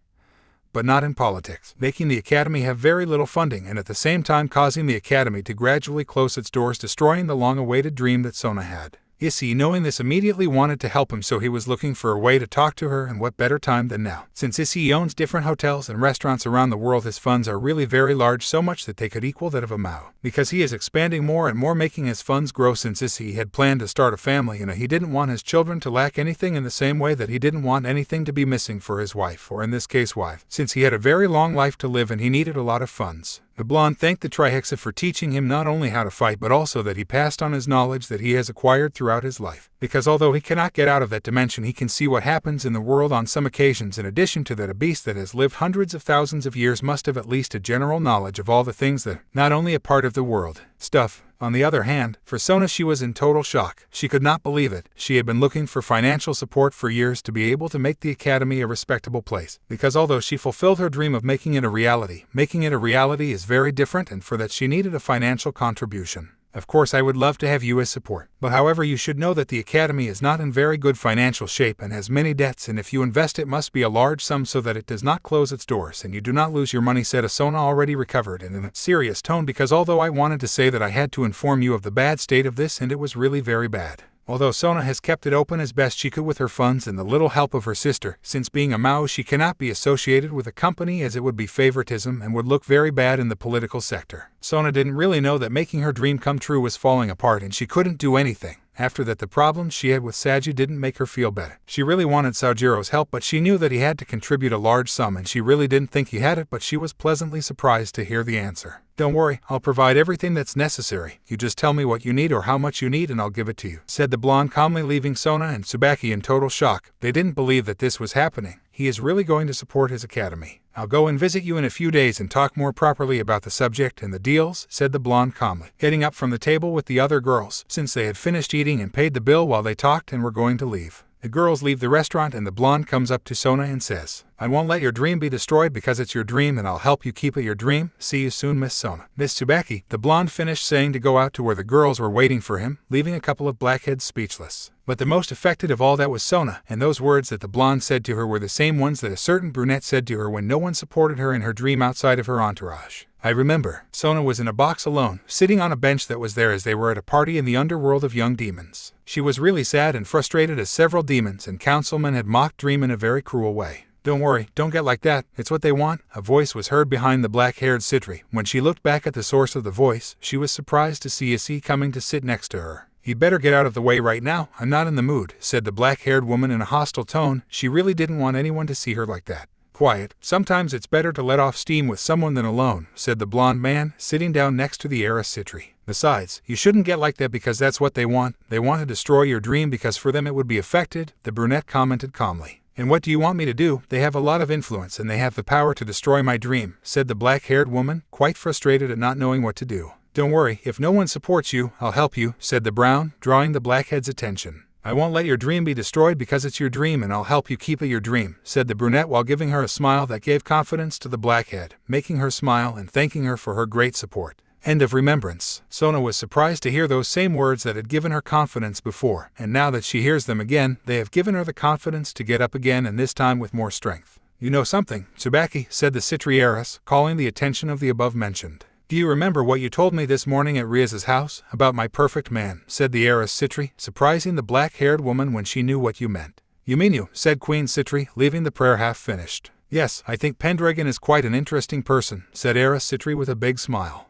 but not in politics, making the academy have very little funding and at the same time causing the academy to gradually close its doors, destroying the long-awaited dream that Sona had. Issei, knowing this, immediately wanted to help him, so he was looking for a way to talk to her, and what better time than now. Since Issei owns different hotels and restaurants around the world, his funds are really very large, so much that they could equal that of a Mao. Because he is expanding more and more, making his funds grow, since Issei had planned to start a family and he didn't want his children to lack anything, in the same way that he didn't want anything to be missing for his wife, or in this case wife, since he had a very long life to live and he needed a lot of funds. The blonde thanked the Trihexa for teaching him not only how to fight but also that he passed on his knowledge that he has acquired throughout his life. Because although he cannot get out of that dimension, he can see what happens in the world on some occasions. In addition to that, a beast that has lived hundreds of thousands of years must have at least a general knowledge of all the things that, not only a part of the world, stuff. On the other hand, for Sona, she was in total shock. She could not believe it. She had been looking for financial support for years to be able to make the academy a respectable place. Because although she fulfilled her dream of making it a reality is very different, and for that she needed a financial contribution. Of course, I would love to have you as support. But however, you should know that the academy is not in very good financial shape and has many debts, and if you invest it must be a large sum so that it does not close its doors and you do not lose your money, said Sona, already recovered, and in a serious tone, because although I wanted to say that I had to inform you of the bad state of this, and it was really very bad. Although Sona has kept it open as best she could with her funds and the little help of her sister, since being a Mao she cannot be associated with a company as it would be favoritism and would look very bad in the political sector. Sona didn't really know that making her dream come true was falling apart and she couldn't do anything. After that, the problems she had with Saju didn't make her feel better. She really wanted Sajiro's help, but she knew that he had to contribute a large sum and she really didn't think he had it, but she was pleasantly surprised to hear the answer. Don't worry, I'll provide everything that's necessary. You just tell me what you need or how much you need and I'll give it to you, said the blonde, calmly, leaving Sona and Tsubaki in total shock. They didn't believe that this was happening. He is really going to support his academy. I'll go and visit you in a few days and talk more properly about the subject and the deals, said the blonde calmly, getting up from the table with the other girls, since they had finished eating and paid the bill while they talked and were going to leave. The girls leave the restaurant and the blonde comes up to Sona and says, I won't let your dream be destroyed because it's your dream and I'll help you keep it your dream. See you soon, Miss Sona. Miss Tsubaki, the blonde finished saying to go out to where the girls were waiting for him, leaving a couple of blackheads speechless. But the most affected of all that was Sona, and those words that the blonde said to her were the same ones that a certain brunette said to her when no one supported her in her dream outside of her entourage. I remember. Sona was in a box alone, sitting on a bench that was there as they were at a party in the underworld of young demons. She was really sad and frustrated as several demons and councilmen had mocked Dream in a very cruel way. Don't worry, don't get like that, it's what they want. A voice was heard behind the black-haired Citri. When she looked back at the source of the voice, she was surprised to see Issei coming to sit next to her. You'd better get out of the way right now, I'm not in the mood, said the black-haired woman in a hostile tone. She really didn't want anyone to see her like that. Quiet, sometimes it's better to let off steam with someone than alone, said the blonde man, sitting down next to the heiress Citri. Besides, you shouldn't get like that because that's what they want. They want to destroy your dream because for them it would be affected, the brunette commented calmly. And what do you want me to do? They have a lot of influence and they have the power to destroy my dream, said the black-haired woman, quite frustrated at not knowing what to do. Don't worry, if no one supports you, I'll help you, said the brown, drawing the blackhead's attention. I won't let your dream be destroyed because it's your dream and I'll help you keep it your dream, said the brunette while giving her a smile that gave confidence to the blackhead, making her smile and thanking her for her great support. End of remembrance. Sona was surprised to hear those same words that had given her confidence before, and now that she hears them again, they have given her the confidence to get up again and this time with more strength. You know something, Tsubaki, said the Citri heiress, calling the attention of the above-mentioned. Do you remember what you told me this morning at Ria's house, about my perfect man, said the heiress Citri, surprising the black-haired woman when she knew what you meant. You mean you, said Queen Citri, leaving the prayer half-finished. Yes, I think Pendragon is quite an interesting person, said heiress Citri with a big smile.